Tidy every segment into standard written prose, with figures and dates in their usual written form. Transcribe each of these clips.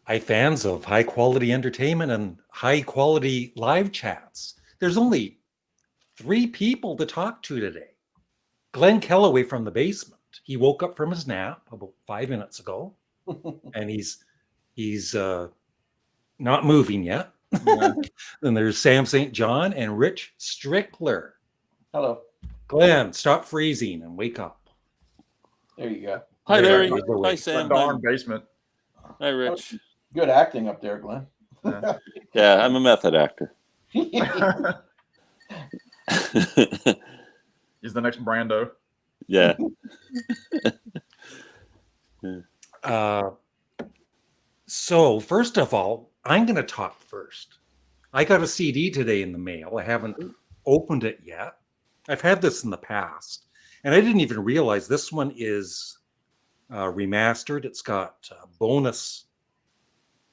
Hi, fans of high quality entertainment and high quality live chats. There's only 3 people to talk to today. Glenn Kellaway from the basement. He woke up from his nap about 5 minutes ago, and he's not moving yet. Yeah. Then there's Sam St. John and Rich Strickler. Hello. Glenn, stop freezing and wake up. There you go. Hi, Larry. There's the Hi, way. Sam. Darn basement. Hi, Rich. Good acting up there, Glenn. Yeah, I'm a method actor. He's the next Brando. Yeah. So first of all, I'm going to talk first. I got a CD today in the mail. I haven't opened it yet. I've had this in the past, and I didn't even realize this one is remastered. It's got bonus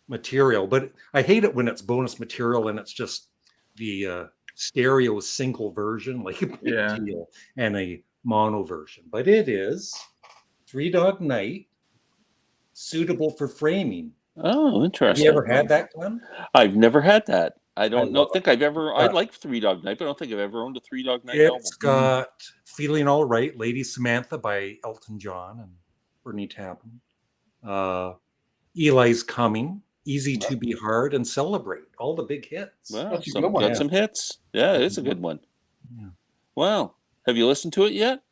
material, but I hate it when it's bonus material and it's just the stereo single version, like a big deal, and a mono version. But it is Three Dog Night, suitable for framing. Oh, interesting. Have you ever had that, Glenn? I've never had that. I don't love think I've ever. I like Three Dog Night, but I don't think I've ever owned a Three Dog Night album. It's got Feeling All Right, Lady Samantha by Elton John and Bernie Taupin. Eli's Coming, Easy to Be Hard, and Celebrate. All the big hits. Wow, some hits. Yeah, it is a good one. Yeah. Wow. Have you listened to it yet?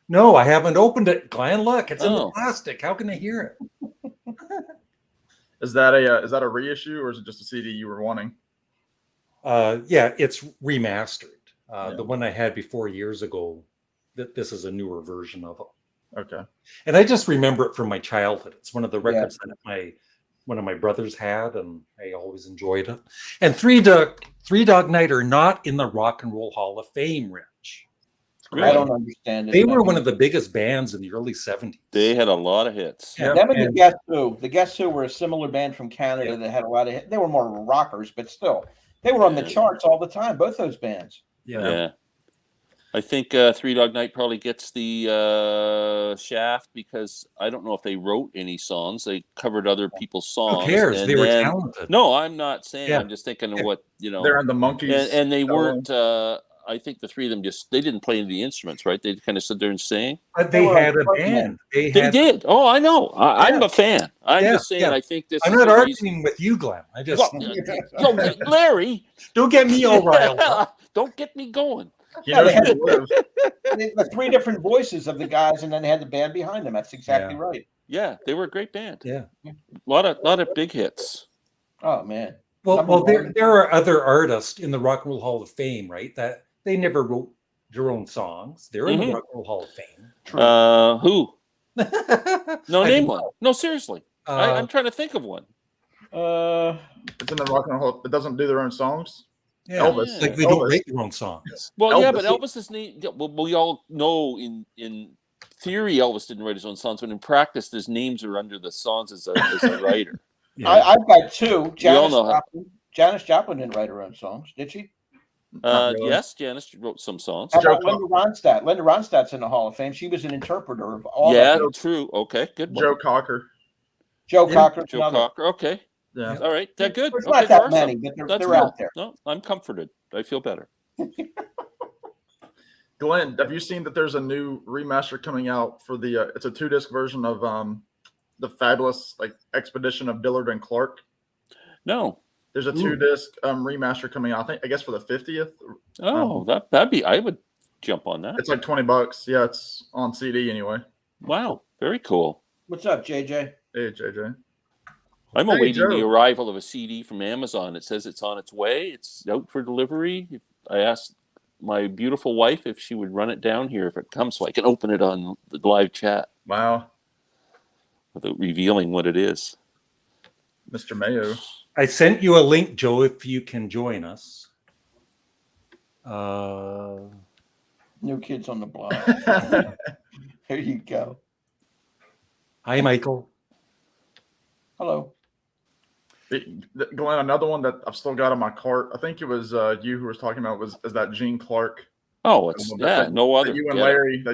No, I haven't opened it, Glenn. Look, it's in the plastic. How can I hear it? Is that a reissue or is it just a CD you were wanting? Yeah, it's remastered. The one I had before years ago, this is a newer version of it. Okay. And I just remember it from my childhood. It's one of the records that one of my brothers had, and I always enjoyed it. And Three Dog Night are not in the Rock and Roll Hall of Fame, Rich. Really? I don't understand it. They were one of the biggest bands in the early 70s. They had a lot of hits. Yeah. Them and the Guess Who. The Guess Who were a similar band from Canada that had a lot of hits. They were more rockers, but still, they were on the charts all the time, both those bands. Yeah. I think Three Dog Night probably gets the shaft because I don't know if they wrote any songs. They covered other people's songs. Who cares? They were talented. No, I'm not saying. I'm just thinking of what, They're in the Monkees. And they weren't, I think the three of them they didn't play any of the instruments, right? They kind of stood there and sang. But they had a band. They did. Oh, I know. I'm a fan. I'm just saying I think this I'm not arguing with you, Glenn. I just... Larry. Don't get me all riled up. Don't get me going. They had the 3 different voices of the guys, and then they had the band behind them. That's exactly right. Yeah, they were a great band. Yeah, a lot of big hits. Oh man. Well, there are other artists in the Rock and Roll Hall of Fame, right? That they never wrote their own songs. They're in the Rock and Roll Hall of Fame. Who? No, name one. No, seriously. I'm trying to think of one. It's in the Rock and Roll Hall. It doesn't do their own songs. Yeah, Elvis. Like they don't make their own songs. Well, Elvis. yeah, but Elvis's name. Well, we all know in theory Elvis didn't write his own songs, but in practice, his names are under the songs as a writer. Yeah. I've got 2. Janis Joplin didn't write her own songs, did she? Really. Yes, Janis wrote some songs. How about Linda Ronstadt? Linda Ronstadt's in the Hall of Fame. She was an interpreter of all. True. Okay, good one. Joe Cocker. Joe Cocker. Okay. Yeah. All right. They're good. There's not that many, but they're out there. No, I'm comforted. I feel better. Glenn, have you seen that there's a new remaster coming out for the? It's a 2-disc version of the fabulous expedition of Dillard and Clark. No. There's a 2-disc remaster coming out. I guess for the 50th. Oh, that'd be. I would jump on that. It's like $20. Yeah, it's on CD anyway. Wow, very cool. What's up, JJ? Hey, JJ. I'm awaiting the arrival of a CD from Amazon. It says it's on its way. It's out for delivery. I asked my beautiful wife if she would run it down here if it comes, so I can open it on the live chat. Wow. Without revealing what it is. Mr. Mayo. I sent you a link, Joe, if you can join us. New Kids on the Block. There you go. Hi, Michael. Hello. Glenn, another one that I've still got on my cart. I think it was you who was talking about is that Gene Clark. Oh, it's no other. That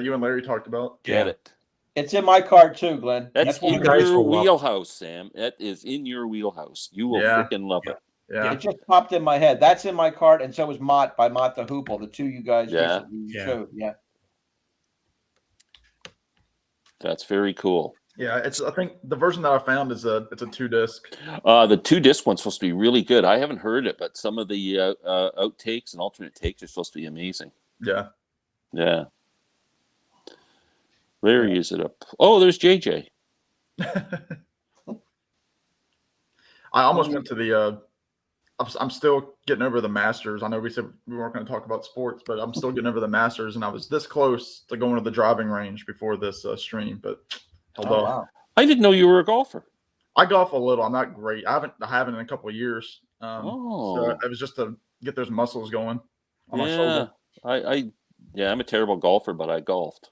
you and Larry talked about. Get it. It's in my cart too, Glenn. That's what in you guys your were welcome. wheelhouse, Sam. That is in your wheelhouse. You will Yeah. freaking love Yeah. it. Yeah. It just popped in my head. That's in my cart, and so is Mott by Mott the Hoople, the two you guys Yeah. recently Yeah. showed. Yeah. That's very cool. Yeah, I think the version that I found is it's a 2-disc. The 2-disc one's supposed to be really good. I haven't heard it, but some of the outtakes and alternate takes are supposed to be amazing. Yeah. Yeah. Larry is it up? Oh, there's JJ. I almost went to the I'm still getting over the Masters. I know we said we weren't going to talk about sports, but I'm still getting over the Masters, and I was this close to going to the driving range before this stream, but held off. Wow. I didn't know you were a golfer. I golf a little. I'm not great. I haven't in a couple of years. Oh. So it was just to get those muscles going on my Yeah. shoulder. I'm a terrible golfer, but I golfed.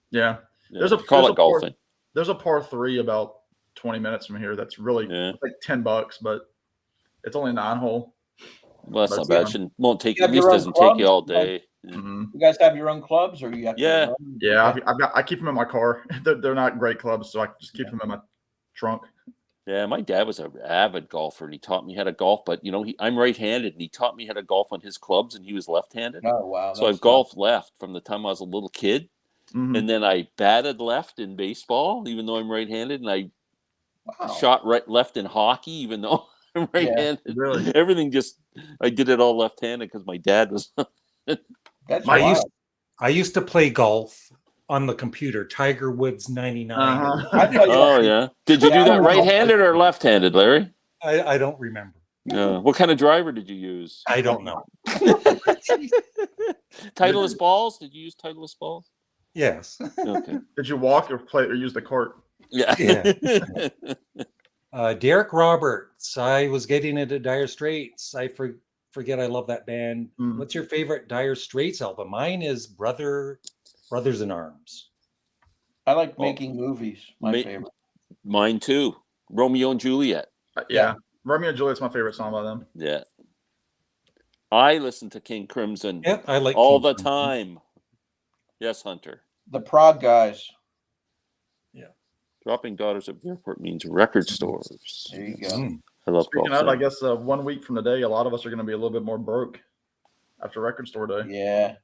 Yeah. Yeah. There's Call it golfing. There's a par 3 about 20 minutes from here. That's really like $10, but it's only 9 hole. Well, that's But not it's bad. Won't take You at have your least own doesn't take you clubs? all day. Mhm. You guys have your own clubs, or you have? Yeah. To Yeah, I keep them in my car. They're not great clubs, so I just keep them in my trunk. Yeah, my dad was an avid golfer, and he taught me how to golf. But I'm right-handed, and he taught me how to golf on his clubs, and he was left-handed. Oh wow! So I've golfed left from the time I was a little kid, Mhm. and then I batted left in baseball, even though I'm right-handed, and I Wow. shot left in hockey, even though I'm right-handed. Really? Everything I did it all left-handed because my dad was. That's I wild. I used to play golf on the computer, Tiger Woods 99. Uh-huh. I thought you Oh yeah. Did you do that right-handed or left-handed, Larry? I don't remember. What kind of driver did you use? I don't know. Titleist balls? Did you use Titleist balls? Yes. Okay. Did you walk or play or use the cart? Yeah. Derek Roberts. I was getting into Dire Straits. I forget I love that band. Mm. What's your favorite Dire Straits album? Mine is Brothers in Arms. I like making movies. My Ma- favorite. Mine too. Romeo and Juliet. Yeah. Romeo and Juliet's my favorite song by them. Yeah. I listen to King Crimson Yep, I like all King the Crimson. time. Yes, Hunter. The Prague guys. Dropping Daughters at the Airport means record stores. There you go. Mm. I love Speaking golf. of, I guess 1 week from today, a lot of us are going to be a little bit more broke after Record Store Day. Yeah.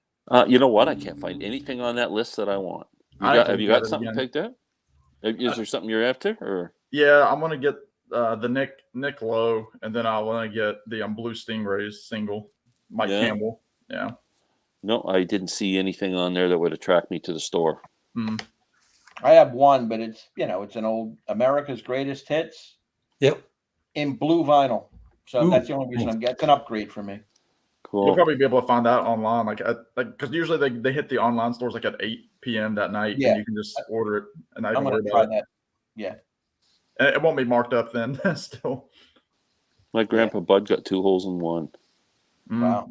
You know what? I can't find anything on that list that I want. Have you got something picked out? Is there something you're after? Or Yeah, I'm going to get the Nick Lowe, and then I want to get the Blue Stingrays single, Mike Campbell. Yeah. No, I didn't see anything on there that would attract me to the store. Mm. I have one, but it's an old America's Greatest Hits. Yep. In blue vinyl. So Ooh, that's the only reason nice. I'm getting. It's an upgrade for me. Cool. You'll probably be able to find that online, because usually they hit the online stores like at 8 p.m. that night, Yeah. and you can just order it and not I'm even going worry to try about it. that. Yeah. And it won't be marked up then. Still. My grandpa Bud got 2 holes in 1. Mm. Wow.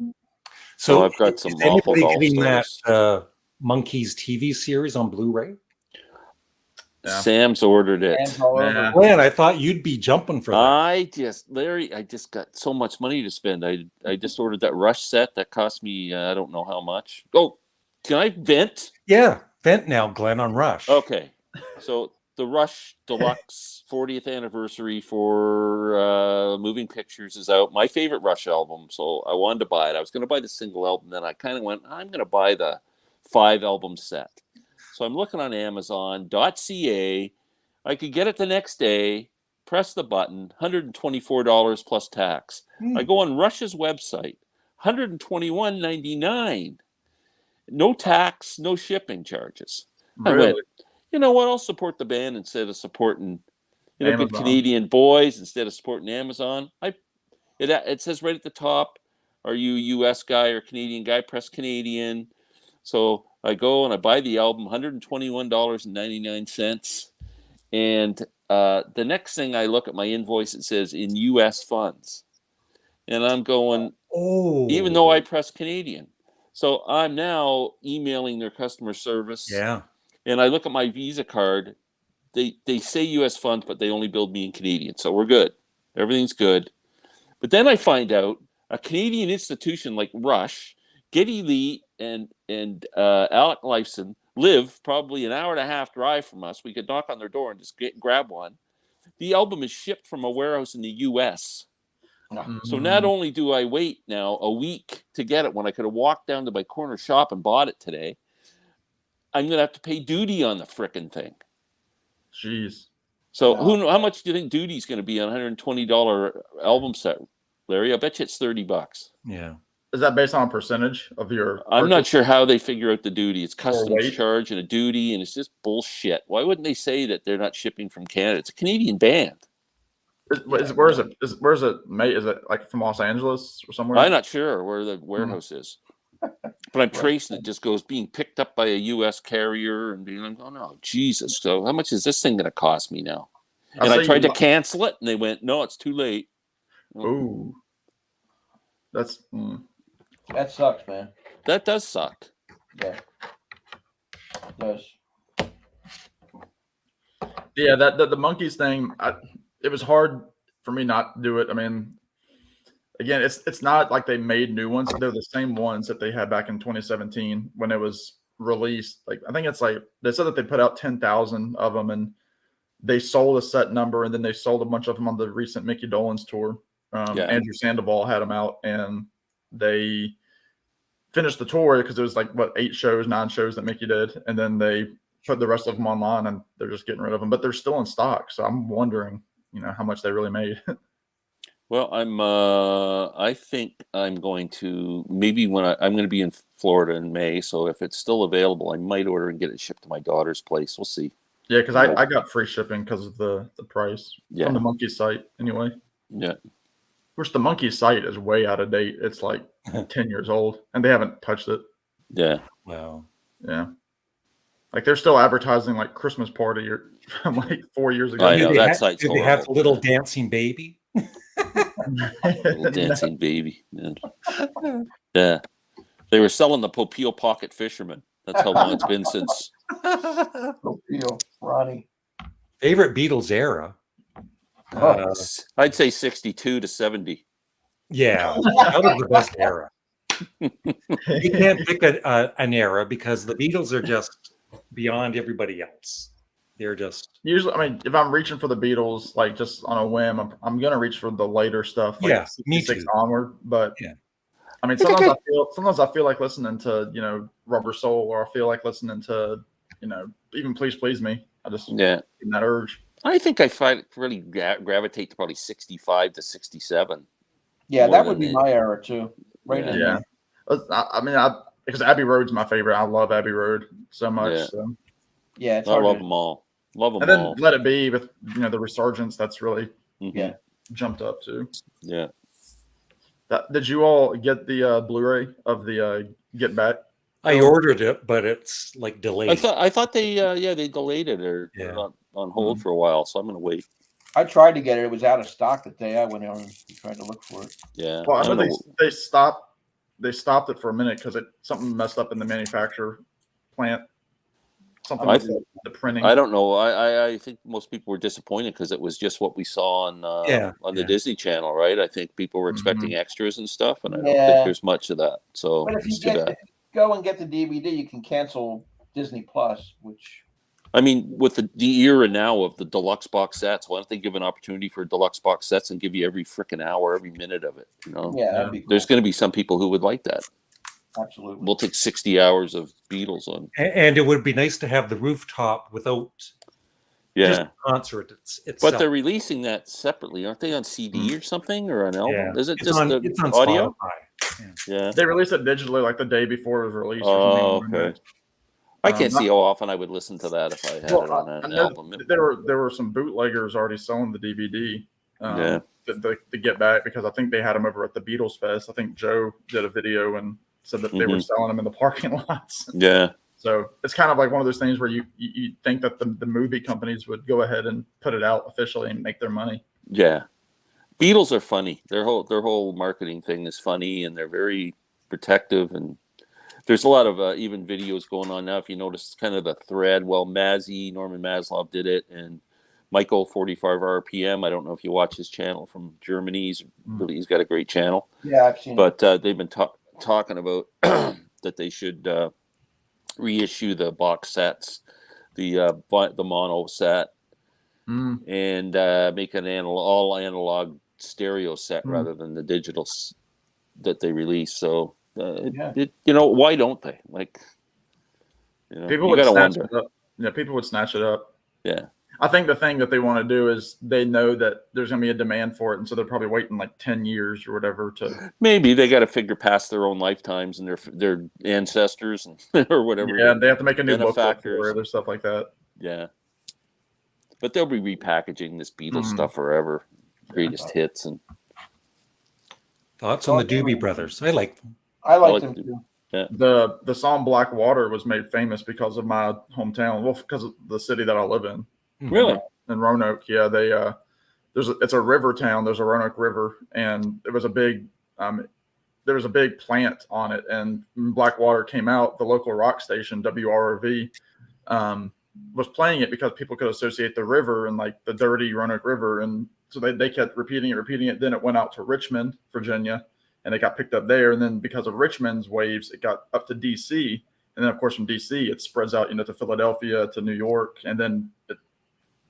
So I've got some is awful anybody golf getting stories. that Monkeys TV series on Blu-ray? Yeah. Sam's ordered it. Hands all over. Yeah. Glenn, I thought you'd be jumping for that. Larry, I just got so much money to spend. I just ordered that Rush set that cost me I don't know how much. Oh, can I vent? Yeah, vent now, Glenn, on Rush. Okay, so the Rush Deluxe 40th anniversary for Moving Pictures is out. My favorite Rush album, so I wanted to buy it. I was going to buy the single album, then I kind of went, I'm going to buy the 5-album set. So I'm looking on Amazon.ca. I could get it the next day, press the button, $124 plus tax. I go on Rush's website, $121.99. No tax, no shipping charges. I Really? went, you know what? I'll support the band instead of supporting, good Amazon. Canadian boys instead of supporting Amazon. It says right at the top, are you a U.S. guy or Canadian guy? Press Canadian. So I go and I buy the album, $121.99. And the next thing I look at my invoice, it says in U.S. funds. And I'm going, even though I press Canadian. So I'm now emailing their customer service. Yeah. And I look at my Visa card. They say U.S. funds, but they only billed me in Canadian. So we're good. Everything's good. But then I find out a Canadian institution like Rush, Geddy Lee and Alec Lifeson live probably an hour and a half drive from us. We could knock on their door and just grab one. The album is shipped from a warehouse in the U.S. So not only do I wait now a week to get it when I could have walked down to my corner shop and bought it today, I'm going to have to pay duty on the frickin' thing. Jeez. So how much do you think duty's going to be on a $120 album set, Larry? I bet you it's $30. Yeah. Is that based on a percentage of your? I'm not sure how they figure out the duty. It's customs weight? charge and a duty, and it's just bullshit. Why wouldn't they say that they're not shipping from Canada? It's a Canadian band. Where is it made? Is it like from Los Angeles or somewhere? I'm not sure where the warehouse is, but I'm tracing it. Just goes being picked up by a U.S. carrier and being like, oh no, Jesus! So how much is this thing going to cost me now? And I tried to cancel it, and they went, no, it's too late. Ooh, that sucks, man. That does suck. Yeah, it does. Yeah, the Monkeys thing. It was hard for me not to do it. I mean, again, it's not like they made new ones. They're the same ones that they had back in 2017 when it was released. Like I think it's like they said that they put out 10,000 of them, and they sold a set number, and then they sold a bunch of them on the recent Mickey Dolenz tour. Andrew Sandoval had them out, and they finished the tour because it was like 9 shows that Mickey did, and then they put the rest of them online, and they're just getting rid of them. But they're still in stock, so I'm wondering, how much they really made. Well, I think I'm going to maybe I'm going to be in Florida in May, so if it's still available, I might order and get it shipped to my daughter's place. We'll see. Yeah, because I got free shipping because of the price from the Monkey site anyway. Yeah. Which the Monkey site is way out of date. It's like 10 years old, and they haven't touched it. Yeah. Wow. Yeah. Like they're still advertising like Christmas party from like 4 years ago. I know that site's horrible. They have a little dancing baby? Little dancing baby. Yeah. They were selling the Popeil Pocket Fisherman. That's how long it's been since. Popeil, Ronnie. Favorite Beatles era? I'd say 62 to 70. Yeah, that was the best era. You can't pick an era because the Beatles are just beyond everybody else. They're just usually. I mean, if I'm reaching for the Beatles, like just on a whim, I'm gonna reach for the later stuff. Like yeah, me too. Onward, but yeah. I mean, sometimes I feel like listening to Rubber Soul, or I feel like listening to even Please Please Me. I just get that urge. I think I really gravitate to probably 65 to 67. Yeah, that would be my era too. Right. Yeah. I mean, because Abbey Road's my favorite. I love Abbey Road so much. Yeah, so. Yeah, I love them all. Love them all. And then Let It Be with the Resurgence. That's really jumped up too. Yeah. Did you all get the Blu-ray of the Get Back? I ordered it, but it's like delayed. I thought they they delayed it or on hold for a while, so I'm gonna wait. I tried to get it. It was out of stock the day I went on and tried to look for it. Yeah. Well, I know they stopped it for a minute because something messed up in the manufacturer plant. Something with the printing. I don't know. I think most people were disappointed because it was just what we saw on the Disney Channel, right? I think people were expecting extras and stuff, and I don't think there's much of that. So but if you go and get the DVD, you can cancel Disney Plus, which I mean, with the era now of the deluxe box sets, why don't they give an opportunity for deluxe box sets and give you every freaking hour, every minute of it? Yeah, that'd be cool. There's going to be some people who would like that. Absolutely. We'll take 60 hours of Beatles on. And it would be nice to have the rooftop without just the concert itself. But they're releasing that separately, aren't they? On CD or something, or an album? Yeah. Is it it's just on audio? Spotify. Yeah. They released it digitally like the day before it was released. Oh, okay. I can't see how often I would listen to that if I had it on an album. There were some bootleggers already selling the DVD. The Get Back, because I think they had them over at the Beatles Fest. I think Joe did a video and said that they were selling them in the parking lots. Yeah. So it's kind of like one of those things where you think that the movie companies would go ahead and put it out officially and make their money. Yeah. Beatles are funny. Their whole marketing thing is funny, and they're very protective, and there's a lot of even videos going on now. If you notice kind of the thread, Norman Maslov did it, and Michael 45 RPM. I don't know if you watch his channel from Germany. He's got a great channel. Yeah, I've seen it. But they've been talking about that they should reissue the box sets, the mono set, and make an all analog stereo set rather than the digital that they release. So, why don't they? Like, people you would gotta snatch wonder. it up. Yeah, people would snatch it up. Yeah. I think the thing that they want to do is they know that there's going to be a demand for it, and so they're probably waiting like 10 years or whatever to. Maybe they got to figure past their own lifetimes and their ancestors or whatever. Yeah, they have to make a new booklet for benefactors. it or stuff like that. Yeah, but they'll be repackaging this Beatles stuff forever. Greatest hits and thoughts on the Doobie Brothers. I like them. I like them too. Yeah. The song Black Water was made famous because of my hometown. Well, because of the city that I live in. Really? In Roanoke, yeah, it's a river town. There's a Roanoke River, and there was a big plant on it. And when Black Water came out, the local rock station WROV was playing it because people could associate the river and like the dirty Roanoke River, and so they kept repeating it. Then it went out to Richmond, Virginia, and it got picked up there. And then because of Richmond's waves, it got up to DC, and then of course from DC it spreads out, to Philadelphia, to New York, and then it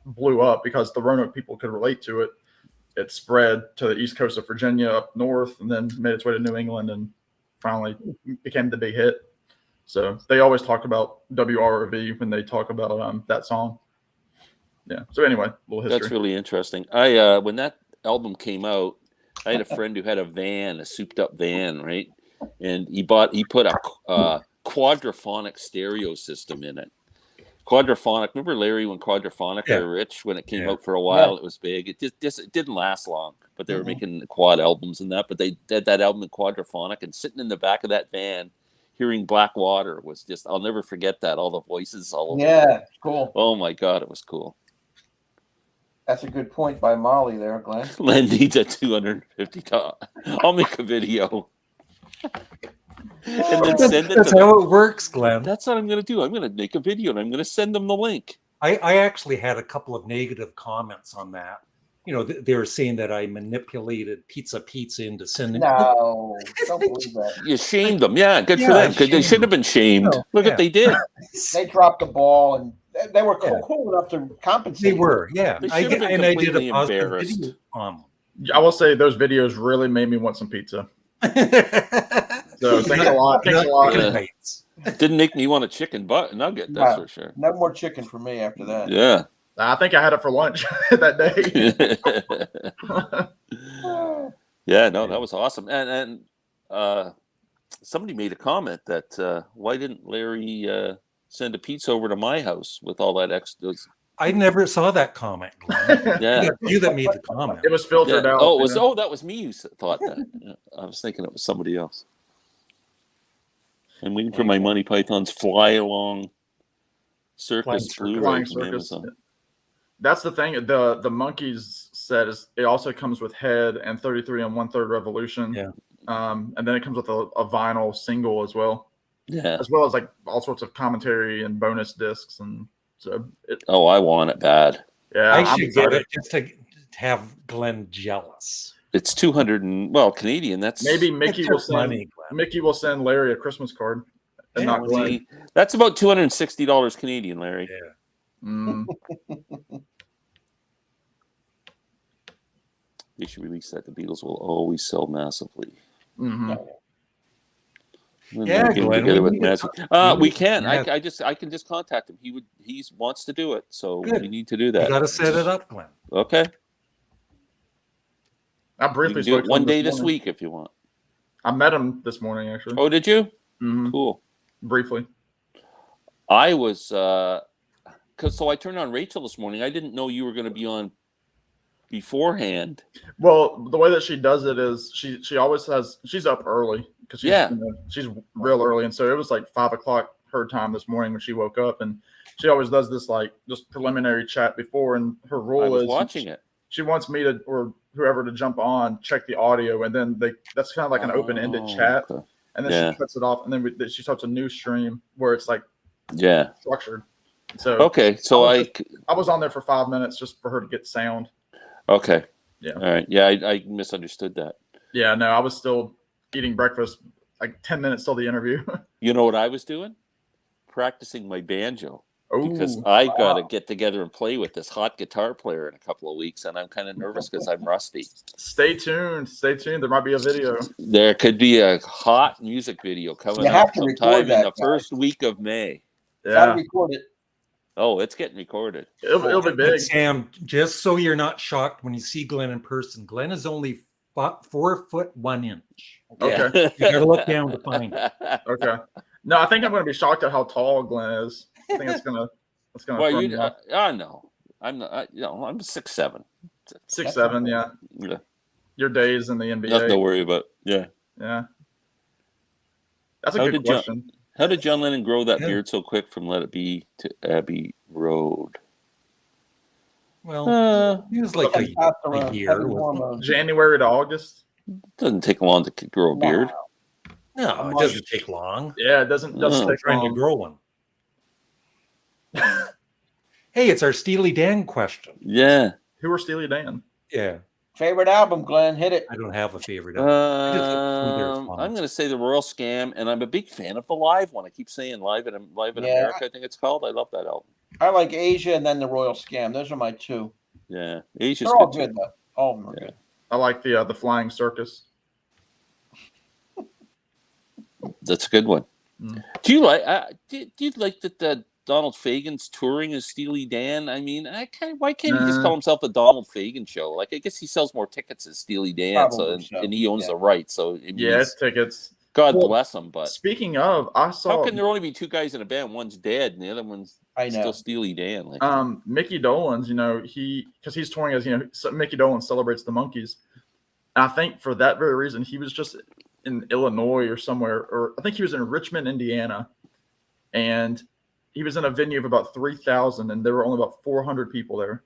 blew up because the Roanoke people could relate to it. It spread to the east coast of Virginia up north, and then made its way to New England, and finally became the big hit. So they always talk about WROV when they talk about that song. Yeah. So anyway, a little history. That's really interesting. I when that album came out, I had a friend who had a souped-up van, right? And he put a quadraphonic stereo system in it. Quadraphonic. Remember, Larry, when Quadraphonic were rich when it came out for a while? It was big. It it didn't last long, but they were making quad albums and that. But they did that album in Quadraphonic, and sitting in the back of that van, hearing Black Water was just, I'll never forget that. All the voices all over. Yeah, cool. Oh my God, it was cool. That's a good point by Molly there, Glenn. Len needs a $250. I'll make a video. And then send it That's how it works, Glenn. That's what I'm going to do. I'm going to make a video and I'm going to send them the link. I actually had a couple of negative comments on that. They were saying that I manipulated Pizza into sending. No, don't believe that. You shamed them. Yeah, good for them. Because they shouldn't have been shamed. No, Look what they did. They dropped the ball, and they were cool enough to compensate. They were, yeah. They I should have been did a completely positive embarrassed. video on them. I will say those videos really made me want some pizza. So thanks a lot. Thanks a lot. Didn't make me want a chicken nugget, that's for sure. No more chicken for me after that. Yeah. I think I had it for lunch that day. Yeah, no, that was awesome. And somebody made a comment that why didn't Larry send a pizza over to my house with all that extra? I never saw that comment, Glenn. Yeah, you that made the comment. It was filtered out. Oh, that was me who thought that. Yeah, I was thinking it was somebody else. I'm waiting for my Monty Python's Fly Along Circus Blu-ray from Amazon. That's the thing. The Monkeys set it also comes with Head and 33 and 1/3 Revolution. Yeah. And then it comes with a vinyl single as well. Yeah. As well as like all sorts of commentary and bonus discs, and so. I want it bad. Yeah, I should get it just to have Glenn jealous. It's 200 Canadian. That's maybe Mickey will send Mickey will send Larry a Christmas card. And not Glenn. That's about $260 Canadian, Larry. Yeah. They should release that. The Beatles will always sell massively. Mm-hmm. Yeah, Glenn, we can. Yeah. I can just contact him. He wants to do it, so we need to do that. You got to set it up, Glenn. Okay. I briefly do it one day this week if you want. I met him this morning, actually. Oh, did you? Mm-hmm. Cool. Briefly. I was so I turned on Rachel this morning. I didn't know you were going to be on beforehand. Well, the way that she does it is she always she's up early because she's real early, and so it was like 5 o'clock her time this morning when she woke up, and she always does this preliminary chat before, and her rule is watching it. She wants me to or whoever to jump on, check the audio, and then that's kind of like an open-ended chat, and then she cuts it off, and then she starts a new stream where it's like structured. So I was on there for 5 minutes just for her to get sound. Okay. Yeah. All right. Yeah, I misunderstood that. Yeah, no, I was still eating breakfast like 10 minutes till the interview. You know what I was doing? practicing my banjo Oh, because I've got to get together and play with this hot guitar player in a couple of weeks, and I'm kind of nervous because I'm rusty. stay tuned. Stay tuned. There might be a video. There could be a hot music video coming You have up to record sometime in that, the guys. first week of May. Gotta Yeah, record it. Oh, it's getting recorded. it'll be But big. Sam, just so you're not shocked when you see Glenn in person, Glenn is only 4'1". Okay. You gotta look down to find it. Okay. No, I think I'm going to be shocked at how tall Glenn is. I think it's gonna Well, throw you me off. no, I'm not. I'm 6'7". 6'7", yeah. Yeah, Your days in the NBA. nothing to worry about. Yeah. Yeah. That's a How good did John- question. How did John Lennon grow that Yeah. beard so quick from Let It Be to Abbey Road? Well, he was like a Testosterone, year. heavy wasn't it? hormones. January to August. Doesn't take long to grow a beard. No, it doesn't take long. Yeah, it doesn't Oh. take Trying to long. grow one. Hey, it's our Steely Dan question. Yeah. Who are Steely Dan? Yeah, Favorite album, Glenn? Hit it. I don't have a favorite. I just look through their songs. I'm going to say the Royal Scam, and I'm a big fan of the live one. I keep saying Live in Yeah. America, I think it's called. I love that album. I like Asia and then the Royal Scam. Those are my two. Yeah, Asia's They're all good, good too. though. All of them are Yeah. good. I like the Flying Circus. That's a good one. Mm. Do you like? Do you like that Donald Fagen's touring as Steely Dan? I mean, why can't he just Nah. call himself the Donald Fagen Show? Like, I guess he sells more tickets as Steely Dan, Probably so. and he owns Yeah. the rights. So I mean, Yeah, tickets. God Well, bless him. But Speaking of, I how saw can there only be two guys in a band? One's dead, and the other one's I know. still Steely Dan. Like, Mickey Dolenz, because he's touring as, Mickey Dolenz celebrates the Monkees. And I think for that very reason, he was just in Illinois or somewhere, or I think he was in Richmond, Indiana. And he was in a venue of about 3,000, and there were only about 400 people there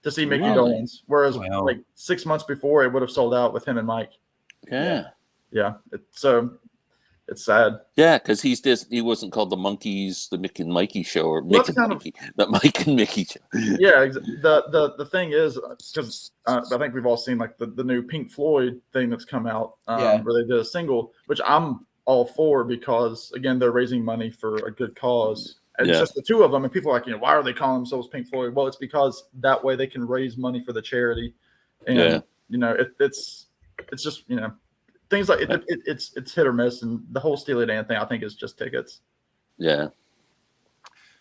to see Mickey Really? Dolenz. Whereas Wow. like 6 months before, it would have sold out with him and Mike. yeah. Yeah. It's sad. Yeah, because he wasn't called the Monkees, the Mick and Mikey show, or Well, Mick that's and kind of- Mickey, the Mike and Mickey show. Yeah, the thing is, because I think we've all seen like the new Pink Floyd thing that's come out, Yeah. where they did a single, which I'm all for because again they're raising money for a good cause. And it's Yeah. just the two of them, and people are like, why are they calling themselves Pink Floyd? Well, it's because that way they can raise money for the charity, and Yeah. it's just things like it's hit or miss, and the whole Steely Dan thing I think is just tickets. Yeah.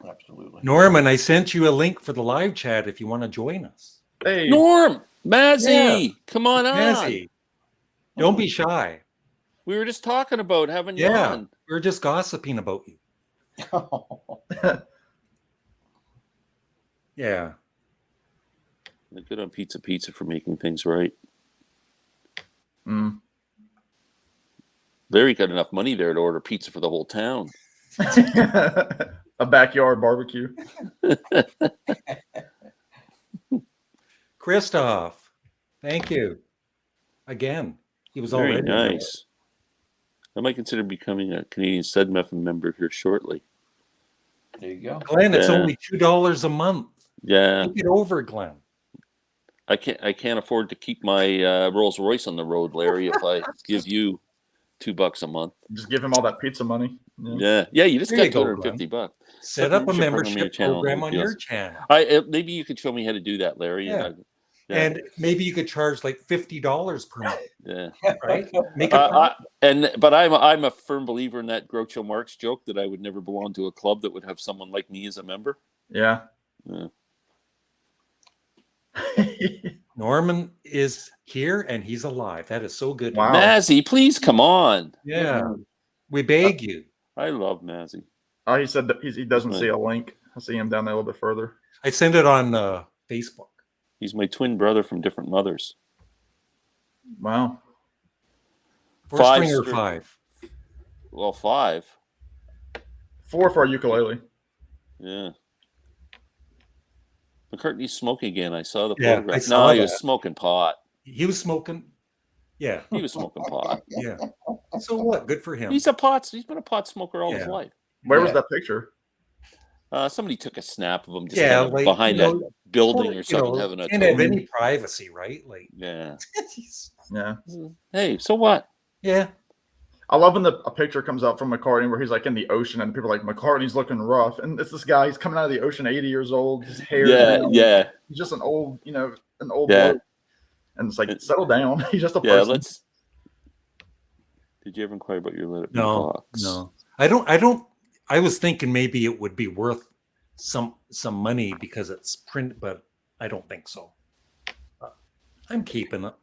Absolutely. Norman, I sent you a link for the live chat if you want to join us. Hey, Norm, Mazzy, come on on. Nancy, don't be shy. We were just talking about having you Yeah, on. we're just gossiping about you. Yeah. Good on Pizza for making things right. mm. Larry got enough money there to order pizza for the whole town. A backyard barbecue. Christoph, thank you. Again, he was Very already nice. I might consider becoming a Canadian Studmuffin member here shortly. There you go. Glenn, it's Yeah. only $2 a month. Yeah, Take it over, Glenn. I can't afford to keep my Rolls Royce on the road, Larry. If I give you $2 a month, Just give him all that pizza money. yeah, you just There got you go, $250. Set up a Membership membership channel, program on yes. your channel. Maybe you could show me how to do that, Larry. Yeah. Yeah. And maybe you could charge like $50 per month, Yeah. right? Make it But I'm a firm believer in that Groucho Marx joke that I would never belong to a club that would have someone like me as a member. Yeah. Yeah. Norman is here and he's alive. That is so good. Wow. Mazzy, please come on. Yeah. We beg you. I love Mazzy. Oh, he said that he doesn't Right. see a link. I see him down there a little bit further. I sent it on Facebook. He's my twin brother from different mothers. Wow. Four Five string or string. 5? Well, 5. 4 for our ukulele. Yeah. McCartney's smoking again. I saw the Yeah, photograph. I saw No, he was that. smoking pot. He was smoking. Yeah. He was smoking pot. Yeah. So what? Good for him. He's been a pot smoker all his Yeah. life. Where was Yeah. that picture? Somebody took a snap of him just Yeah, kind of like, behind you know, that building or something, having a can't have toast. any privacy, right? Like, Yeah. Yeah. Hey, so what? yeah. I love when a picture comes out from McCartney where he's like in the ocean and people are like, McCartney's looking rough. And it's this guy, he's coming out of the ocean 80 years old, his hair. Yeah. He's just an old bloke. And it's like, settle down. He's just a person. Did you ever inquire about your Let It Be No, box? no. I was thinking maybe it would be worth some money because it's print, but I don't think so. I'm keeping it.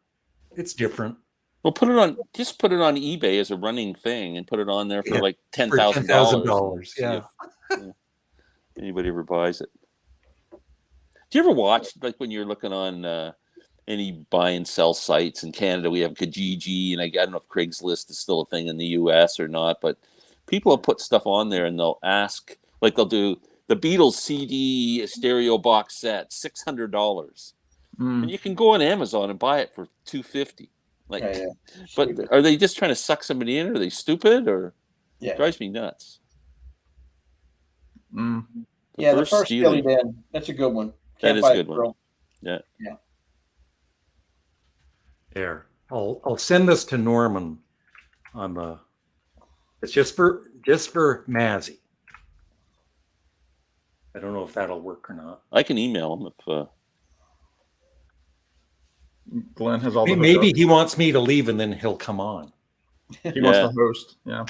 It's different. Well, put it on eBay as a running thing and put it on there for like $10,000. $10,000, yeah. Anybody ever buys it? Do you ever watch, like, when you're looking on any buy and sell sites in Canada? We have Kijiji, and I don't know if Craigslist is still a thing in the US or not, but people will put stuff on there and they'll ask, like, they'll do the Beatles CD stereo box set, $600. And you can go on Amazon and buy it for $250. Like, but are they just trying to suck somebody in? Or are they stupid? Or it drives me nuts. The first Steely Dan. That's a good one. That is a good one. Yeah. There. I'll send this to Norman on the. It's just for Mazzy. I don't know if that'll work or not. I can email him if. Glenn has all the. Maybe he wants me to leave and then he'll come on. He wants to host. Yeah.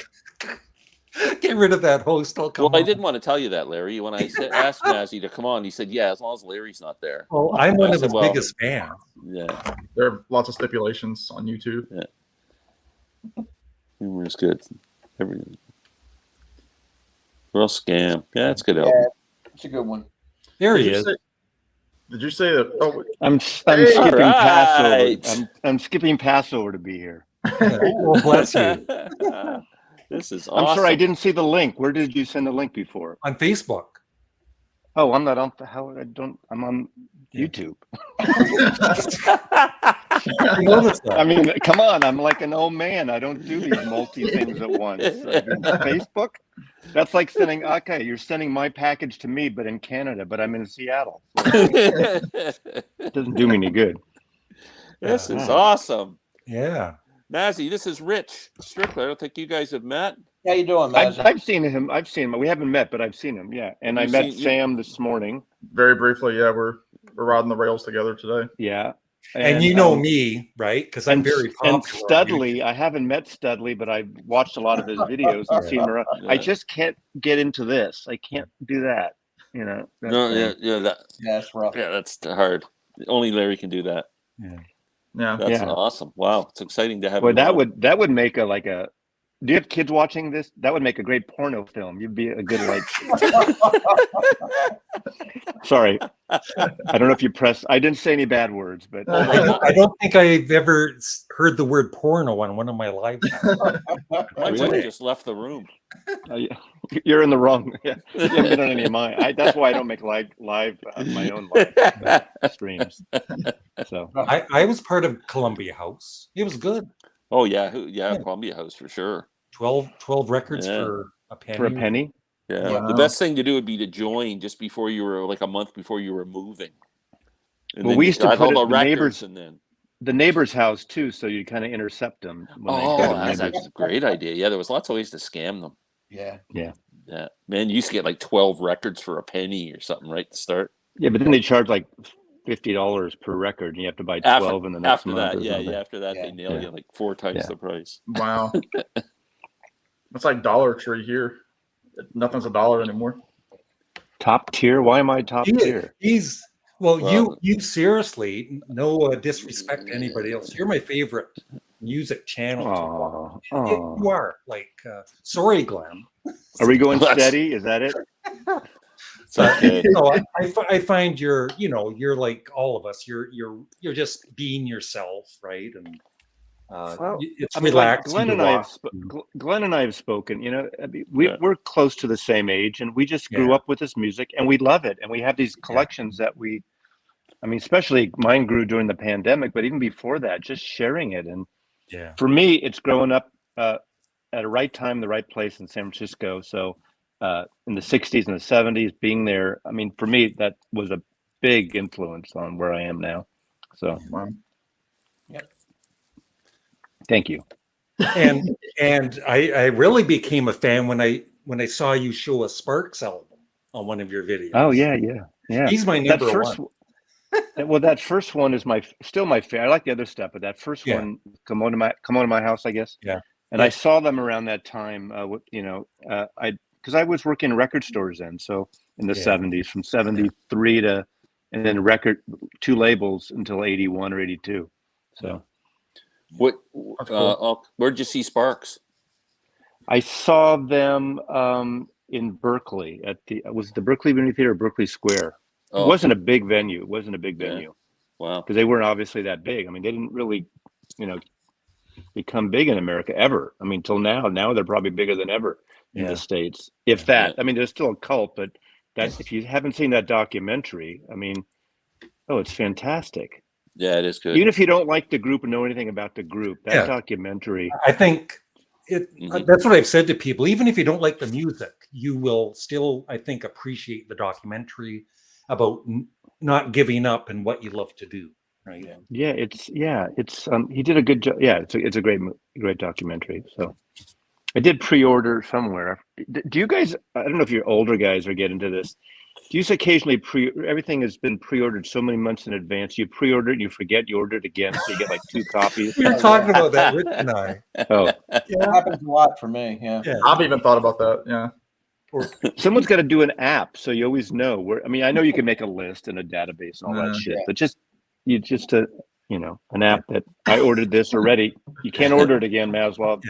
Get rid of that host. I'll come on. I didn't want to tell you that, Larry. When I asked Mazzy to come on, he said, "Yeah, as long as Larry's not there." Well, I'm one of his biggest fans. Yeah. There are lots of stipulations on YouTube. Yeah. Humor is good. Everything. Real scam. Yeah, it's a good album. It's a good one. There he is. Did you say that? Oh, I'm skipping Passover. I'm skipping Passover to be here. Well, bless you. This is awesome. I'm sorry, I didn't see the link. Where did you send the link before? On Facebook. Oh, I'm not on. I'm on YouTube. I noticed that. I mean, come on. I'm like an old man. I don't do these multi things at once. Facebook. That's like sending. Okay, you're sending my package to me, but in Canada. But I'm in Seattle. It doesn't do me any good. This is awesome. Yeah. Mazzy, this is Rich Strickler. I don't think you guys have met. How you doing, Mazzy? I've seen him. We haven't met, but I've seen him. Yeah, and I met Sam this morning. Very briefly, yeah. We're riding the rails together today. Yeah. And you know me, right? Because I'm very popular. And Studley, I haven't met Studley, but I've watched a lot of his videos and seen him around. Yeah. I just can't get into this. I can't do that. You know. That's rough. Yeah, that's hard. Only Larry can do that. Yeah. That's awesome. Wow, it's exciting to have. Well, that would make a. Do you have kids watching this? That would make a great porno film. You'd be a good Sorry, I don't know if you press. I didn't say any bad words, but I don't think I've ever heard the word porno on one of my live. My wife just left the room. You're in the wrong. Yeah, you haven't been on any of mine. That's why I don't make live my own live streams. So I was part of Columbia House. It was good. Oh yeah, Columbia House for sure. 12 records for a penny. For a penny? Yeah. Wow. The best thing to do would be to join just before you were like a month before you were moving. And well, we used to put all the neighbors and then the neighbor's house too, so you kind of intercept them. That's a great idea. Yeah, there was lots of ways to scam them. Yeah. Man, you used to get like 12 records for a penny or something, right? To start. Yeah, but then they charge like $50 per record, and you have to buy 12 in the next month. After that, they nail you like 4 times the price. Wow. It's like Dollar Tree here. Nothing's $1 anymore. Top tier? Why am I top tier? You seriously, no disrespect to anybody else. You're my favorite music channel. You are. Like, sorry, Glenn. Are we going steady? Is that it? Okay. I find you're like all of us. You're just being yourself, right? And it's relaxed. Like Glenn and I have spoken. You know, we're close to the same age, and we just grew up with this music, and we love it. And we have these collections that especially mine grew during the pandemic, but even before that, just sharing it. And for me, it's growing up at a right time, the right place in San Francisco. So. In the 60s and the 70s, being there, for me, that was a big influence on where I am now. So, thank you. And I really became a fan when I saw you show a Sparks album on one of your videos. Oh yeah. He's my That number first, one. well, that first one is still my favorite. I like the other stuff, but that first Yeah. one, come on to my house, I guess. Yeah. And I saw them around that time. Because I was working in record stores then, so in the 70s, from 73 to, and then two labels until 81 or 82. So, where'd you see Sparks? I saw them in Berkeley was it the Berkeley Movie Theater or Berkeley Square? It wasn't a big venue. Wow. Because they weren't obviously that big. I mean, they didn't really, become big in America ever. I mean, till now. Now they're probably bigger than ever in the States. If that. I mean, there's still a cult, but if you haven't seen that documentary, I mean, it's fantastic. Yeah, it is good. Even if you don't like the group and know anything about the group, that documentary. I think that's what I've said to people. Even if you don't like the music, you will still, I think, appreciate the documentary about not giving up and what you love to do. Right. Yeah, it's he did a good job. Yeah, it's a great documentary. So I did pre-order somewhere. Do you guys? I don't know if your older guys are getting into this. Do you occasionally everything has been pre-ordered so many months in advance? You pre-order it and you forget you ordered it again, so you get like 2 copies. We were talking about that, Rich and I. Oh, it happens a lot for me. Yeah. I've even thought about that. Yeah. Someone's got to do an app so you always know where. I mean, I know you can make a list and a database and all that shit, but an app that I ordered this already. You can't order it again, might as well.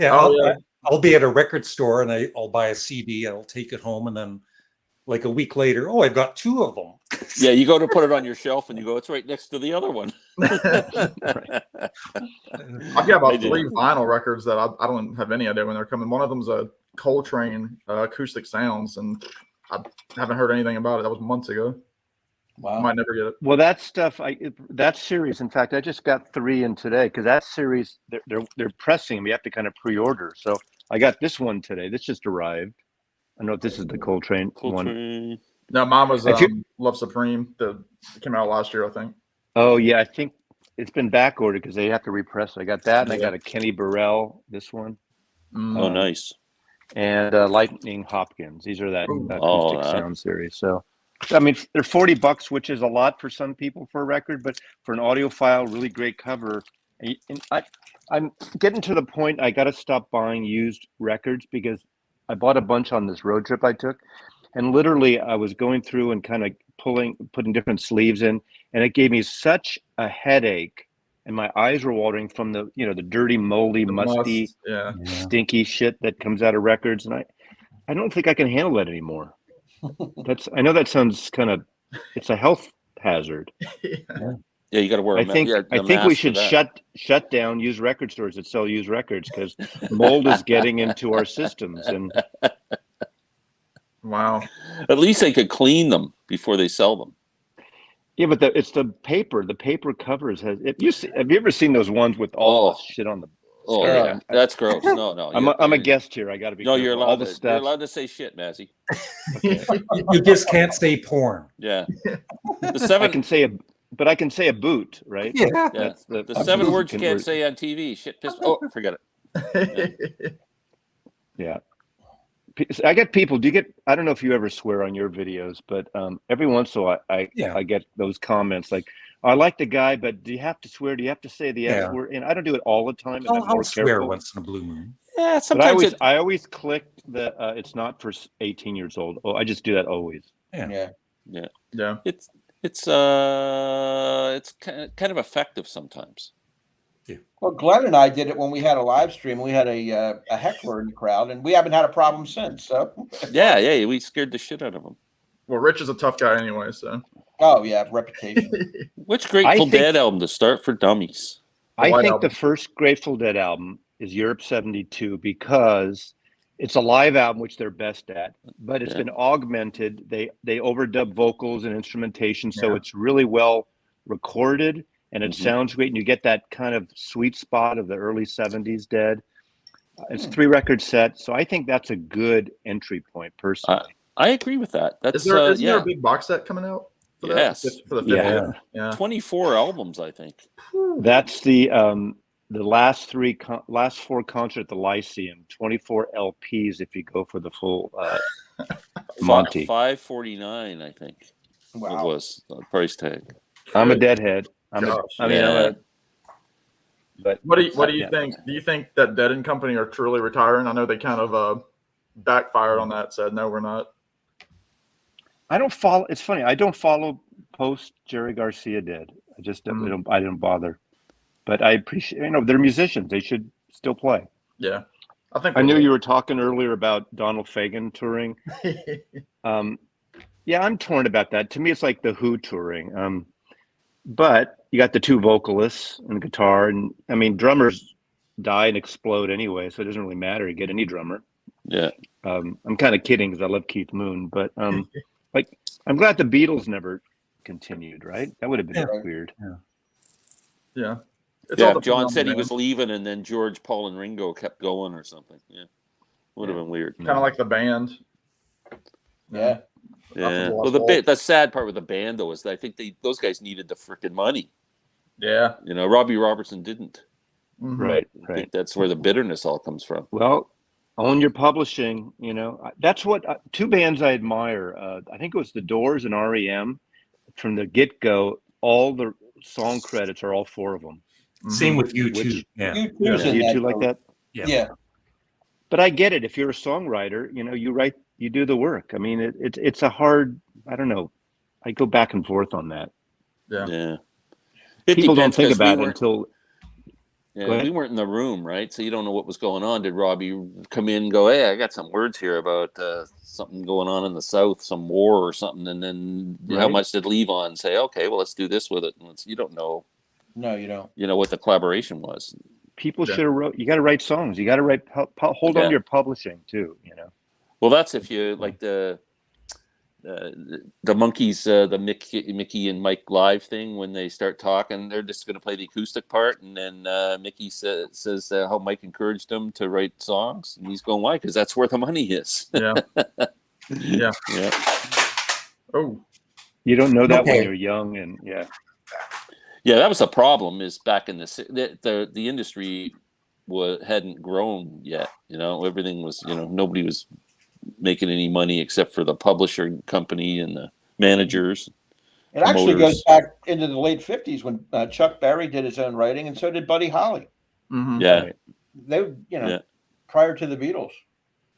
I'll be at a record store and I'll buy a CD. I'll take it home, and then like a week later, I've got 2 of them. Yeah, you go to put it on your shelf and you go, it's right next to the other one. I've got about 3 vinyl records that I don't have any idea when they're coming. One of them's a Coltrane Acoustic Sounds, and I haven't heard anything about it. That was months ago. Wow. I might never get it. Well, that stuff, that series. In fact, I just got 3 in today because that series they're pressing them. You have to kind of pre-order. So I got this one today. This just arrived. I don't know if this is the Coltrane one. No, mine was Love Supreme. It came out last year, I think. Oh yeah, I think it's been back ordered because they have to repress. I got that, and I got a Kenny Burrell. This one. Oh, nice. And Lightning Hopkins. These are that acoustic sound series. So, I mean, they're $40, which is a lot for some people for a record, but for an audiophile, really great cover. And I'm getting to the point I got to stop buying used records because I bought a bunch on this road trip I took, and literally I was going through and kind of putting different sleeves in, and it gave me such a headache, and my eyes were watering from the dirty, moldy, musty, stinky shit that comes out of records, and I don't think I can handle that anymore. I know that sounds it's a health hazard. Yeah, you got to wear. I think we should shut down used record stores that sell used records because mold is getting into our systems. And wow, at least they could clean them before they sell them. Yeah, but it's the paper. The paper covers have you ever seen those ones with all the shit on the? Oh, yeah, that's gross. No. I'm a guest here. I got to be. No, careful. you're allowed. All the stuff. You're allowed to say shit, Mazzy. Okay. You just can't say porn. Yeah. I can say I can say a boot, right? Yeah. That's the 7 words you can't say on TV. Shit, piss. Oh, forget it. Yeah. I get people. I don't know if you ever swear on your videos, but every once in a while I get those comments like, I like the guy, but do you have to swear? Do you have to say the S word? And I don't do it all the time. I'll swear once in a blue moon. Yeah, sometimes. But I always click the it's not for 18 years old. Oh, I just do that always. Yeah. It's kind of effective sometimes. Yeah. Well, Glenn and I did it when we had a live stream. We had a heckler in the crowd, and we haven't had a problem since. So yeah, we scared the shit out of him. Well, Rich is a tough guy anyway, so. Oh yeah, reputation. Which Grateful Dead album to start for Dummies? I think the first Grateful Dead album is Europe 72 because it's a live album, which they're best at, but it's been augmented. They overdub vocals and instrumentation, so it's really well recorded and it sounds great. And you get that kind of sweet spot of the early 70s Dead. It's 3 record set, so I think that's a good entry point personally. I agree with that. That's is there a big box set coming out? Yes. For the 50th? Yeah. 24 albums, I think. That's the last four concerts at the Lyceum, 24 LPs if you go for the full Monty. $549, I think. Wow. It was the price tag. I'm a deadhead. But what do you think? Do you think that Dead and Company are truly retiring? I know they kind of backfired on that. Said no, we're not. I don't follow. It's funny. I don't follow post Jerry Garcia did. I just I didn't bother. But I appreciate. They're musicians. They should still play. Yeah, I think. I knew you were talking earlier about Donald Fagen touring. Yeah, I'm torn about that. To me, it's like the Who touring. But you got the two vocalists and guitar, and I mean, drummers die and explode anyway, so it doesn't really matter to get any drummer. Yeah. I'm kind of kidding because I love Keith Moon, but like I'm glad the Beatles never continued. Right? That would have been weird. Yeah. John said he was leaving, and then George, Paul, and Ringo kept going or something. Yeah, would have been weird. Kind of like the band. Yeah. Yeah. Well, the sad part with the band though is that I think those guys needed the freaking money. Yeah. Robbie Robertson didn't. Mm-hmm. Right. I think that's where the bitterness all comes from. Well, own your publishing. That's what two bands I admire. I think it was the Doors and REM. From the get-go, all the song credits are all four of them. Same with U2. U2 like that. Yeah. But I get it. If you're a songwriter, you write, you do the work. I mean, it's a hard. I don't know. I go back and forth on that. Yeah. People don't think about it until. Yeah, we weren't in the room, right? So you don't know what was going on. Did Robbie come in and go, "Hey, I got some words here about something going on in the South, some war or something," and then how much did Levon say? Okay, well, let's do this with it. And you don't know. No, you don't. You know what the collaboration was. People should have wrote. You got to write songs. You got to write. Hold on to your publishing too. Well, that's if you like the Monkees, the Mickey and Mike live thing. When they start talking, they're just going to play the acoustic part, and then Mickey says how Mike encouraged him to write songs, and he's going, "Why? Because that's where the money is." Yeah. Yeah. Oh, you don't know that when you're young, and yeah, that was a problem. Is back in the industry hadn't grown yet. Everything was nobody was making any money except for the publisher company and the managers. It actually goes back into the late 50s when Chuck Berry did his own writing, and so did Buddy Holly. Mm-hmm. Yeah. They, prior to the Beatles.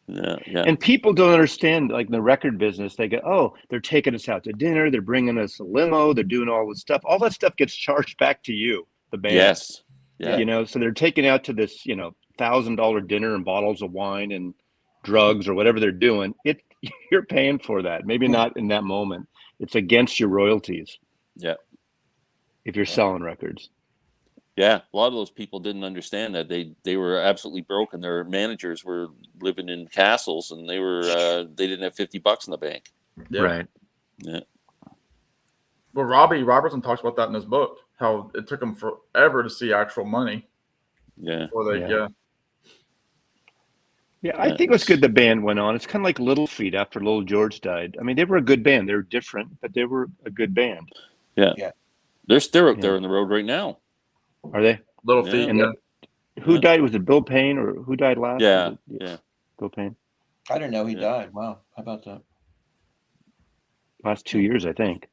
Yeah. And people don't understand, like the record business, they go, oh, they're taking us out to dinner, they're bringing us a limo, they're doing all this stuff. All that stuff gets charged back to you, the band. Yes. Yeah. So they're taking out to this, $1,000 dinner and bottles of wine and drugs or whatever they're doing. You're paying for that. Maybe not in that moment. It's against your royalties. Yeah. If you're selling records. Yeah, a lot of those people didn't understand that they were absolutely broke, and their managers were living in castles, and they didn't have $50 in the bank. Yeah. Right. Yeah. Well, Robbie Robertson talks about that in his book. How it took him forever to see actual money. Yeah. Before they, Yeah, I think it was good the band went on. It's kind of like Little Feat after Little George died. I mean, they were a good band. They were different, but they were a good band. Yeah. They're up there on the road right now. Are they? Little Feat. And who died? Was it Bill Payne or who died last? Yeah. Bill Payne. I didn't know he died. Wow. How about that? Last 2 years, I think.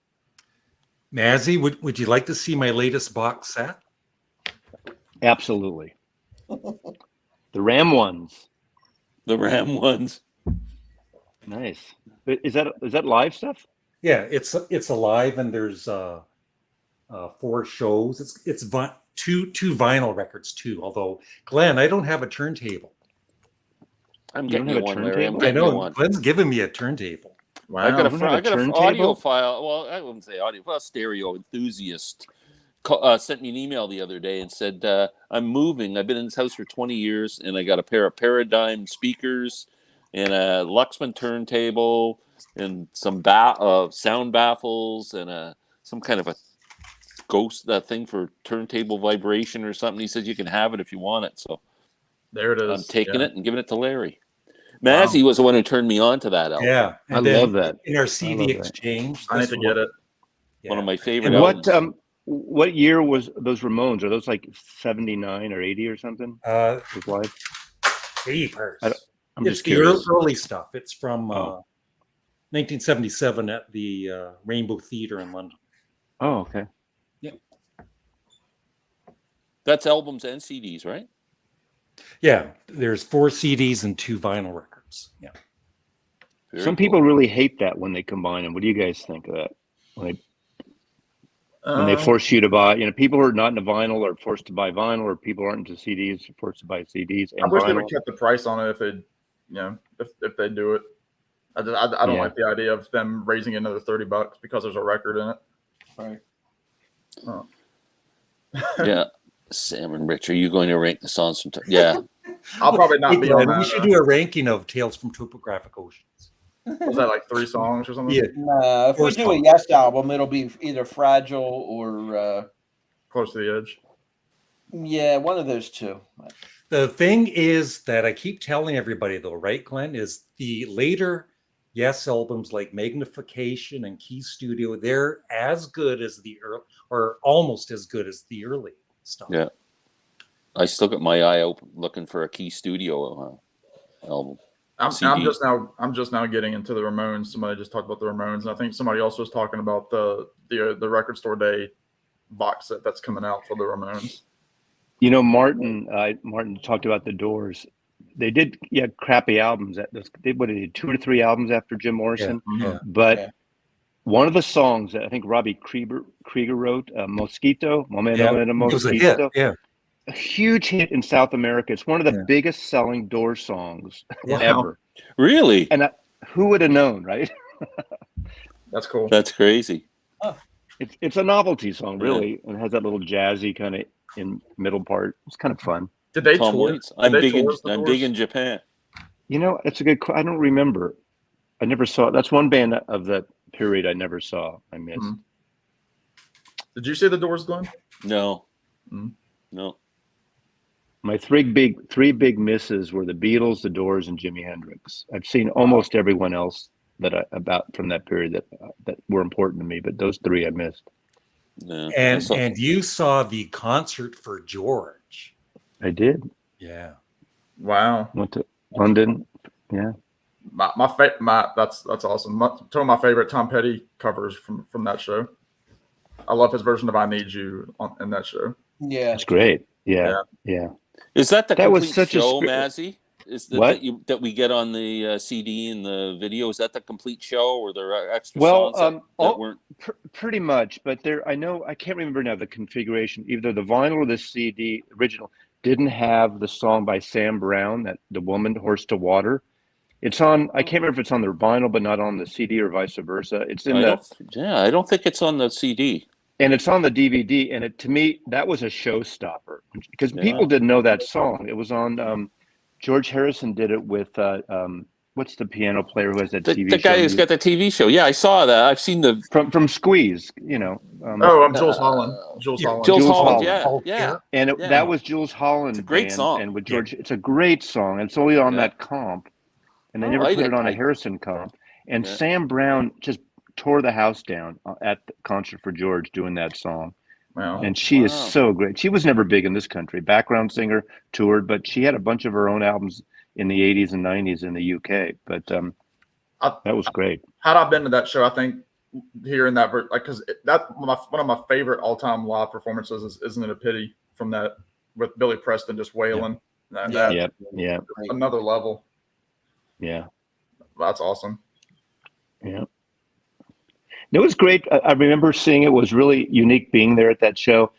Mazzy, would you like to see my latest box set? Absolutely. The Ram ones. The Ram ones. Nice. Is that live stuff? Yeah, it's alive, and there's 4 shows. It's two vinyl records too. Although Glenn, I don't have a turntable. I'm getting you one, Larry. I know Glenn's giving me a turntable. Wow. I got an audio file. Well, I wouldn't say audio. Well, stereo enthusiast sent me an email the other day and said, I'm moving. I've been in this house for 20 years, and I got a pair of Paradigm speakers and a Luxman turntable and some sound baffles and some kind of a ghost thing for turntable vibration or something. He said you can have it if you want it. So there it is. I'm taking it and giving it to Larry. Mazzy was the one who turned me on to that album. Yeah, I love that. In our CD exchange, I need to get it. One of my favorite albums. what year was those Ramones? Are those like 79 or 80 or something? With live? I'm It's just the curious. early stuff. It's from 1977 at the Rainbow Theatre in London. Oh, okay. Yeah. That's albums and CDs, right? Yeah, there's 4 CDs and 2 vinyl records. Yeah. Some people really hate that when they combine them. What do you guys think of that? When they force you to buy, people who are not into vinyl are forced to buy vinyl, or people who aren't into CDs are forced to buy CDs and I wish vinyl. they would kept the price on it if they, if they do it. I don't like the idea of them raising another $30 because there's a record in it. Right. Oh. Yeah. Sam and Rich, are you going to rank the songs from? Yeah. I'll probably not be on that. We should do a ranking of Tales from Topographic Oceans. Was that like 3 songs or something? Yeah. No, if we do a Yes album, it'll be either Fragile or Close to the Edge. Yeah, one of those two. The thing is that I keep telling everybody, though, right, Glenn, is the later Yes albums like Magnification and Key Studio, they're as good as the early, or almost as good as the early stuff. Yeah. I still got my eye open looking for a Key Studio album. I'm just now getting into the Ramones. Somebody just talked about the Ramones, and I think somebody else was talking about the Record Store Day box set that's coming out for the Ramones. Martin talked about the Doors. They did crappy albums. They did 2 or 3 albums after Jim Morrison. Yeah. But one of the songs that I think Robbie Krieger wrote, Mosquito Momentum, Mosquito. A huge hit in South America. It's one of the biggest selling Doors songs ever. Really? And who would have known, right? That's cool. That's crazy. Oh. It's a novelty song, really, and it has that little jazzy kind of in middle part. It's kind of fun. Did they tour? I'm big in Japan. It's a good. I don't remember. I never saw. That's one band of that period I never saw. I missed. Mm-hmm. Did you see the Doors, Glenn? No. Mm-hmm. No. My three big misses were the Beatles, the Doors, and Jimi Hendrix. I've seen almost everyone else about from that period that were important to me, but those 3 I missed. Yeah. And you saw the concert for George. I did. Yeah. Wow. Went to London. Yeah. That's awesome. Two of my favorite Tom Petty covers from that show. I love his version of "I Need You" in that show. Yeah, it's great. Yeah. Is that complete was such show, Mazzy? Is that we get on the CD and the video? Is that the complete show, or there are extra songs that weren't? Pretty much, but I can't remember now the configuration. Either the vinyl or the CD original didn't have the song by Sam Brown, that the woman Horse to Water. It's on. I can't remember if it's on the vinyl, but not on the CD or vice versa. It's in I don't think it's on the CD. And it's on the DVD, and to me, that was a showstopper because people didn't know that song. It was on. George Harrison did it with what's the piano player who has that TV show? The guy who's got the TV show. Yeah, I saw that. I've seen the from Squeeze. I'm Jules Holland. Jules Holland. Yeah. And that was Jules Holland. It's a great song. And with George, it's a great song. It's only on that comp, and they never put it on a Harrison comp. And Sam Brown just tore the house down at the concert for George doing that song. Wow. And she is so great. She was never big in this country, background singer, toured, but she had a bunch of her own albums in the 80s and 90s in the UK. But that was great. Had I been to that show, I think hearing that, because that's one of my favorite all-time live performances is "Isn't It a Pity" from that with Billy Preston just wailing. Yeah. Another level. Yeah. That's awesome. Yeah. It was great. I remember seeing it. Was really unique being there at that show.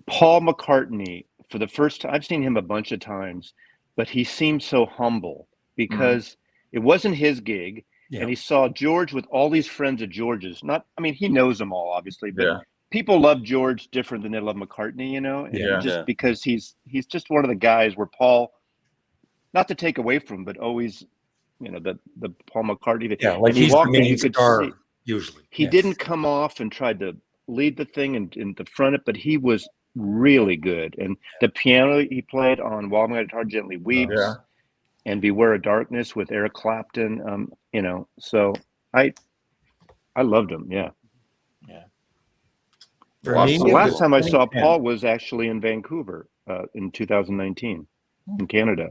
Paul McCartney, for the first time, I've seen him a bunch of times, but he seemed so humble because it wasn't his gig. Yeah. And he saw George with all these friends of George's. He knows them all, obviously, but people love George different than they love McCartney, and because he's just one of the guys where Paul, not to take away from him, but always, the Paul McCartney. Yeah, like he's the main star. Usually he didn't come off and tried to lead the thing and to front it, but he was really good. And the piano he played on "While My Guitar Gently Weeps" and "Beware of Darkness" with Eric Clapton, so I loved him. Yeah. For Well, me, The it last was time I saw 2010. Paul was actually in Vancouver in 2019 in Canada.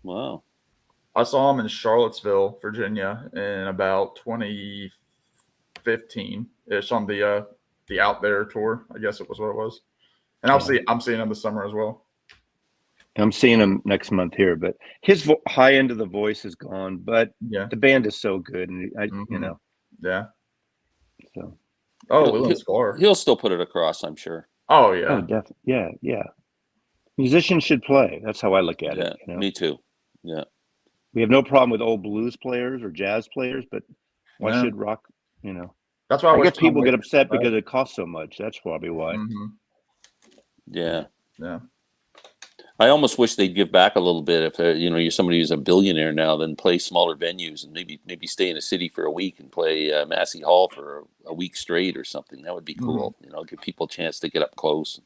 Wow. I saw him in Charlottesville, Virginia, in about 2015. It's on the Out There tour, I guess it was what it was. And I'm seeing him this summer as well. I'm seeing him next month here, but his high end of the voice is gone. But Yeah. the band is so good, and you know, Yeah. so Oh, Will and Scar. He'll still put it across, I'm sure. Oh yeah. oh, definitely, yeah. Musicians should play. That's how I look at it. You know? Me too. Yeah. We have no problem with old blues players or jazz players, but why Yeah. should rock? You know, That's why I wish guess people Tom get Waits upset was because it costs so much. That's probably why. Mm-hmm. Yeah. Yeah. I almost wish they'd give back a little bit. If you're somebody who's a billionaire now, then play smaller venues and maybe stay in a city for a week and play Massey Hall for a week straight or something. That would be cool. Give people a chance to get up close.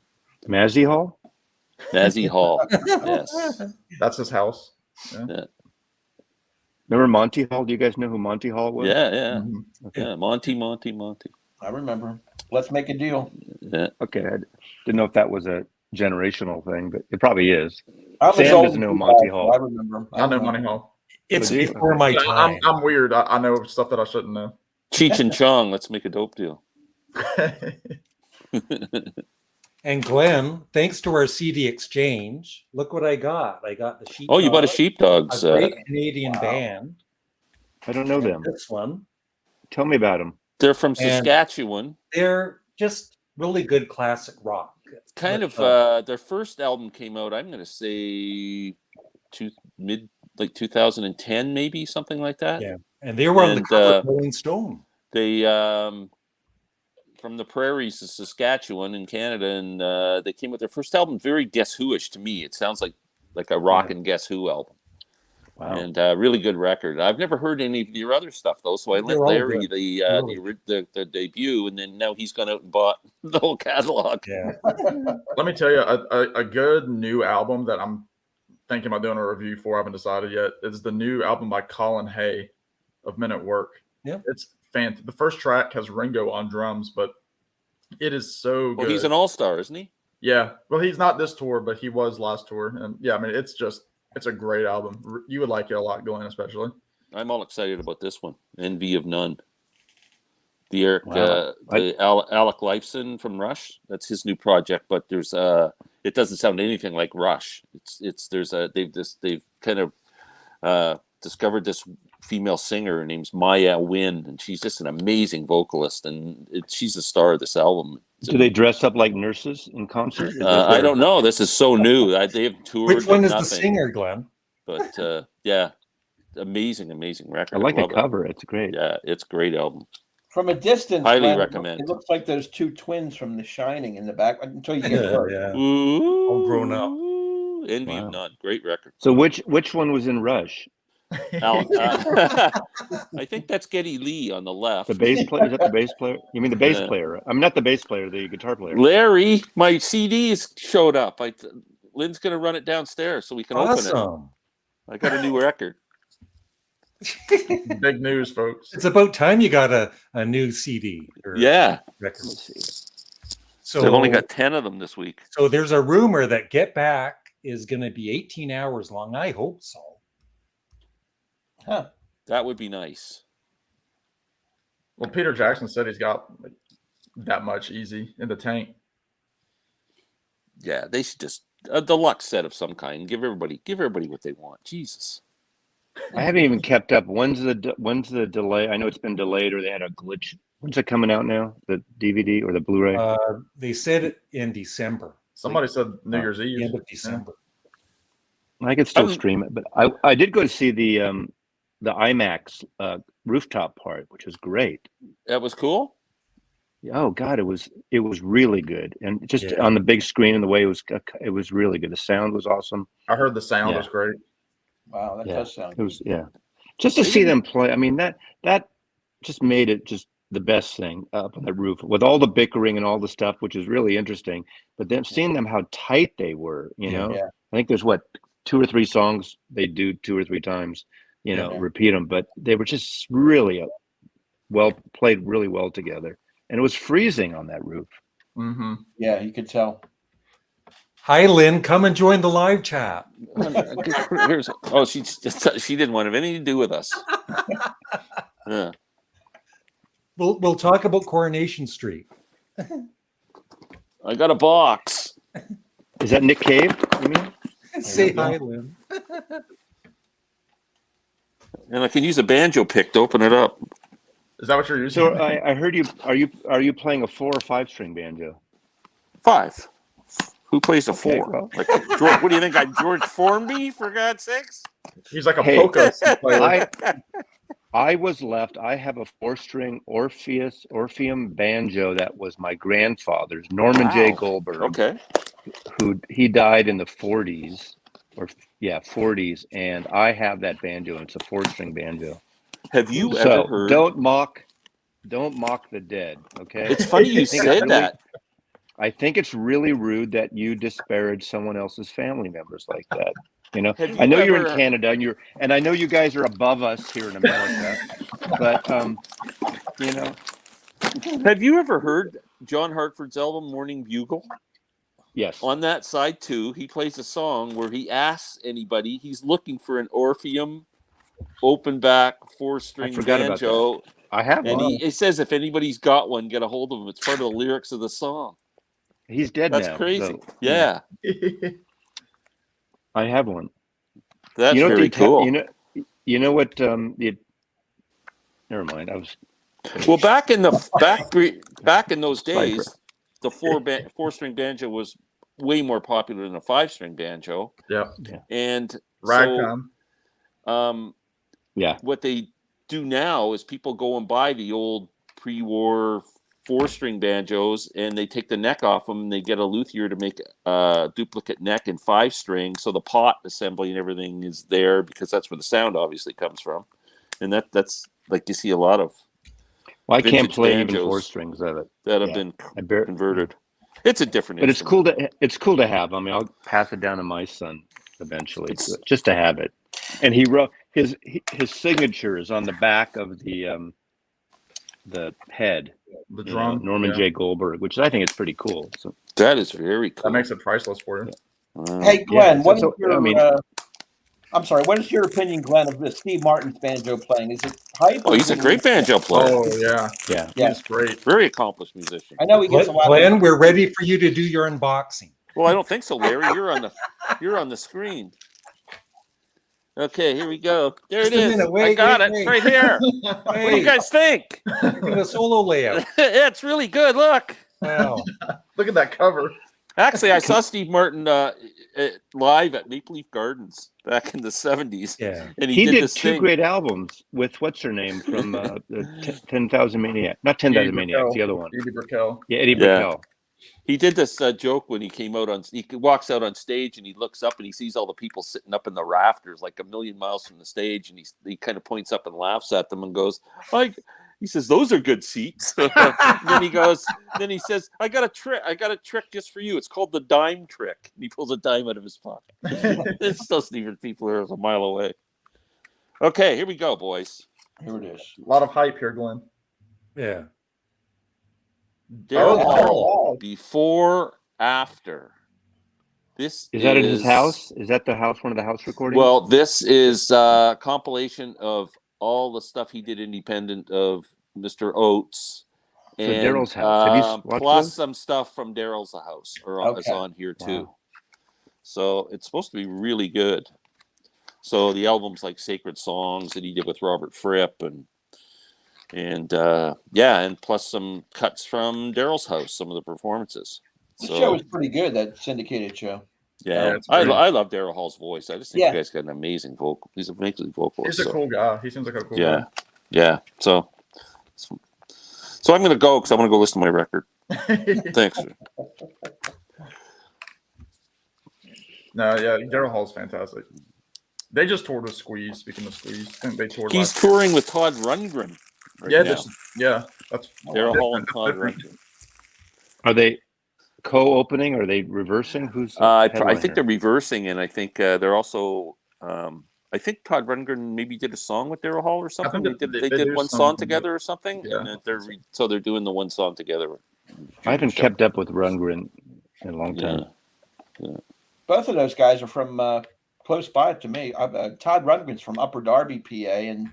Massey Hall. Massey Hall. Yes. That's his house. Yeah. Remember Monty Hall? Do you guys know who Monty Hall was? Yeah. Mm-hmm. Okay. Yeah. Monty. I remember. Let's make a deal. Yeah. Okay, I didn't know if that was a generational thing, but it probably is. I'm as Sam old doesn't as know you Monty guys, Hall. I remember. I know Money Hall. It's Do you? before my Yeah, time. I'm weird. I know stuff that I shouldn't know. Cheech and Chong. Let's make a dope deal. And Glenn, thanks to our CD exchange, look what I got. I got the Sheepdog. Oh, you bought a Sheepdogs. A great Canadian band. I don't know And them. This one. Tell me about them. They're from And- Saskatchewan. They're just really good classic rock. Kind But, of their first album came out, I'm going to say mid 2010, maybe something like that. Yeah. And they were on the And, cover of Rolling Stone. They from the prairies of Saskatchewan in Canada, and they came with their first album, very Guess Who-ish to me. It sounds like a rock and Guess Who album. Wow. And really good record. I've never heard any of your other stuff though, so I lent They're all Larry good. the debut, and then now he's gone out and bought the whole catalog. Yeah. Let me tell you, a good new album that I'm thinking about doing a review for, I haven't decided yet, is the new album by Colin Hay of Men at Work. Yeah. It's fantastic. The first track has Ringo on drums, but it is so good. Well, he's an all-star, isn't he? Yeah. Well, he's not this tour, but he was last tour. And yeah, I mean, it's a great album. You would like it a lot, Glenn, especially. I'm all excited about this one. Envy of None. The Eric, Wow. Alec Lifeson from Rush. That's his new project, but there's it doesn't sound anything like Rush. They've kind of discovered this female singer. Her name's Maya Wynn, and she's just an amazing vocalist, and she's the star of this album. Do they dress up like nurses in concert? Is that I their- don't know. This is so new. They have toured. Which one with is the nothing. singer, Glenn? But yeah, amazing record. I like the love it. cover. It's great. Yeah, it's a great album. From a distance, Highly Glenn, recommend. It looks like those two twins from The Shining in the back until you get hurt. Yeah. Ooh, All grown up. Envy Wow. of None. Great record. So which one was in Rush? I think that's Geddy Lee on the left. The bass player? Is that the bass player? You mean the bass Yeah. player? Right? I'm not the bass player, the guitar player. Larry, my CDs showed up. Lynn's going to run it downstairs so we can open Awesome. it. I got a new record. Big news, folks. It's about time you got a new CD. Or Yeah. record. Let's see. So I've only got 10 of them this week. So there's a rumor that Get Back is going to be 18 hours long. I hope so. Huh. That would be nice. Well, Peter Jackson said he's got like, that much easy in the tank. Yeah, they should just a deluxe set of some kind. Give everybody what they want. Jesus. I haven't even kept up. When's the delay? I know it's been delayed or they had a glitch. When's it coming out now? The DVD or the Blu-ray? They said it in December. Somebody said New Year's The Eve. end of December. I could still stream it, but I did go to see the IMAX rooftop part, which was great. That was cool. Oh God, it was really good, and just Yeah. on the big screen and the way it was really good. The sound was awesome. I heard the sound Yeah. was great. Wow, that Yeah. does sound It was just to see them play. I mean that just made it just the best thing up on the roof with all the bickering and all the stuff, which is really interesting. But then seeing them how tight they were, you know. Yeah. I think there's 2 or 3 songs they do 2 or 3 times, repeat them, but they were just really played really well together. And it was freezing on that roof. Mm-hmm. Yeah, you could tell. Hi, Lynn. Come and join the live chat. She didn't want to have anything to do with us. Yeah. We'll talk about Coronation Street. I got a box. Is that Nick Cave? You mean? Say hi, Lynn. And I can use a banjo pick to open it up. Is that what you're using? So I heard you. Are you playing a 4 or 5 string banjo? 5. Who plays a Okay, 4? well. Like George, what do you think? I'm George Formby, for God's sakes? He's like a Hey. polka player. I was left. I have a 4-string Orpheum banjo that was my grandfather's, Norman J. Wow. Goldberg. Okay. He died in the 40s, 40s, and I have that banjo, and it's a 4-string banjo. Have you So ever heard? don't mock the dead. Okay. It's funny you said that. I think it's really rude that you disparage someone else's family members like that. You know, Have you I know you're ever- in Canada, and I know you guys are above us here in America, but you know, Have you ever heard John Hartford's album Morning Bugle? yes. On that side too, he plays a song where he asks anybody. He's looking for an Orpheum, open back 4-string I forgot about banjo, I have and one. he says if anybody's got one, get a hold of him. It's part of the lyrics of the song. He's dead That's now. crazy. So, Yeah, I have one. that's you know very what cool. You know what? Never mind. I was. Well, back in those days, the 4-string banjo was way more popular than a 5-string banjo. Yeah. And Ragtime. Yeah. What they do now is people go and buy the old pre-war 4-string banjos, and they take the neck off them, and they get a luthier to make a duplicate neck in 5-string, so the pot assembly and everything is there, because that's where the sound obviously comes from. And that's like you see a lot of Well, I can't vintage play even banjos 4 strings of it. that have been converted. It's a different But it's instrument. it's cool to have. I mean, I'll pass it down to my son eventually, just to have it. And he wrote his signature is on the back of the head, The drum. Norman J. Goldberg, which I think is pretty cool. So That is very cool. That makes it priceless for you. Hey, Glenn, what is your? I mean, I'm sorry. What is your opinion, Glenn, of the Steve Martin's banjo playing? Is it hype? Oh, he's a great banjo player. Oh yeah, yeah. He's great. Very accomplished musician. I know he gets a lot. Glenn, we're ready for you to do your unboxing. Well, I don't think so, Larry. You're on the screen. Okay, here we go. There Just it a is. minute. I Wait, got wait, it wait. right here. What do you guys think? Look at the solo layout. It's really good. Look. Wow. Look at that cover. Actually, I saw Steve Martin live at Maple Leaf Gardens back in the 70s. Yeah. And He did this 2 thing. great albums with what's her name from the 10,000 Maniacs. Not 10,000 Maniacs, the other one. Eddie Brickell. Yeah, Eddie Brickell. He did this joke when he came out he walks out on stage and he looks up and he sees all the people sitting up in the rafters like a million miles from the stage, and he kind of points up and laughs at them and goes, he says, "Those are good seats." then he says, I got a trick just for you. It's called the dime trick. And he pulls a dime out of his pocket. It's still Stephen people are a mile away. Okay, here we go, boys. Here it is. A lot of hype here, Glenn. Yeah. Daryl Oh, Hall, wow. before, after. This Is that at his house? Is that one of the house recordings? Well, this is a compilation of all the stuff he did independent of Mr. Oates. So And Daryl's house. Have you watched plus those? some stuff from Daryl's house is on here too. Wow. So it's supposed to be really good. So the album's like Sacred Songs that he did with Robert Fripp and plus some cuts from Daryl's house, some of the performances. The show was pretty good, that syndicated show. Yeah, I love Daryl Hall's voice. I just think the guy's got an amazing vocal. He's an amazing vocalist. He's a cool guy. He seems like a cool guy. Yeah. So I'm going to go because I want to go listen to my record. Thanks. No, yeah, Daryl Hall's fantastic. They just toured with Squeeze. Speaking of Squeeze, I think they toured. He's touring with Todd Rundgren. That's Daryl Hall and Todd Rundgren. Are they co-opening? Are they reversing? Who's? I think they're reversing, and I think they're also. I think Todd Rundgren maybe did a song with Daryl Hall or something. They did one song together or something. Yeah. And they're doing the one song together. I haven't kept up with Rundgren in a long time. Yeah. Both of those guys are from close by to me. Todd Rundgren's from Upper Darby, PA, and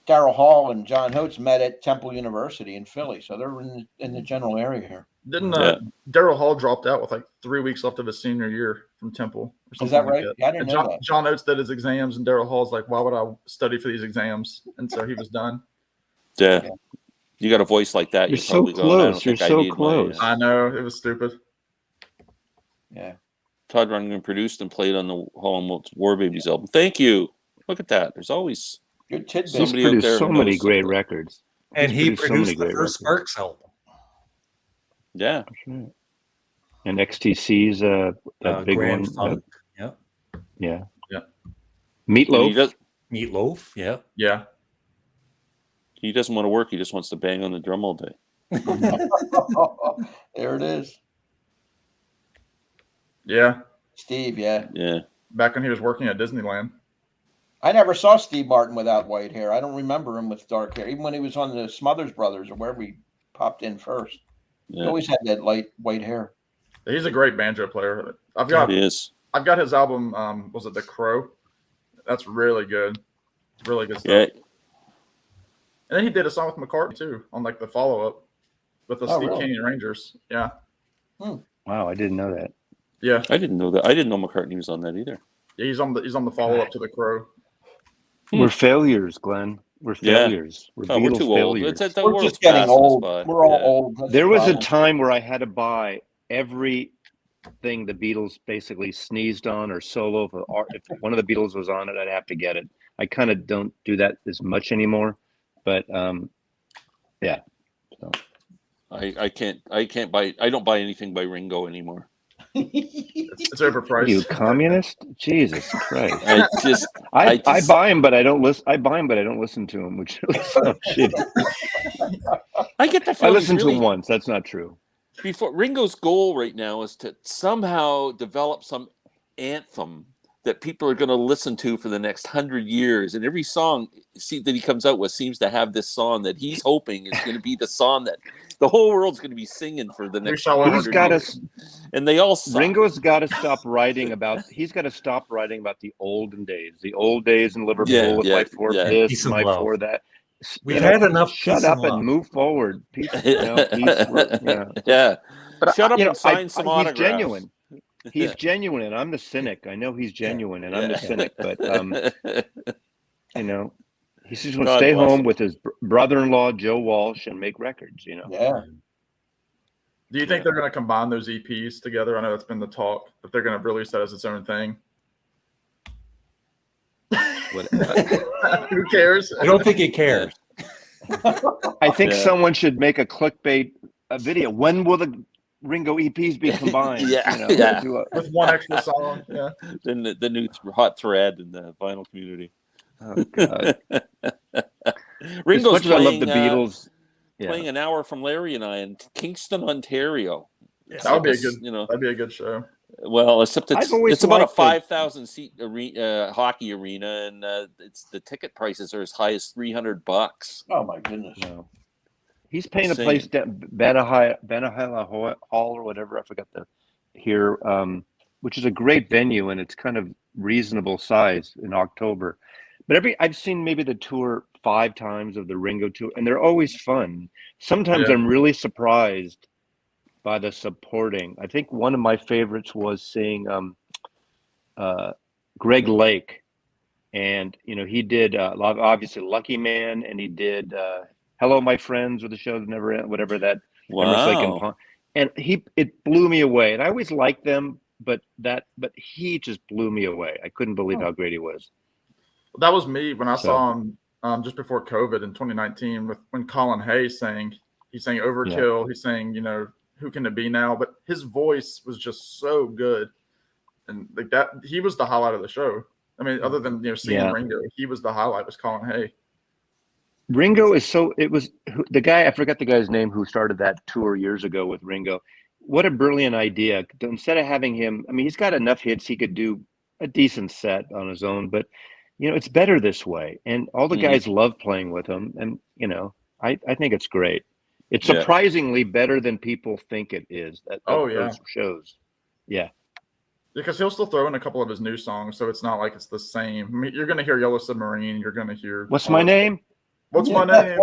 Darrell Hall and John Holtz met at Temple University in Philly, so they're in the general area here. Didn't Darrell Hall dropped out with like 3 weeks left of his senior year from Temple? Or something Is that like right? That. Yeah, I didn't know that. John Oates did his exams, and Darrell Hall's like, "Why would I study for these exams?" And so he was done. Yeah. You got a voice like that. You're so close. You're so close. I know, it was stupid. Yeah. Todd Rundgren produced and played on the Hall and Oates War Babies album. Thank you. Look at that. There's always good tidbits. He's produced so many great records. And he produced the first Sparks album. Yeah. And XTC's that big Grand one. Funk. Yeah. Meatloaf. Meatloaf. Yeah. Yeah. He doesn't want to work. He just wants to bang on the drum all day. There it is. Yeah. Steve, yeah. Back when he was working at Disneyland. I never saw Steve Martin without white hair. I don't remember him with dark hair. Even when he was on the Smothers Brothers or wherever he popped in first. He always had that light white hair. He's a great banjo player. I've got his album, was it The Crow? That's really good. Really good stuff. Yeah. And then he did a song with McCartney too, on like the follow-up with the Steve Canyon Rangers. Yeah. Wow, I didn't know that. Yeah. I didn't know that. I didn't know McCartney was on that either. Yeah, he's on the follow-up to The Crow. We're failures, Glenn. We're failures. We're Beatles too failures. old. We're just getting old. We're all old. That's there was a time where I had to buy everything the Beatles basically sneezed on or solo. If one of the Beatles was on it, I'd have to get it. I kind of don't do that as much anymore, but yeah. So. I can't buy. I don't buy anything by Ringo anymore. It's overpriced. You communist? Jesus Christ! I buy him, but I don't listen. I buy him, but I don't listen to him, which really sounds shitty. I get the I feeling listened to him once. That's not true. Before Ringo's goal right now is to somehow develop some anthem that people are going to listen to for the next 100 years, and every song that he comes out with seems to have this song that he's hoping is going to be the song that the whole world's going to be singing for the next 100 years. And they all suck. Ringo's got to stop writing about. He's got to stop writing about the olden days, in Liverpool with my four this, my four that. We've had enough. Shut up and move forward. Peace, yeah. But shut up and sign some autographs. He's genuine. He's genuine, and I'm the cynic. I know he's genuine, and I'm the cynic. But he's just going to stay home with his brother-in-law Joe Walsh and make records. Yeah. Do you think they're going to combine those EPs together? I know that's been the talk, but they're going to release that as its own thing. Who cares? I don't think he cares. I think someone should make a clickbait video. When will the Ringo EPs be combined? With one extra song. Yeah. Then the new hot thread in the vinyl community. Oh God. Ringo's playing, I love the Beatles. Playing an hour from Larry and I in Kingston, Ontario. That would be a good. That'd be a good show. Well, except it's about a 5,000 seat hockey arena, and the ticket prices are as high as $300. Oh my goodness! No. He's paying a place down Benahila Hall or whatever. I forgot here, which is a great venue, and it's kind of reasonable size in October. But I've seen maybe the tour 5 times of the Ringo tour, and they're always fun. Sometimes I'm really surprised by the supporting. I think one of my favorites was seeing Greg Lake, and he did obviously Lucky Man, and he did Hello My Friends, with the show that never end, whatever that. Wow. And it blew me away. And I always liked them, but he just blew me away. I couldn't believe how great he was. That was me when I saw him just before COVID in 2019 when Colin Hay sang. He sang Overkill. He sang, Who Can It Be Now? But his voice was just so good. And like that, he was the highlight of the show. I mean, other than, seeing Ringo, he was the highlight, was Colin Hay. Ringo is it was the guy, I forgot the guy's name who started that tour years ago with Ringo. What a brilliant idea. Instead of having him, I mean, he's got enough hits. He could do a decent set on his own, but it's better this way. And all the guys love playing with him. And, I think it's great. It's surprisingly better than people think it is. Those shows. Yeah. Because he'll still throw in a couple of his new songs, so it's not like it's the same. I mean, you're going to hear Yellow Submarine. You're going to hear What's My Name? What's my name?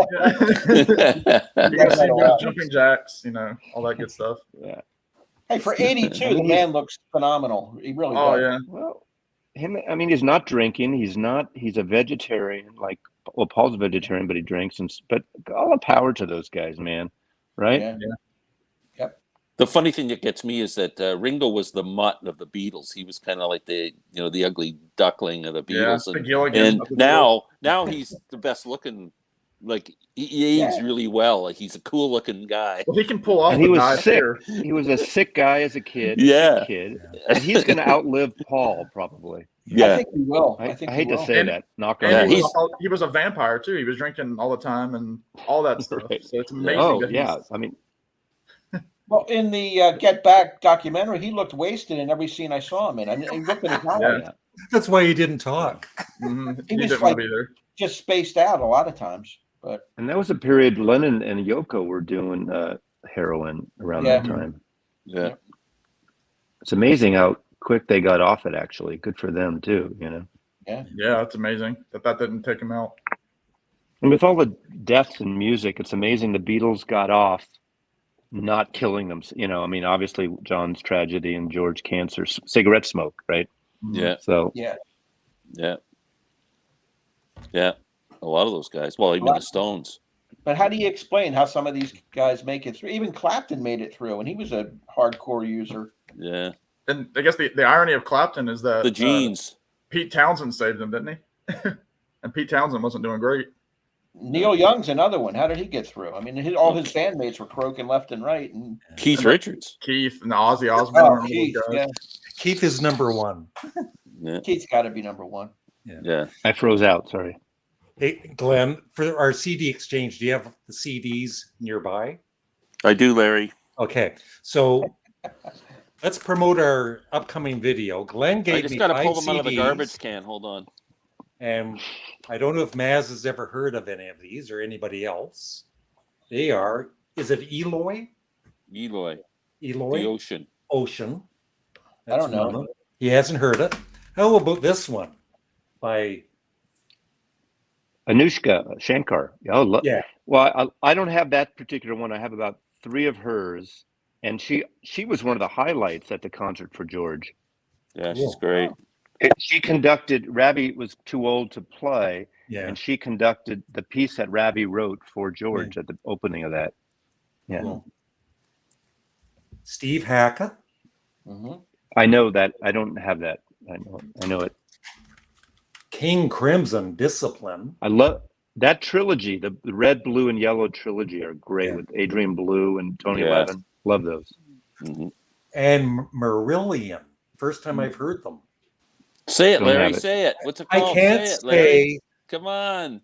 You're going to see Jumping Jacks, all that good stuff. Yeah. Hey, for 82, the man looks phenomenal. He really does. Yeah. Well, he's not drinking. He's a vegetarian. Paul's a vegetarian, but he drinks. But all the power to those guys, man. Right? Yeah. Yep. The funny thing that gets me is that Ringo was the mutt of the Beatles. He was kind of like the ugly duckling of the Beatles. And now he's the best looking. Like he aged really well. Like he's a cool looking guy. Well, he can pull off. And he was sick. He was a sick guy as a kid. And he's going to outlive Paul probably. Yeah, I think he will. I hate to say that. Knock on wood. He was a vampire too. He was drinking all the time and all that stuff. Right. So it's amazing. Oh yeah, I mean. Well, in the Get Back documentary, he looked wasted in every scene I saw him in. I mean, he looked at his eye. That's why he didn't talk. Mm-hmm. He was like just spaced out a lot of times. And that was a period Lennon and Yoko were doing heroin around that time. Yeah. It's amazing how quick they got off it, actually. Good for them, too, Yeah. Yeah, it's amazing that didn't take him out. And with all the deaths in music, it's amazing the Beatles got off not killing them. Obviously John's tragedy and George cancer, cigarette smoke, right? Yeah. So. Yeah. A lot of those guys. Well, even the Stones. But how do you explain how some of these guys make it through? Even Clapton made it through, and he was a hardcore user. Yeah. And I guess the irony of Clapton is that the genes. Pete Townsend saved him, didn't he? And Pete Townsend wasn't doing great. Neil Young's another one. How did he get through? I mean, all his bandmates were croaking left and right. And Keith Richards. Keith and Ozzy Osbourne. Oh, Keith, Keith is number one. Yeah. Keith's got to be number one. Yeah. I froze out. Sorry. Hey, Glenn, for our CD exchange, do you have the CDs nearby? I do, Larry. Okay, so let's promote our upcoming video. Glenn gave me 5 CDs. I just got to pull them out of the garbage can. Hold on. And I don't know if Maz has ever heard of any of these or anybody else. They are, is it Eloy? Eloy. The Ocean. I don't know. He hasn't heard it. How about this one by Anushka Shankar. Yeah. Well, I don't have that particular one. I have about 3 of hers, and she was one of the highlights at the concert for George. Yeah, she's great. She conducted. Ravi was too old to play, and she conducted the piece that Ravi wrote for George at the opening of that. Yeah. Cool. Steve Hackett. Mm-hmm. I know that. I don't have that. I know it. King Crimson, Discipline. I love that trilogy. The red, blue, and yellow trilogy are great with Adrian Blue and Tony Levin. Love those. Mm-hmm. And Marillion. First time I've heard them. Say it, Larry. Say it. What's it called? I can't say. Come on.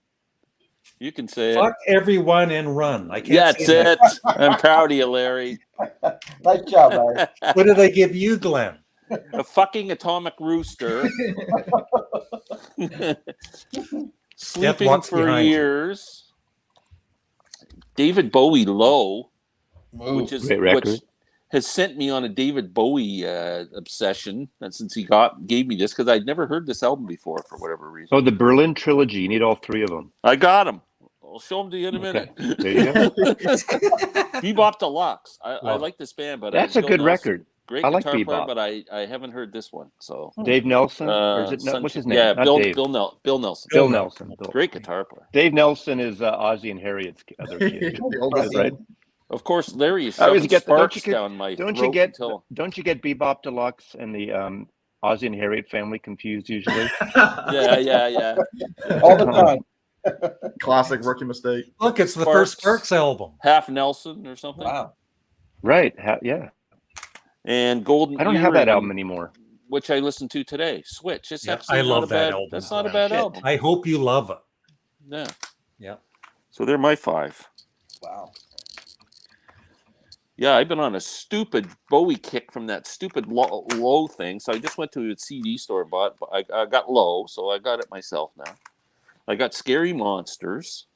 You can say fuck everyone and run. I can't That's say it. I'm proud of you, Larry. Nice job, Larry. What did I give you, Glenn? A fucking atomic rooster. Sleeping for years. David Bowie Low, which has sent me on a David Bowie obsession since he gave me this, because I'd never heard this album before for whatever reason. Oh, the Berlin trilogy. You need all 3 of them. I got them. I'll show them to you in a minute. There you go. Bebop Deluxe. I like this band, but that's a good record. Great I like guitar Bebop, player, but I haven't heard this one. So Dave Nelson, or is it what's his name? Yeah, Not Bill Nelson. Bill Nelson. Great guitar player. Dave Nelson is Ozzy and Harriet's other kid. Right? Of course, Larry is shoving sparks down my throat. Don't you get Bebop Deluxe and the Ozzy and Harriet family confused usually? Yeah. All the time. Classic rookie mistake. Look, it's the first Sparks album. Half Nelson or something. Wow. Right. Yeah. And Golden. I don't have that album anymore. Which I listened to today. Switch. It's I love that album. That's not a bad album. I hope you love it. Yeah. Yeah. So they're my 5. Wow. Yeah, I've been on a stupid Bowie kick from that stupid low thing. So I just went to a CD store and bought. I got Low, so I got it myself now. I got Scary Monsters.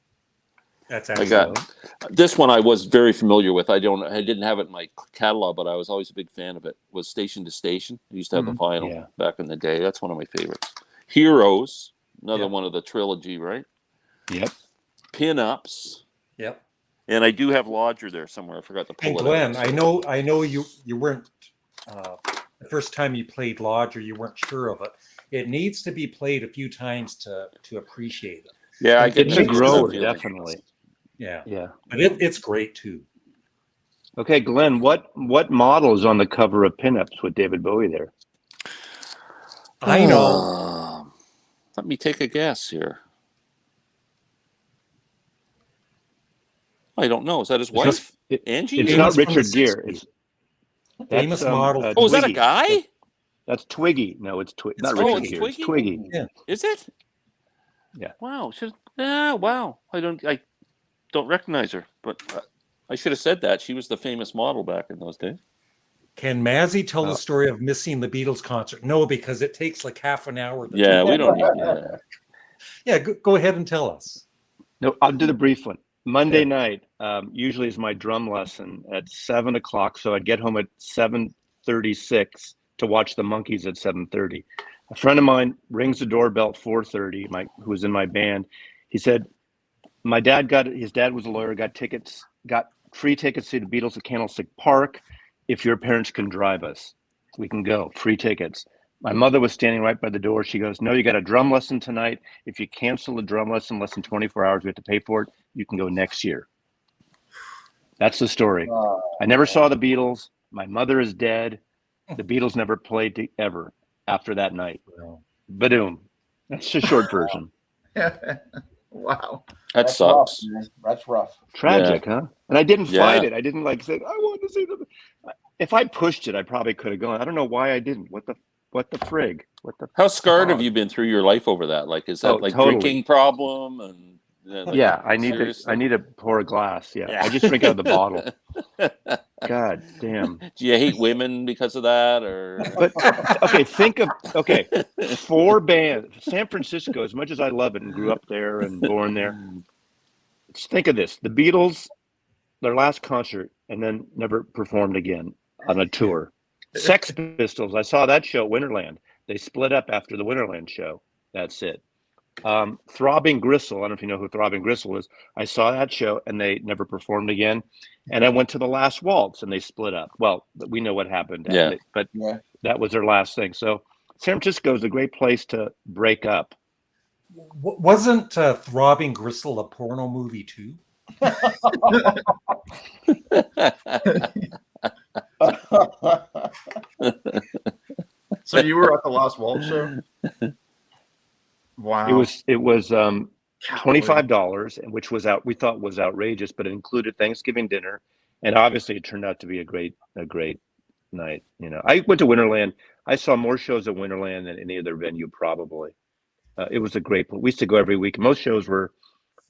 That's I actually got this one. I was very familiar with. I didn't have it in my catalog, but I was always a big fan of it. Was Station to Station. I used to have the vinyl back in the day. That's one of my favorites. Heroes, another one of the trilogy, right? Yep. Pin-ups. Yep. And I do have Lodger there somewhere. I forgot to pull And it Glenn, out. I know you weren't the first time you played Lodger, you weren't sure of it. It needs to be played a few times to appreciate it. Yeah, I get it's a grower, definitely. Yeah. Yeah. But it's great too. Okay, Glenn, what model is on the cover of Pinups with David Bowie there? I know. Let me take a guess here. I don't know. Is that his wife? Angie? It's not Richard Gere. It's famous model. Oh, is that a guy? That's Twiggy. No, it's Twiggy. Not Richard Gere. It's Twiggy. Yeah. Is it? Yeah. Wow. Wow. I don't recognize her, but I should have said that. She was the famous model back in those days. Can Mazzy tell the story of missing the Beatles concert? No, because it takes like half an hour. We don't need. Yeah, go ahead and tell us. No, I'll do the brief one. Monday night usually is my drum lesson at 7:00, so I'd get home at 7:36 to watch the Monkees at 7:30. A friend of mine rings the doorbell at 4:30. Who was in my band, he said, his dad was a lawyer, got free tickets to the Beatles at Candlestick Park. If your parents can drive us, we can go. Free tickets. My mother was standing right by the door. She goes, "No, you got a drum lesson tonight. If you cancel the drum lesson less than 24 hours, we have to pay for it. You can go next year." That's the story. I never saw the Beatles. My mother is dead. The Beatles never played ever after that night. Badoom. That's the short version. Wow. That sucks. Rough, that's rough. Tragic, huh? And I didn't fight it. I didn't say, I want to see them. If I pushed it, I probably could have gone. I don't know why I didn't. What the frig? How scarred have you been through your life over that? Like, is that drinking problem? And I need to pour a glass. Yeah. I just drink out of the bottle. God damn. Do you hate women because of that, or? But okay, four bands. San Francisco, as much as I love it and grew up there and born there, just think of this: the Beatles, their last concert, and then never performed again on a tour. Sex Pistols, I saw that show at Winterland. They split up after the Winterland show. That's it. Throbbing Gristle, I don't know if you know who Throbbing Gristle is. I saw that show and they never performed again. And I went to the Last Waltz and they split up. Well, we know what happened. But that was their last thing. So San Francisco is a great place to break up. Wasn't Throbbing Gristle a porno movie too? So you were at the Last Waltz show? Wow. It was $25, which we thought was outrageous, but it included Thanksgiving dinner, and obviously it turned out to be a great night. You know, I went to Winterland. I saw more shows at Winterland than any other venue probably. It was a great place. We used to go every week. Most shows were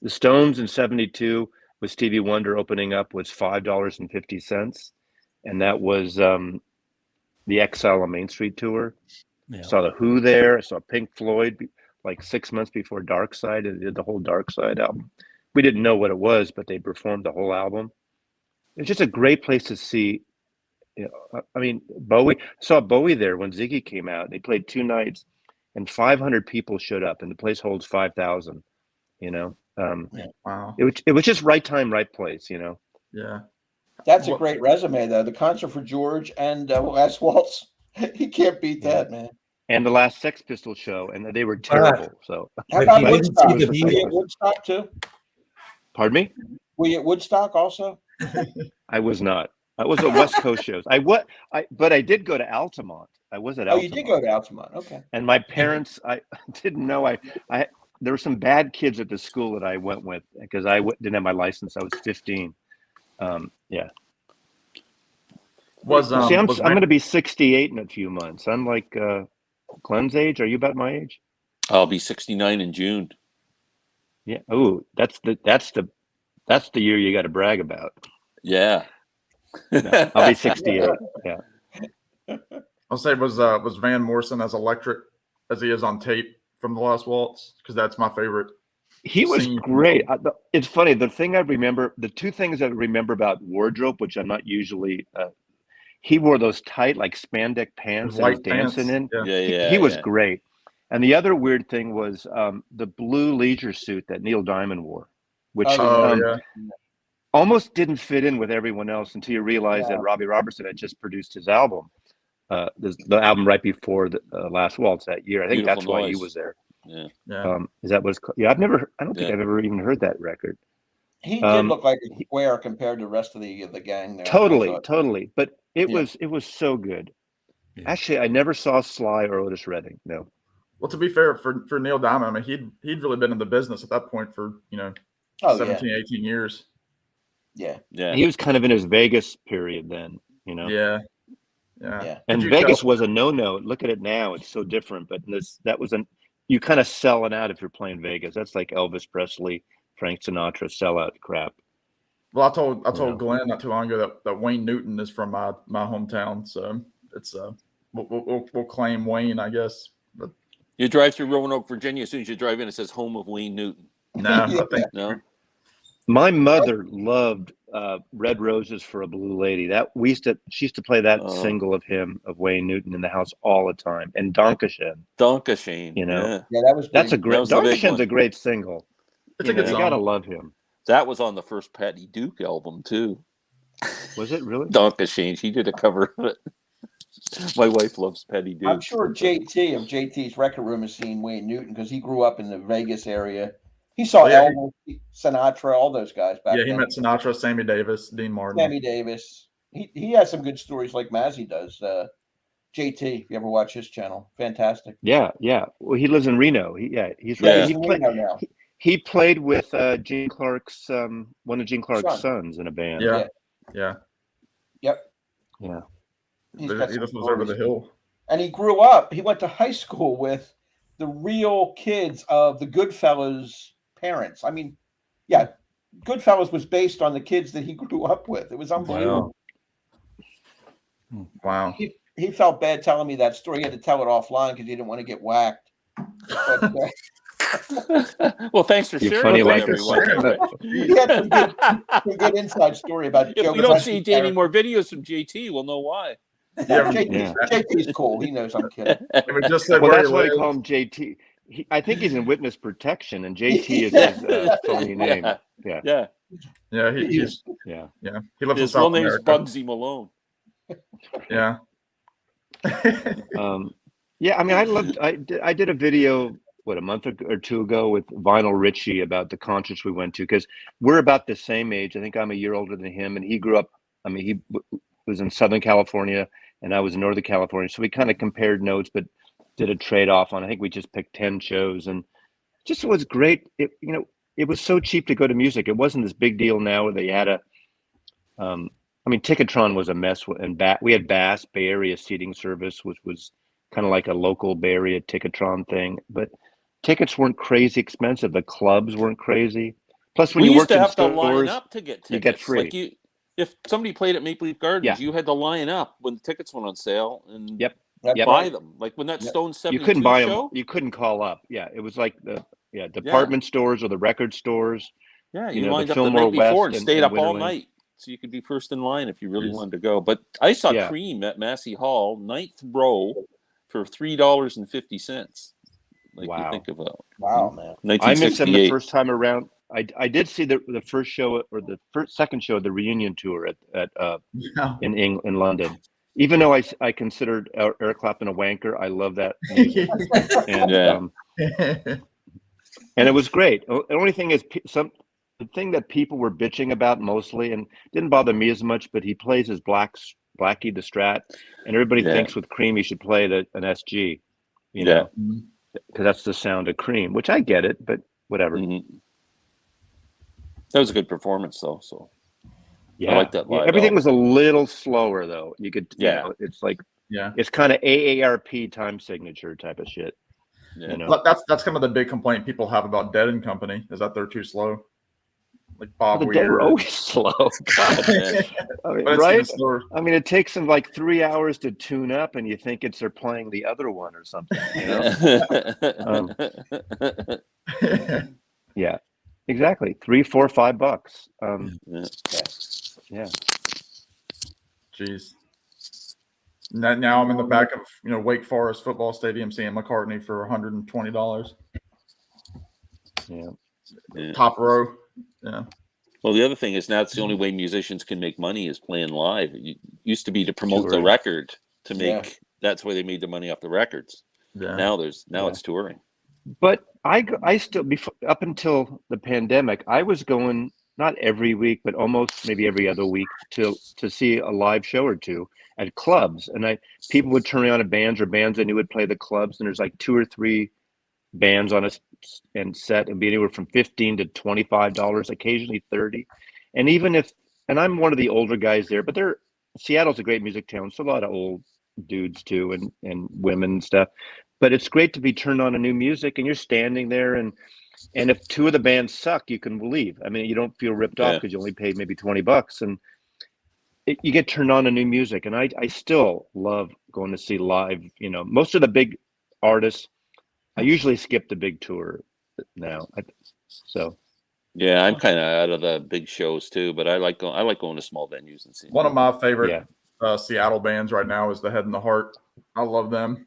the Stones in '72 with Stevie Wonder opening up was $5.50, and that was the Exile on Main Street tour. Yeah. I saw the Who there. I saw Pink Floyd like 6 months before Dark Side. They did the whole Dark Side album. We didn't know what it was, but they performed the whole album. It's just a great place to see. You know, I mean, Bowie. I saw Bowie there when Ziggy came out. They played 2 nights, and 500 people showed up, and the place holds 5,000. You know, wow. It was just right time, right place. You know. Yeah. That's a great resume, though. The Concert for George and Last Waltz. You can't beat that, man. And the last Sex Pistols show, and they were terrible. So how about Woodstock? Were you at Woodstock too? Pardon me? Were you at Woodstock also? I was not. I was at West Coast shows. But I did go to Altamont. I was at Altamont. Oh, you did go to Altamont. Okay. And my parents, I didn't know. There were some bad kids at the school that I went with because I didn't have my license. I was 15. Yeah. I'm going to be 68 in a few months. I'm like Glenn's age. Are you about my age? I'll be 69 in June. Yeah. Oh, that's the year you got to brag about. Yeah. No, I'll be 68. Yeah. I'll say was Van Morrison as electric as he is on tape from the Last Waltz? Because that's my favorite. He was scene. great. It's funny. The two things I remember about wardrobe, which I'm not usually, he wore those tight, like spandex pants that he's White dancing pants. in. Yeah. He was great. And the other weird thing was the blue leisure suit that Neil Diamond wore, which almost didn't fit in with everyone else until you realize that Robbie Robertson had just produced his album, the album right before the Last Waltz that year. I think Beautiful that's why he Noise. was there. Yeah. Is that what's called? Yeah, I don't think I've ever even heard that record. He did look like a square compared to the rest of the gang there. Totally. But it was so good. Yeah. Actually, I never saw Sly or Otis Redding. No. Well, to be fair, for Neil Diamond, I mean, he'd really been in the business at that point for 17, 18 years. Yeah. He was kind of in his Vegas period then, Yeah. And Vegas was a no-no. Look at it now; it's so different. But you kind of selling out if you're playing Vegas. That's like Elvis Presley, Frank Sinatra sellout crap. Well, I told Glenn not too long ago that Wayne Newton is from my hometown, so it's we'll claim Wayne, I guess. But you drive through Roanoke, Virginia. As soon as you drive in, it says "Home of Wayne Newton." No, I think no. My mother loved Red Roses for a Blue Lady. She used to play that single of Wayne Newton in the house all the time. And Dankeschön. That's a great. Dankeschön's a great single. It's a good song. You gotta love him. That was on the first Patty Duke album too. Was it really? Dankeschön. She did a cover of it. My wife loves Patty Duke. I'm sure JT of JT's Record Room has seen Wayne Newton because he grew up in the Vegas area. He saw Elvis, Sinatra, all those guys back then. Yeah, he met Sinatra, Sammy Davis, Dean Martin. Sammy Davis. He has some good stories like Mazzy does. JT, if you ever watch his channel, fantastic. Yeah. Well, he lives in Reno. He's right. He played now. He played with Gene Clark's one of Gene Clark's sons in a band. Yeah. Yep. Yeah. He just was over the hill. And he grew up. He went to high school with the real kids of the Goodfellas parents. I mean, Goodfellas was based on the kids that he grew up with. It was unbelievable. Wow. He felt bad telling me that story. He had to tell it offline because he didn't want to get whacked. But, well, thanks for sharing. Funny like everyone. He had some good inside story about. If we don't see any more videos from JT, we'll know why. JT's cool. He knows I'm kidding. Just said that's why I call him JT. I think he's in witness protection, and JT is his phony name. Yeah. He lives his in real South name is America. Bugsy Malone. Yeah. I mean, I did a video a month or two ago with Vinyl Richie about the concerts we went to, because we're about the same age. I think I'm a year older than him, and he grew up. I mean, he was in Southern California, and I was in Northern California, so we kind of compared notes, but did a trade-off on. I think we just picked 10 shows, and just was great. It was so cheap to go to music. It wasn't this big deal now where they had I mean, Ticketron was a mess, and we had Bass Bay Area seating service, which was kind of like a local Bay Area Ticketron thing, but tickets weren't crazy expensive. The clubs weren't crazy. Plus, when you worked in stores, to line up to get tickets. You get free. Like if somebody played at Maple Leaf Gardens, you had to line up when the tickets went on sale and buy them. Like when that Stone 72 you couldn't buy show, them. You couldn't call up. Yeah, it was like the department stores or the record stores. Yeah, you lined up the night before and stayed up all night, so you could be first in line if you really wanted to go. But I saw Cream at Massey Hall, 9th row, for $3.50. Like you think about. Wow, man! I missed them the first time around. I did see the first show or the second show of the reunion tour in London. Even though I considered Eric Clapton a wanker, I love that music. And it was great. The only thing is the thing that people were bitching about mostly, and didn't bother me as much, but he plays his Blackie the Strat, and everybody thinks with Cream he should play an SG, know, because that's the sound of Cream, which I get it, but whatever. Mm-hmm. That was a good performance, though. So I like that live. Everything was a little slower, though. You could, it's like, it's kind of AARP time signature type of shit. Yeah. That's kind of the big complaint people have about Dead and Company, is that they're too slow. Like Bob Weir. They're always slow. God, I mean, right? I mean, it takes them like 3 hours to tune up, and you think they're playing the other one or something. Yeah, exactly. $3, $4, $5. Yeah. Jeez. Now I'm in the back of Wake Forest football stadium seeing McCartney for $120. Yeah. Top row. Yeah. Well, the other thing is now it's the only way musicians can make money is playing live. It used to be to promote the Touring. record to make. That's why they made the money off the records. Yeah. Now it's touring. But I still up until the pandemic, I was going not every week, but almost maybe every other week to see a live show or two at clubs. And people would turn me on to bands I knew would play the clubs, and there's like 2 or 3 bands on a set. It'd be anywhere from $15 to $25, occasionally $30. And and I'm one of the older guys there, but Seattle's a great music town, so a lot of old dudes too, and women and stuff. But it's great to be turned on to new music, and you're standing there, and if 2 of the bands suck, you can leave. I mean, you don't feel ripped off because you only paid maybe $20, and you get turned on to new music. And I still love going to see live. Most of the big artists, I usually skip the big tour now. Yeah, I'm kind of out of the big shows too, but I like going to small venues and seeing. One of my favorite Seattle bands right now is the Head and the Heart. I love them.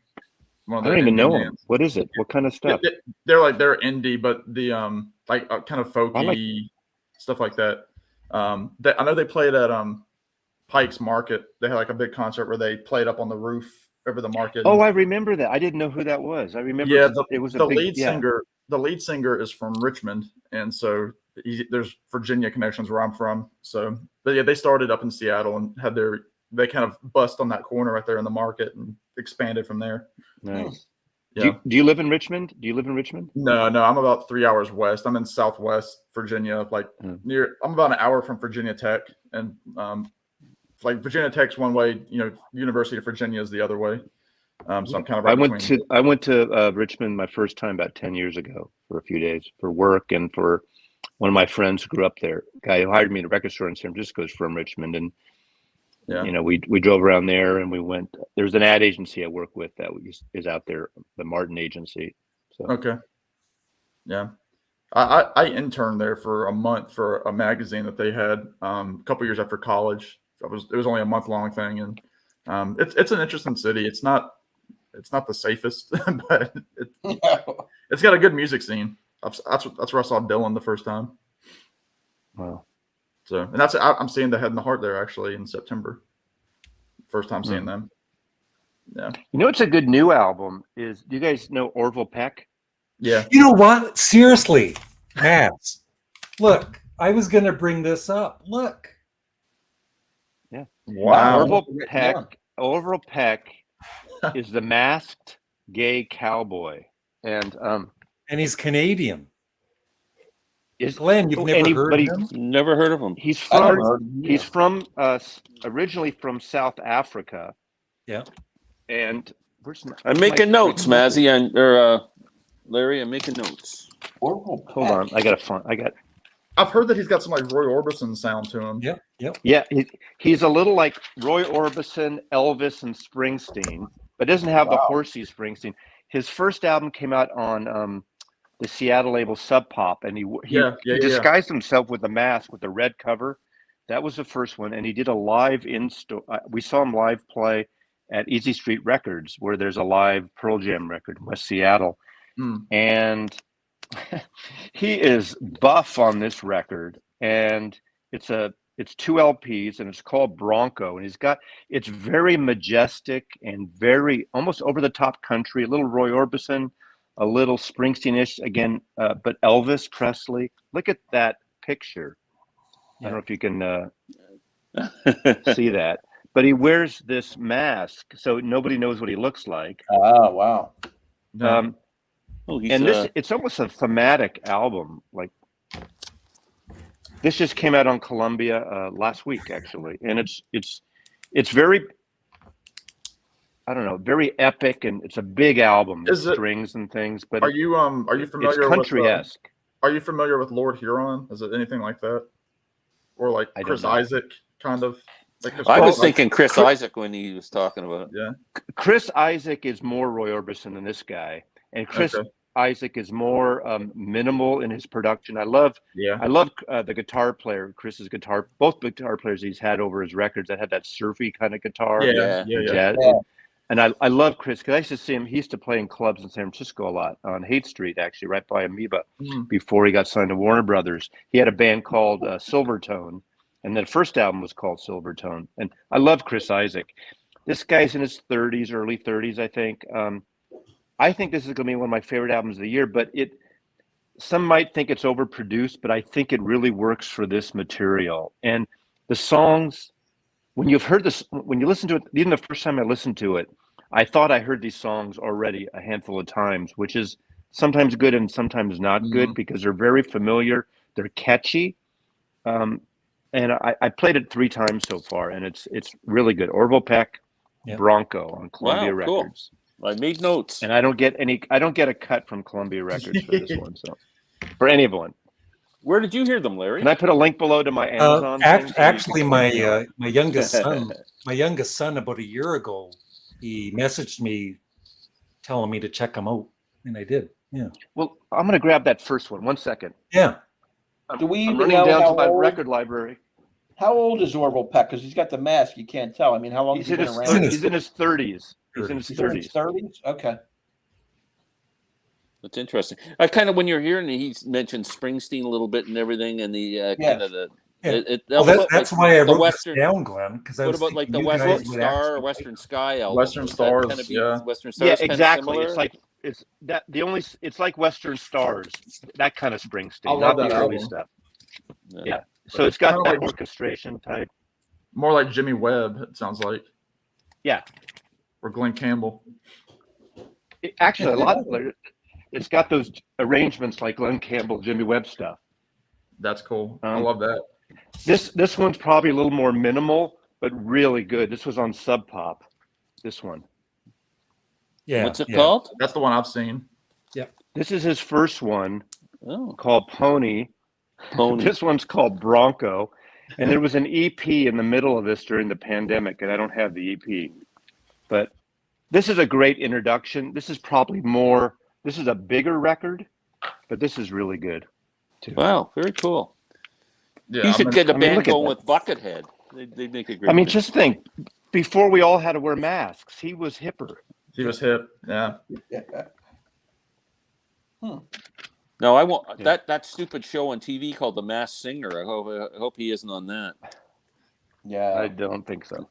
I don't even know them. What is it? What kind of stuff? They're indie, but the kind of folky stuff like that. I know they played at Pike's Market. They had like a big concert where they played up on the roof over the market. Oh, I remember that. I didn't know who that was. I remember. Yeah, it was the lead singer. The lead singer is from Richmond, and so there's Virginia connections where I'm from. So, but yeah, they started up in Seattle and they kind of bust on that corner right there in the market and expanded from there. Nice. Yeah. Do you live in Richmond? No, I'm about 3 hours west. I'm in Southwest Virginia, I'm about an hour from Virginia Tech, and Virginia Tech's one way, University of Virginia is the other way. So I'm kind of right between. I went to Richmond my first time about 10 years ago for a few days for work, and for one of my friends who grew up there. A guy who hired me at a record store in San Francisco is from Richmond, and we drove around there, and we went. There's an ad agency I work with that is out there, the Martin Agency. So. Okay. Yeah, I interned there for a month for a magazine that they had a couple years after college. It was only a month-long thing, and it's an interesting city. It's not the safest, but it's got a good music scene. That's where I saw Dylan the first time. Wow. So, and I'm seeing the Head and the Heart there actually in September. First time seeing them. Yeah. It's a good new album. Do you guys know Orville Peck? Yeah. You know what? Seriously, Mads. Look, I was going to bring this up. Look. Yeah. Wow. Orville Peck is the masked gay cowboy, and he's Canadian. Glenn, you've never heard of him? Never heard of him. He's from originally from South Africa. Yeah. And I'm making notes, Mazzy, or Larry. I'm making notes. Hold on, I got. I've heard that he's got some like Roy Orbison sound to him. Yep. Yeah, he's a little like Roy Orbison, Elvis, and Springsteen, but doesn't have the horsey Springsteen. His first album came out on the Seattle label Sub Pop, and he disguised himself with a mask with a red cover. That was the first one, and he did a live we saw him live play at Easy Street Records, where there's a live Pearl Jam record in West Seattle, and he is buff on this record, and it's 2 LPs, and it's called Bronco, and it's very majestic and very almost over the top country, a little Roy Orbison, a little Springsteen-ish again, but Elvis Presley. Look at that picture. I don't know if you can see that, but he wears this mask, so nobody knows what he looks like. Oh, wow. It's almost a thematic album. Like, this just came out on Columbia last week, actually, and it's very, I don't know, very epic, and it's a big album with strings and things. But are you familiar? It's country-esque. Are you familiar with Lord Huron? Is it anything like that, or like Chris Isaac kind of? I was thinking Chris Isaac when he was talking about it. Yeah, Chris Isaac is more Roy Orbison than this guy, and Isaac is more minimal in his production. I love the guitar player, Chris's guitar. Both guitar players he's had over his records that had that surfy kind of guitar. Yeah. And I love Chris because I used to see him. He used to play in clubs in San Francisco a lot on Haight Street, actually, right by Amoeba. Before he got signed to Warner Brothers, he had a band called Silvertone, and the first album was called Silvertone. And I love Chris Isaac. This guy's in his 30s, early 30s, I think. I think this is going to be one of my favorite albums of the year. But some might think it's overproduced, but I think it really works for this material. And the songs, when you've heard this, when you listen to it, even the first time I listened to it, I thought I heard these songs already a handful of times, which is sometimes good and sometimes not good because they're very familiar. They're catchy. And I played it 3 times so far, and it's really good. Orville Peck, Bronco on Columbia Records. Cool. I made notes. And I don't get a cut from Columbia Records for this one. So for anyone. Where did you hear them, Larry? Can I put a link below to my Amazon? Actually, my youngest son, about a year ago, he messaged me telling me to check them out, and I did. Yeah. Well, I'm going to grab that first one. 1 second. Yeah. Do we I'm even running know down how to my old, record library. How old is Orville Peck? Because he's got the mask. You can't tell. I mean, how long has he been around? He's in his 30s. He's in his 30s? Okay. That's interesting. I kind of, when you're hearing, he mentioned Springsteen a little bit and everything, and the kind of the. That's why I wrote this down, Glenn. Because what about like the Western Star, or Western Sky album? Western Stars, Western Stars. Yeah, exactly. It's like Western Stars, that kind of Springsteen, not the early stuff. Yeah. So it's got that orchestration type. More like Jimmy Webb, it sounds like. Yeah. Or Glenn Campbell. Actually, a lot of it's got those arrangements like Glenn Campbell, Jimmy Webb stuff. That's cool. I love that. This one's probably a little more minimal, but really good. This was on Sub Pop. This one. Yeah. What's it called? That's the one I've seen. Yeah. This is his first one called Pony. This one's called Bronco. And there was an EP in the middle of this during the pandemic, and I don't have the EP. But this is a great introduction. This is a bigger record, but this is really good too. Wow, very cool. Yeah, you should get a band going with Buckethead. They'd make a great band. Just think, before we all had to wear masks, he was hipper. He was hip, yeah. No, I won't. That stupid show on TV called The Masked Singer. I hope he isn't on that. Yeah, I don't think so.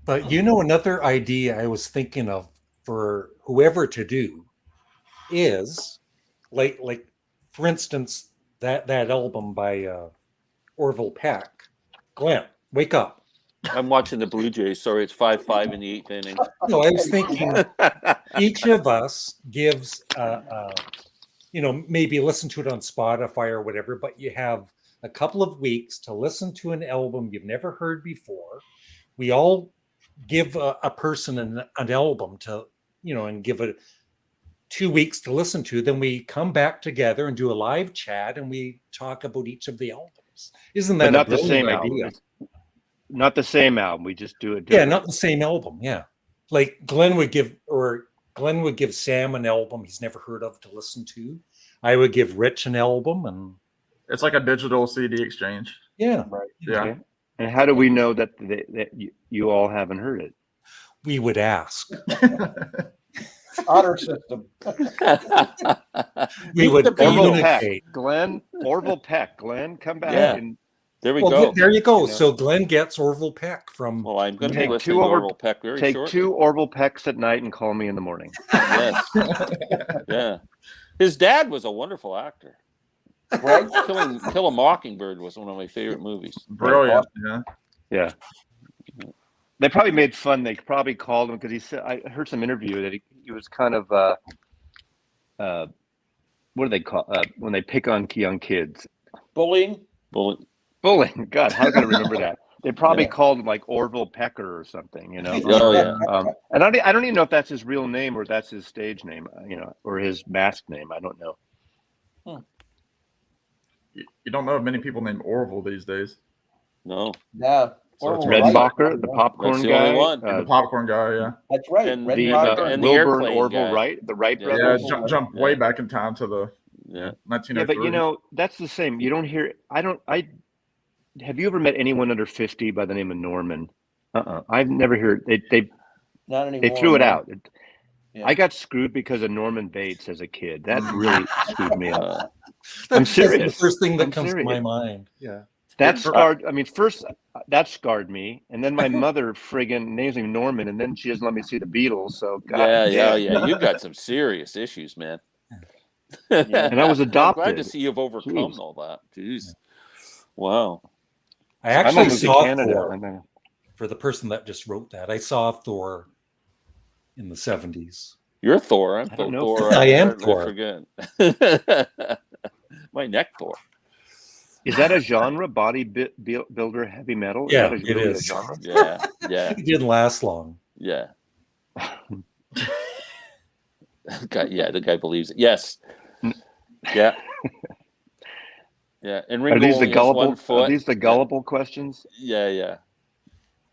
But another idea I was thinking of for whoever to do is like for instance that album by Orville Peck. Glenn, wake up. I'm watching the Blue Jays. Sorry, it's 5-5 in the 8th inning. No, I was thinking each of us gives, maybe listen to it on Spotify or whatever, but you have a couple of weeks to listen to an album you've never heard before. We all give a person an album to, and give it 2 weeks to listen to. Then we come back together and do a live chat and we talk about each of the albums. Isn't that not the same idea? Album? Not the same album. We just do it different. Yeah, not the same album. Yeah. Like Glenn would give Sam an album he's never heard of to listen to. I would give Rich an album, and it's like a digital CD exchange. Yeah. Right. Yeah. Okay. And how do we know that you all haven't heard it? We would ask. Honor system. We would communicate. Orville Peck. Glenn, come back. Yeah. And there we go. There you go. So Glenn gets Orville Peck from. Well, I'm going to be listening to Orville Peck very shortly. Take 2 Orville Pecks at night and call me in the morning. Yes. Yeah. His dad was a wonderful actor. Right? Kill a Mockingbird was one of my favorite movies. Brilliant. Yeah. They probably made fun. They probably called him because he said, I heard some interview that he was kind of what do they call when they pick on young kids? Bullying. God, how can I remember that? They probably called him like Orville Pecker or something, Oh yeah. And I don't even know if that's his real name or that's his stage name, or his mask name. I don't know. You don't know of many people named Orville these days. No. No. Redenbacher, the popcorn That's the guy. only one. The popcorn guy, yeah. That's right. And Redenbacher. the Wilbur and airplane Orville guy. Wright, the Wright Yeah. brothers. Yeah, jump way back in time to the 1903. Yeah, but you know, that's the same. You don't hear. Have you ever met anyone under 50 by the name of Norman? I've never heard. Not anymore. They threw it out. Yeah. I got screwed because of Norman Bates as a kid. That really screwed me up. I'm serious. That's the first thing that I'm comes serious. to my mind. Yeah. That scarred. I mean, first that scarred me, and then my mother friggin' names me Norman, and then she doesn't let me see the Beatles. So God, yeah. You got some serious issues, man. And I was adopted. I'm glad to see you've overcome all that. Jeez. Wow. I actually saw Canada. Thor, for the person that just wrote that. I saw Thor in the 70s. You're Thor. I'm Thor. I am Thor. Forget. My neck Thor. Is that a genre? Bodybuilder heavy metal? Yeah, is that it really is. a genre? Yeah. It didn't last long. Yeah. The guy believes it. Yes. Yeah. Yeah. And Ringo Are these the only has gullible? 1 foot. Are these the gullible questions? Yeah.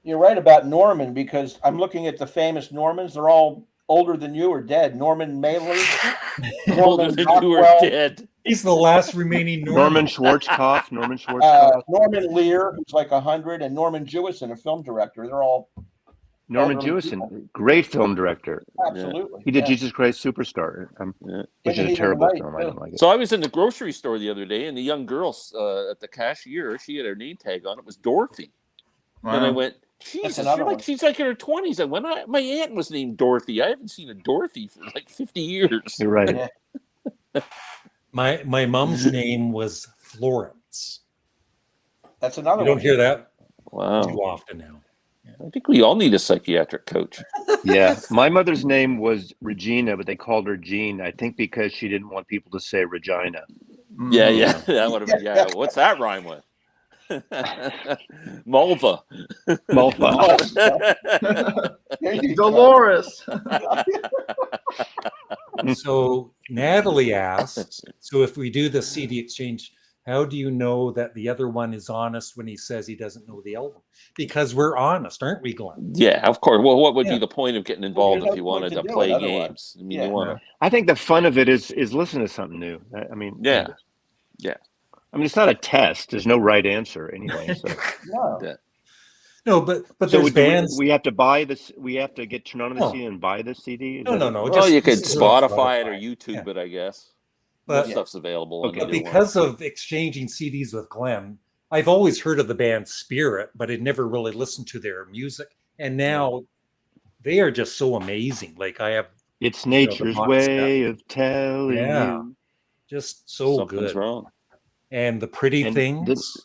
You're right about Norman, because I'm looking at the famous Normans. They're all older than you or dead. Norman Mailer. Older than you or dead. He's the last remaining Norman Schwarzkopf. Norman Lear, who's like 100, and Norman Jewison, a film director. They're all Norman Jewison, great film director. Absolutely. He did Jesus Christ Superstar, which is a terrible film. I don't like it. So I was in the grocery store the other day, and the young girl at the cashier, she had her name tag on it, was Dorothy. Wow. And I went, Jesus, she's like in her 20s. I went, my aunt was named Dorothy. I haven't seen a Dorothy for like 50 years. You're right. My mom's name was Florence. That's another one. You don't hear that too Wow. often now. I think we all need a psychiatric coach. Yeah. My mother's name was Regina, but they called her Jean, I think because she didn't want people to say Regina. Yeah. That would have been, what's that rhyme with? Mulva. Dolores. So Natalie asks, so if we do the CD exchange, how do you know that the other one is honest when he says he doesn't know the album? Because we're honest, aren't we, Glenn? Yeah, of course. Well, what would be the point of getting involved if you wanted to play it games? I mean, you want to. I think the fun of it is listen to something new. I mean, Yeah. I mean, it's not a test. There's no right answer anyway. So. No, but So there's bands. we have to buy this. We have to get turned on the CD and buy the CD. No. Well, you could Spotify it or YouTube it, I guess. But that stuff's available. But because of exchanging CDs with Glenn, I've always heard of the band Spirit, but I'd never really listened to their music. And now they are just so amazing. Like I have, it's nature's way of telling you. Just so something's good. Wrong. And the Pretty Things.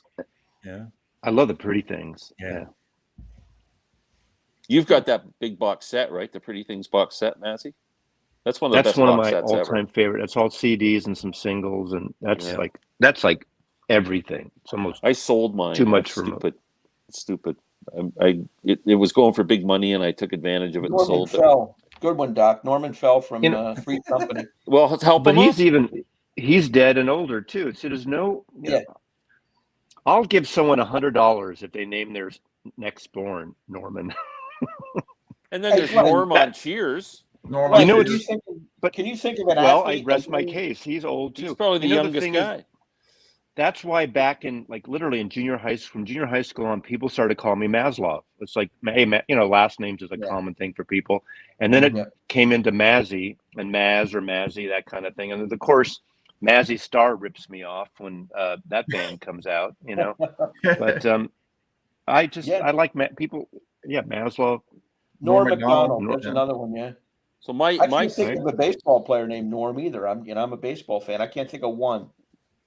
I love the Pretty Things. Yeah. You've got that big box set, right? The Pretty Things box set, Massey? That's one of the That's best one of box my sets all-time favorite. It's all CDs and some singles, and that's like everything. It's almost I sold mine. Too much for stupid. It was going for big money, and I took advantage of it and sold it. Good one, Doc. Norman Fell from Free Company. Well, help him. But he's dead and older too. So there's no. I'll give someone $100 if they name their next born Norman. And then there's Norm on Cheers. Norm, can you think of an athlete? Well, I rest my case. He's old too. He's probably the youngest guy. That's why back in literally in junior high school on, people started calling me Maslov. It's like, hey, last names is a common thing for people. And then it came into Mazzy and Maz or Mazzy, that kind of thing. And then, of course, Mazzy Star rips me off when that band comes out, But I like people. Yeah, Maslov. Norm Macdonald. There's another one, So I can't think of a baseball player named Norm either. I'm a baseball fan. I can't think of one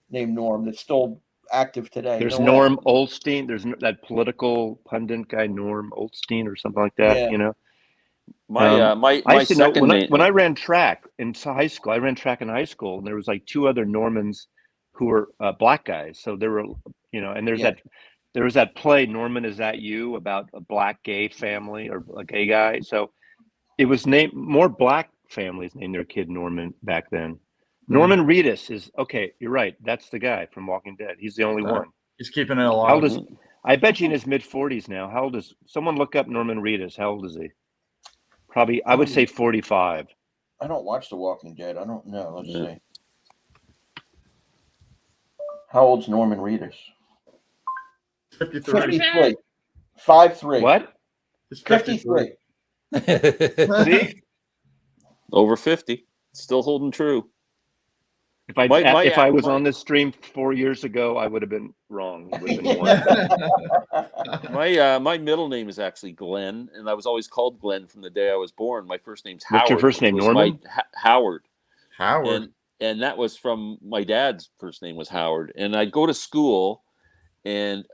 named Norm that's still active today. There's Norm Olstein. There's that political pundit guy, Norm Olstein, or something like that. My second name. When I ran track in high school, and there was like two other Normans who were black guys. So there were, and there was that play, Norman, Is That You? About a black gay family or a gay guy. So it was named, more black families named their kid Norman back then. Norman Reedus is, okay, you're right. That's the guy from Walking Dead. He's the only one. He's keeping it alive. I bet you in his mid-40s now. How old is someone? Look up Norman Reedus. How old is he? Probably, I would say 45. I don't watch The Walking Dead. I don't know. Let's see. How old's Norman Reedus? 53. 53. 5'3". What? He's 53. See? Over 50. Still holding true. If I was on this stream 4 years ago, I would have been wrong. It would have been more. My middle name is actually Glenn, and I was always called Glenn from the day I was born. My first name's Howard. What's your first name, Norman? Howard. Howard. And that was from my dad's first name was Howard. And I'd go to school, and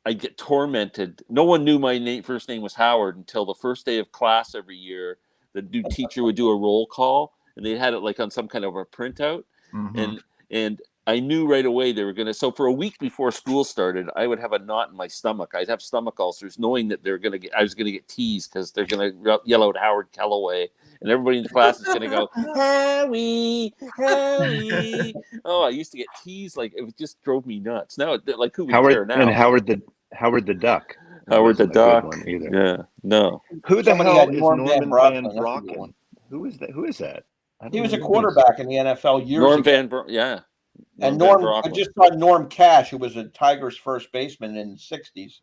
I'd get tormented. No one knew my first name was Howard until the first day of class every year. The new teacher would do a roll call, and they had it like on some kind of a printout. Mm-hmm. And I knew right away they were going to. So for a week before school started, I would have a knot in my stomach. I'd have stomach ulcers, knowing that I was going to get teased because they're going to yell out Howard Calloway, and everybody in the class is going to go Howie. Oh, I used to get teased like it just drove me nuts. Now, like who would care now? And Howard the Duck. Howard the Duck. Either. Yeah, no. Who the Somebody hell had is Norm Norman Van Van Brocken. That's a good Brocken? one. Who is that? Who is that? He was a quarterback in the NFL years Norm ago. Van Brocken. Yeah. And Van Norm, I Brocken. just saw Norm Cash, who was a Tigers first baseman in the 60s.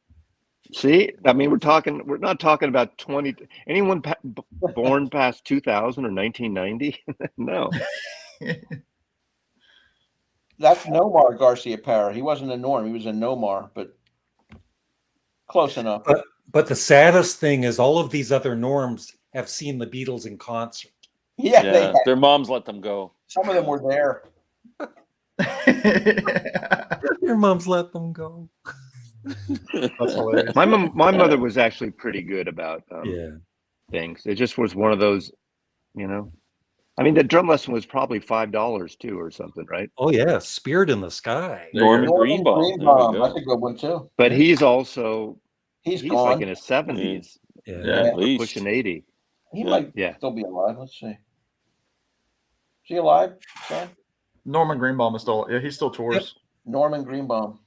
See, I mean, we're not talking about anyone born past 2000 or 1990. No. That's Nomar Garcia Parra. He wasn't a Norm. He was a Nomar, but close enough. But the saddest thing is all of these other Norms have seen the Beatles in concert. Yeah, their moms let them go. Some of them were there. Their moms let them go. That's hilarious. My mother was actually pretty good about things. It just was one of those, I mean, the drum lesson was probably $5 too, or something, right? Oh yeah, Spirit in the Sky. Norman Greenbaum. That's a good one too. But he's also he's like gone. in his 70s, Yeah, at least. pushing 80. He might still be alive. Let's see. Is he alive, son? Norman Greenbaum is still. Yeah, he still tours. Yep. Norman Greenbaum.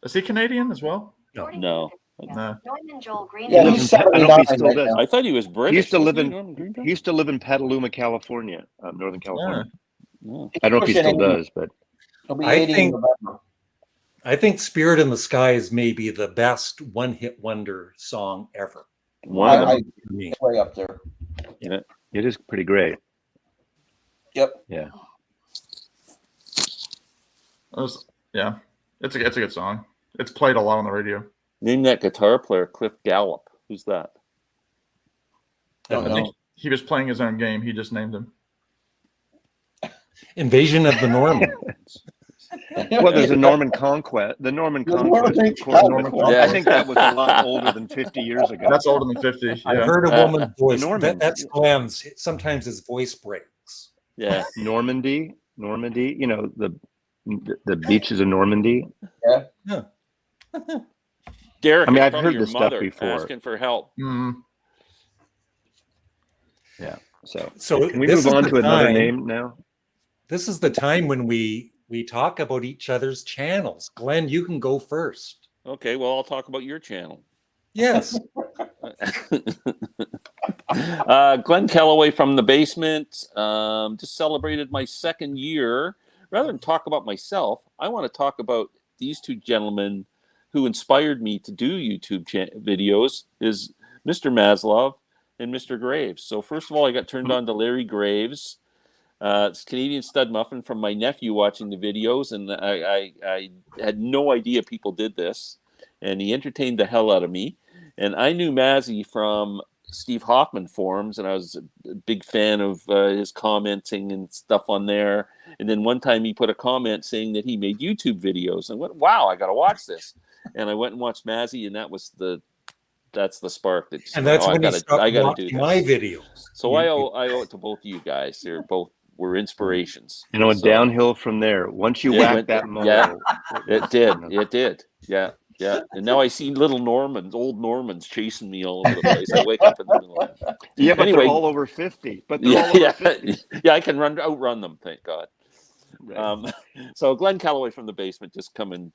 Is he Canadian as well? No. Norman Joel Greenbaum. Yeah, he's 79 I don't know if he still right does. now. I thought he was British. He used to live Norman Greenbaum? He used to live in Petaluma, California, Northern California. No. I don't know if he still does, but He'll be I 80 in think- November. I think Spirit in the Sky is maybe the best one-hit wonder song ever. One of them. For me. Way up there. it is pretty great. Yep. Yeah. Yeah, it's a good song. It's played a lot on the radio. Name that guitar player, Cliff Gallup. Who's that? Don't I know. think he was playing his own game. He just named him. Invasion of the Normans. Well, there's a Norman Conquest. The Norman Conquest. Norman Of course, Conquest. I think that was a lot older than 50 years ago. That's older than 50. I Yeah. heard a woman's voice. Normans. That's Glenn's. Sometimes his voice breaks. Yeah. Normandy. The beaches of Normandy. Derek, I mean, it's I've probably heard your this stuff mother before. Asking for help. Mhm. Yeah. So Can we this move is on the to another time- name now? This is the time when we talk about each other's channels. Glenn, you can go first. Okay, well, I'll talk about your channel. Yes. Glenn Calloway from the basement. Just celebrated my second year. Rather than talk about myself, I want to talk about these two gentlemen who inspired me to do YouTube videos, is Mr. Maslov and Mr. Graves. So first of all, I got turned on to Larry Graves. It's Canadian Studmuffin from my nephew watching the videos, and I had no idea people did this, and he entertained the hell out of me. And I knew Mazzy from Steve Hoffman forums, and I was a big fan of his commenting and stuff on there. And then one time he put a comment saying that he made YouTube videos. I went, wow, I got to watch this. And I went and watched Mazzy, and that's the spark. That And that's when you stopped I gotta watching do this. my videos. So I owe it to both of you guys. They're both were inspirations. And downhill from there. Once you whack that mole. Yeah, it did. Yeah. And now I see little Normans, old Normans chasing me all over the place. I wake up in the middle of it. Yeah, but Anyway, they're all over 50. But they're all over 50. Yeah, I can outrun them, thank God. Right. So Glenn Calloway from the basement just coming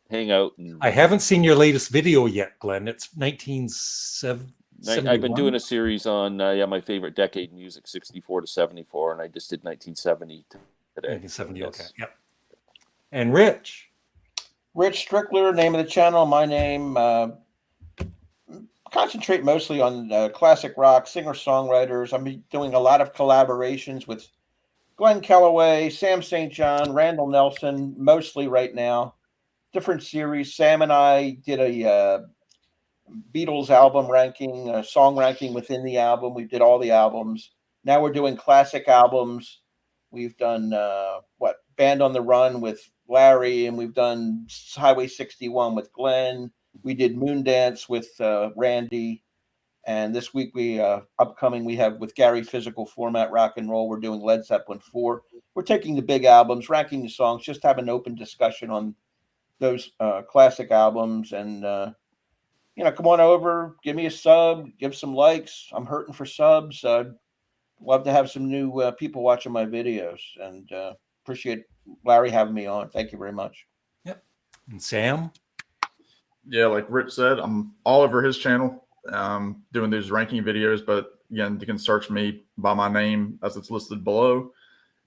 hang out. And, I haven't seen your latest video yet, Glenn. It's 1971. I've been doing a series on my favorite decade music, 64 to 74, and I just did 1970 today. 1970. Yes. Okay. Yep. And Rich Strickler, name of the channel. My name. Concentrate mostly on classic rock, singer-songwriters. I'm doing a lot of collaborations with Glenn Kellaway, Sam St. John, Randall Nelson, mostly right now. Different series. Sam and I did a Beatles album ranking, a song ranking within the album. We did all the albums. Now we're doing classic albums. We've done Band on the Run with Larry, and we've done Highway 61 with Glenn. We did Moondance with Randy, and this week upcoming we have with Gary Physical Format Rock and Roll. We're doing Led Zeppelin 4. We're taking the big albums, ranking the songs, just have an open discussion on those classic albums. And come on over, give me a sub, give some likes. I'm hurting for subs. Love to have some new people watching my videos, and appreciate Larry having me on. Thank you very much. Yep. And Sam. Yeah, like Rich said, I'm all over his channel doing these ranking videos. But again, you can search me by my name as it's listed below.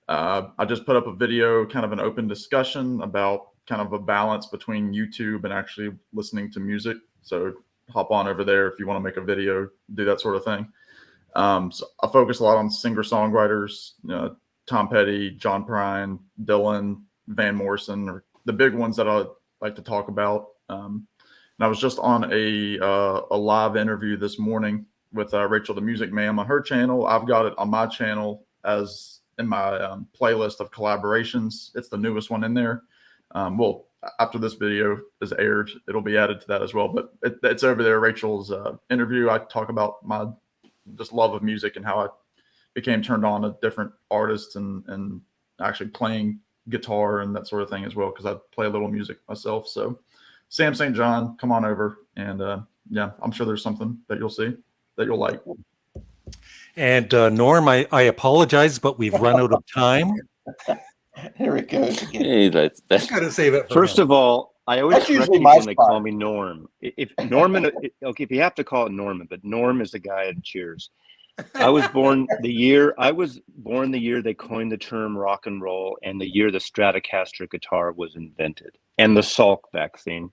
I just put up a video, kind of an open discussion about kind of a balance between YouTube and actually listening to music. So hop on over there if you want to make a video, do that sort of thing. So I focus a lot on singer-songwriters, Tom Petty, John Prine, Dylan, Van Morrison, or the big ones that I like to talk about. And I was just on a live interview this morning with Rachel the Music Ma'am on her channel. I've got it on my channel as in my playlist of collaborations. It's the newest one in there. Well, after this video is aired, it'll be added to that as well. But it's over there, Rachel's interview. I talk about my just love of music and how I became turned on to different artists and actually playing guitar and that sort of thing as well, because I play a little music myself. So Sam St. John, come on over, and I'm sure there's something that you'll see that you'll like. And Norm, I apologize, but we've run out of time. Here it goes again. Hey, that's Got to save it. First of all, I always That's correct usually people my when they spot. call me Norm. If Norman, okay, if you have to call it Norman, but Norm is the guy at Cheers. I was born the year they coined the term rock and roll, and the year the Stratocaster guitar was invented, and the Salk vaccine.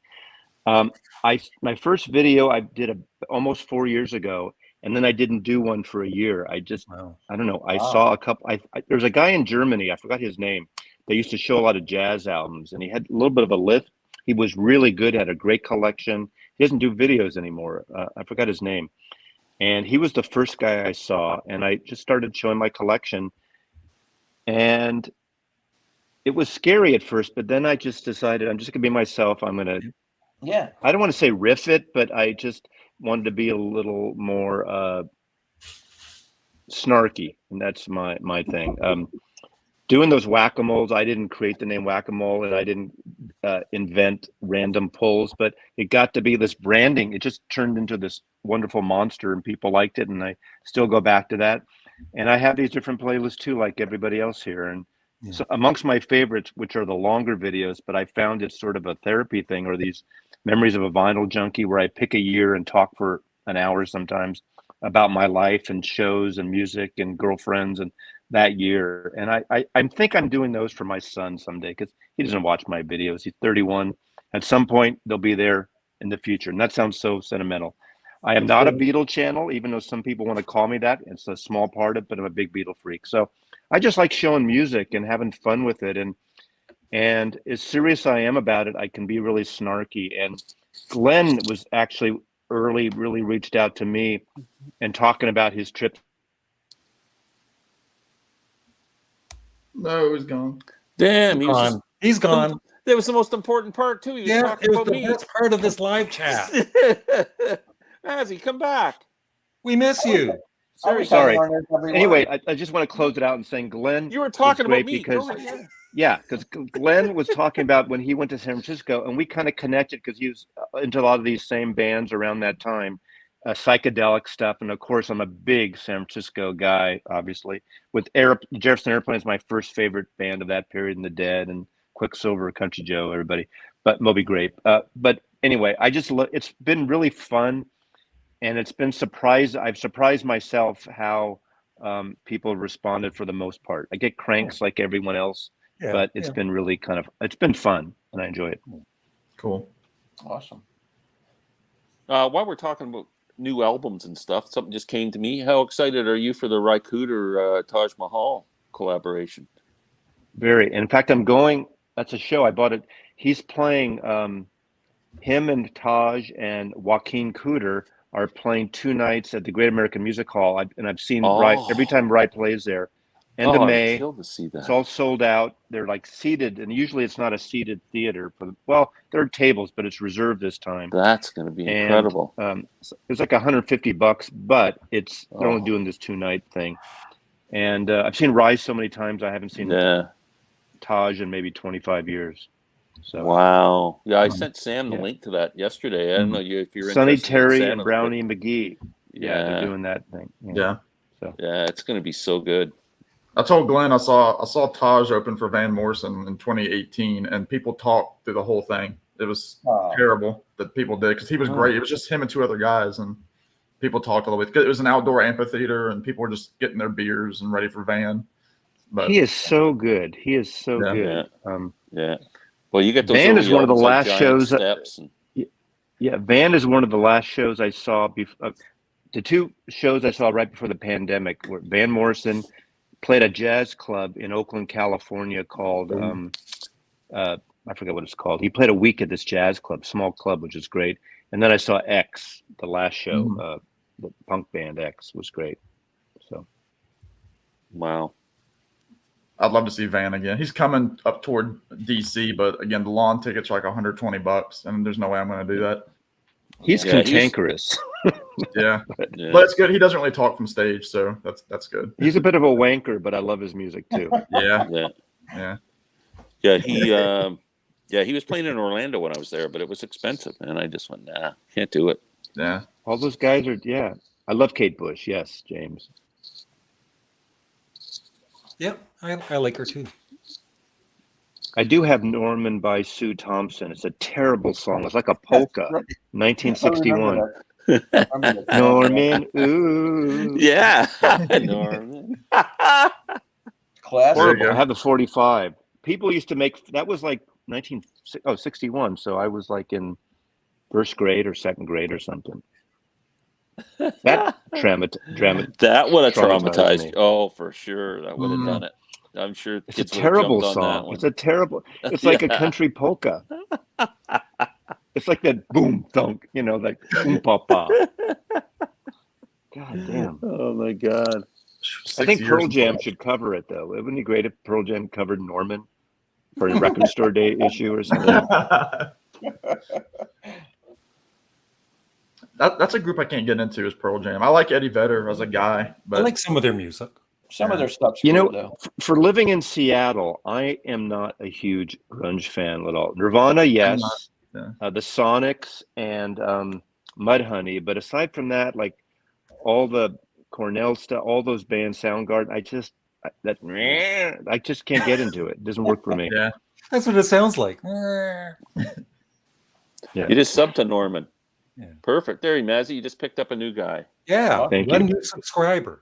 My first video I did almost 4 years ago, and then I didn't do one for a year. I don't know. I saw a couple. There's a guy in Germany, I forgot his name. They used to show a lot of jazz albums, and he had a little bit of a lift. He was really good, had a great collection. He doesn't do videos anymore. I forgot his name. And he was the first guy I saw, and I just started showing my collection. And it was scary at first, but then I just decided I'm just going to be myself. I'm going to, I don't want to say riff it, but I just wanted to be a little more snarky, and that's my thing. Doing those whack-a-moles, I didn't create the name whack-a-mole, and I didn't invent random pulls, but it got to be this branding. It just turned into this wonderful monster, and people liked it, and I still go back to that. And I have these different playlists too, like everybody else here. And so amongst my favorites, which are the longer videos, but I found it's sort of a therapy thing, or these memories of a vinyl junkie, where I pick a year and talk for an hour sometimes about my life and shows and music and girlfriends and that year. And I think I'm doing those for my son someday, because he doesn't watch my videos. He's 31. At some point, they'll be there in the future. And that sounds so sentimental. I am not a Beatle channel, even though some people want to call me that. It's a small part of it, but I'm a big Beatle freak. So I just like showing music and having fun with it. And as serious I am about it, I can be really snarky. And Glenn was actually really reached out to me and talking about his trip. No, he's gone. Damn, he's gone. That was the most important part too. He was talking about me. That's part of this live chat. Azzy, come back. We miss you. Sorry. Anyway, I just want to close it out and saying, Glenn, you were talking about me because because Glenn was talking about when he went to San Francisco, and we kind of connected because he was into a lot of these same bands around that time. Psychedelic stuff, and of course I'm a big San Francisco guy, obviously, with Jefferson Airplane is my first favorite band of that period, and the Dead and Quicksilver, Country Joe, everybody. but Moby Grape. But anyway, it's been really fun, and it's been I've surprised myself how people responded for the most part. I get cranks like everyone else, but it's been really it's been fun, and I enjoy it. Cool. Awesome. While we're talking about new albums and stuff, something just came to me. How excited are you for the Ry Cooder Taj Mahal collaboration? Very. In fact, I'm going. That's a show. I bought it. He's playing. Him and Taj and Joaquin Cooder are playing 2 nights at the Great American Music Hall. I've seen Ry every time Ry plays there. End of May. I'd kill to see that. It's all sold out. They're like seated, and usually it's not a seated theater. There are tables, but it's reserved this time. That's going to be incredible. It's like $150, but they're only doing this 2-night thing. And I've seen Ry so many times. I haven't seen Taj in maybe 25 years. So wow. Yeah, I sent Sam the link to that yesterday. I don't know if you're Sonny interested. Terry and Brownie McGee. Yeah, they're doing that thing. Yeah. So it's going to be so good. I told Glenn I saw Taj open for Van Morrison in 2018, and people talked through the whole thing. It was terrible that people did because he was great. It was just him and 2 other guys, and people talked all the way. It was an outdoor amphitheater, and people were just getting their beers and ready for Van. But he is so good. He is so good. Yeah. Well, you get those. Van is one of the last like shows. Steps Van is one of the last shows I saw. The 2 shows I saw right before the pandemic were Van Morrison played a jazz club in Oakland, California called I forget what it's called. He played a week at this jazz club, small club, which is great. And then I saw X, the last show. The punk band X was great. So, wow. I'd love to see Van again. He's coming up toward DC, but again, the lawn tickets are like $120, and there's no way I'm going to do that. He's cantankerous. But it's good. He doesn't really talk from stage, so that's good. He's a bit of a wanker, but I love his music too. Yeah. He was playing in Orlando when I was there, but it was expensive, and I just went, nah, can't do it. Yeah. All those guys are. Yeah, I love Kate Bush. Yes, James. Yep, I like her too. I do have Norman by Sue Thompson. It's a terrible song. It's like a polka, 1961. Norman, ooh. Yeah. Norman. Classic. Horrible. I have the 45. People used to make, that was like 61. So I was like in first grade or second grade or something. That that would have traumatized me. Oh, for sure. That would have done it. I'm sure it's a terrible song. It's a terrible. It's like a country polka. It's like that boom thunk, like boom papa. God damn. Oh my God. I think Pearl Jam should cover it though. Wouldn't it be great if Pearl Jam covered Norman for a Record Store Day issue or something? That's a group I can't get into is Pearl Jam. I like Eddie Vedder as a guy, but I like some of their music. Some of their stuff's good, though. For living in Seattle, I am not a huge grunge fan at all. Nirvana, yes. The Sonics and Mudhoney, but aside from that, like all the Cornell stuff, all those bands, Soundgarden, I just can't get into it. It doesn't work for me. Yeah, that's what it sounds like. You just sub to Norman. Yeah. Perfect. There, Mazzy, you just picked up a new guy. Yeah, thank you. New subscriber.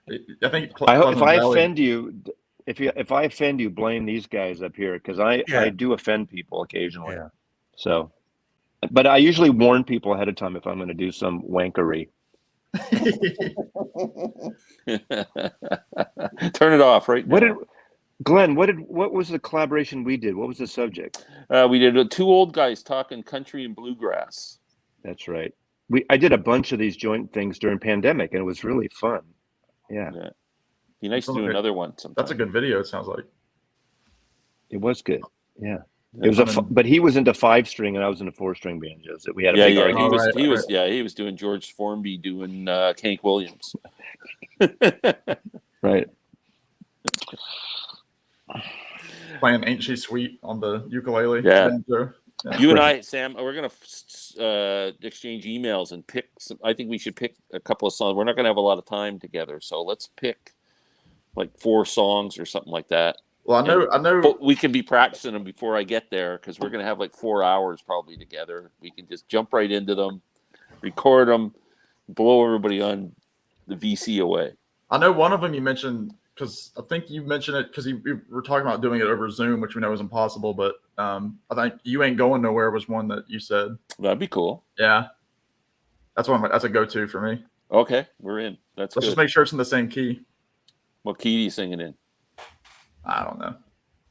I think if I offend you, if I offend you, blame these guys up here because I do offend people occasionally. Yeah. So, but I usually warn people ahead of time if I'm going to do some wankery. Turn it off right now. What was the collaboration we did? What was the subject? We did 2 old guys talking country and bluegrass. That's right. I did a bunch of these joint things during pandemic, and it was really fun. Yeah. Be nice to do another one sometime. That's a good video. It sounds like it was good. Yeah. It was but he was into 5-string and I was into 4-string banjos. We had a big argument. He was doing George Formby doing Hank Williams. Right. Playing Ain't She Sweet on the ukulele. Yeah. You and I, Sam, we're going to exchange emails and pick some. I think we should pick a couple of songs. We're not going to have a lot of time together, so let's pick like 4 songs or something like that Well, I know. But we can be practicing them before I get there because we're going to have like 4 hours probably together. We can just jump right into them, record them, blow everybody on the VC away. I know one of them you mentioned because I think you mentioned it because we were talking about doing it over Zoom, which we know is impossible. But I think You Ain't Going Nowhere was one that you said. That'd be cool. Yeah, that's that's a go-to for me. Okay, we're in. Let's just make sure it's in the same key. What key are you singing in? I don't know.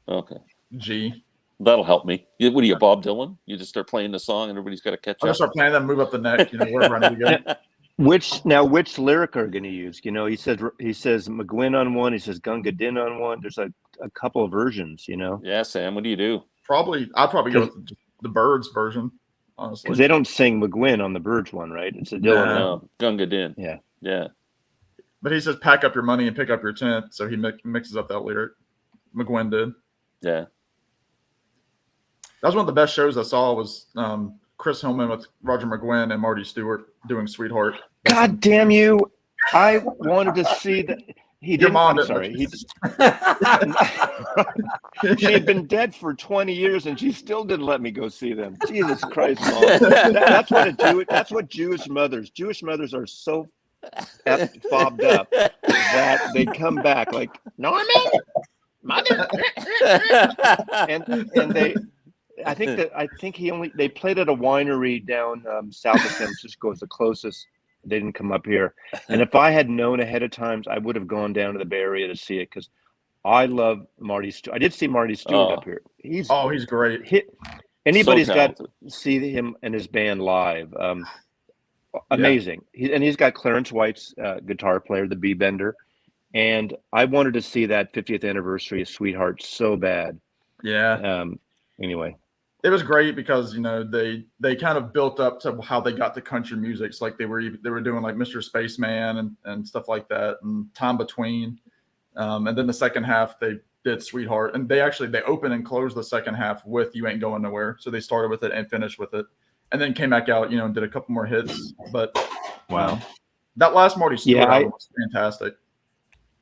Okay. G. That'll help me. What are you, Bob Dylan? You just start playing the song and everybody's got to catch up. I'll just start playing them, move up the neck. We're ready to go. Which lyric are going to use? He says McGuinn on one. He says Gunga Din on one. There's a couple of versions. Yeah, Sam. What do you do? I'd probably go with the Birds version, honestly. Because they don't sing McGuinn on the Birds one, right? It's a Dylan. No, Gunga Din. Yeah. But he says pack up your money and pick up your tent, so he mixes up that lyric. McGuinn did. Yeah. That was one of the best shows I saw was Chris Hillman with Roger McGuinn and Marty Stewart doing Sweetheart. God damn you. I wanted to see that. He didn't. I'm sorry. She had been dead for 20 years and she still didn't let me go see them. Jesus Christ, Mom. That's what Jewish mothers are so fobbed up that they come back like, Norman, mother. and they they played at a winery down south of San Francisco as the closest. They didn't come up here. And if I had known ahead of time, I would have gone down to the Bay Area to see it because I love Marty Stewart. I did see Marty Stewart up here. He's great. Anybody's got to see him and his band live. Amazing. Yeah. He's got Clarence White's guitar player, the B-Bender. And I wanted to see that 50th anniversary of Sweetheart so bad. Yeah. Anyway. It was great because they kind of built up to how they got to country music. It's like they were doing like Mr. Spaceman and stuff like that and Time Between, and then the second half they did Sweetheart, and they opened and closed the second half with You Ain't Going Nowhere. So they started with it and finished with it, and then came back out and did a couple more hits. But wow, that last Marty Stewart album was fantastic.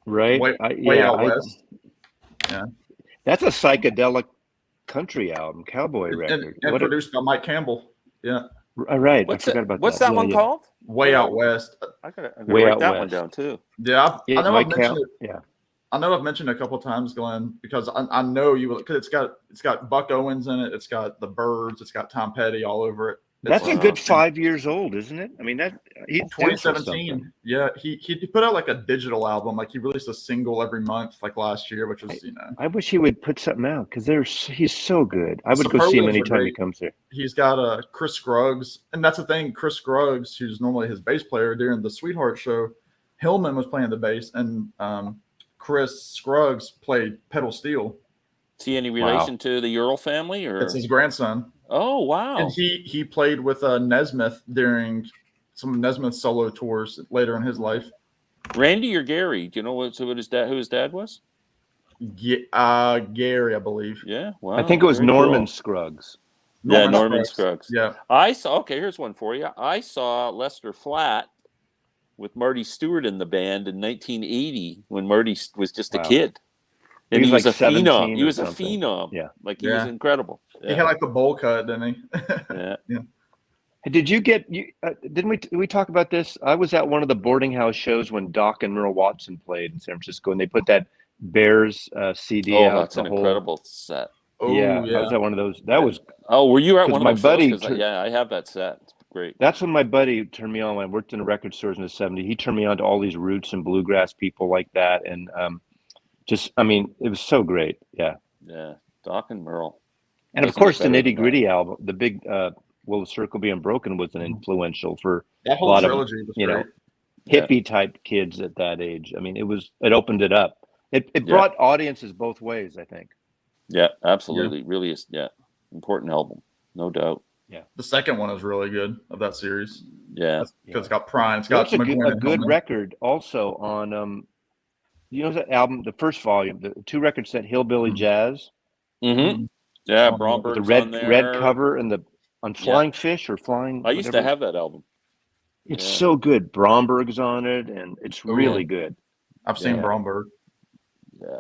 Right, way out west. Yeah, that's a psychedelic country album, cowboy record, and produced by Mike Campbell. Yeah, right. I forgot about that. What's that one called? Way Out West. I gotta write that one down too. Yeah, I know I've mentioned it. Yeah, I know I've mentioned it a couple of times, Glenn, because I know you will, because it's got Buck Owens in it. It's got the Birds. It's got Tom Petty all over it. That's a good 5 years old, isn't it? I mean, he's 2017. Yeah, he put out like a digital album. Like he released a single every month, like last year, which was I wish he would put something out because he's so good. I would go see him anytime he comes here. He's got Chris Scruggs, and that's the thing. Chris Scruggs, who's normally his bass player during the Sweetheart show, Hillman was playing the bass, and Chris Scruggs played pedal steel. Is he any relation to the Earl family, or it's his grandson? Oh, wow. And he played with Nesmith during some of Nesmith's solo tours later in his life. Randy or Gary? Do you know who his dad was? Gary, I believe. Yeah, wow. I think it was Norman Scruggs. Norman Scruggs. Yeah. Here's one for you. I saw Lester Flatt with Marty Stewart in the band in 1980 when Marty was just a kid. And he was like a phenom. He was a phenom. Yeah. Like he was incredible. Yeah. He had like the bowl cut, didn't he? Yeah. Did you get did we talk about this? I was at one of the boarding house shows when Doc and Merle Watson played in San Francisco, and they put that Bears CD out. Oh, that's an incredible set. Oh, yeah. I was at one of those. That was. Oh, were you at one of my those buddy? Shows? Yeah, I have that set. It's great. That's when my buddy turned me on. When I worked in the record stores in the '70s. He turned me on to all these roots and bluegrass people like that, and it was so great. Yeah. Yeah, Doc and Merle. And of course, the Nitty Gritty album, the big "Will the Circle Be Unbroken" was an influential for that whole a lot trilogy of hippie type kids at that age. I mean, it opened it up. It brought audiences both ways, I think. Yeah, absolutely. Yeah. Really is. Yeah, important album, no doubt. Yeah, the second one is really good of that series. Yeah, because it's got Prime. It's got a good record also on that album, the first volume, the 2-record set, Hillbilly Jazz. Mm-hmm. Yeah, Bromberg's the red on there. red cover and on Flying Fish or Flying. I used to have that album. It's so good. Bromberg's on it, and it's really good. I've seen Bromberg.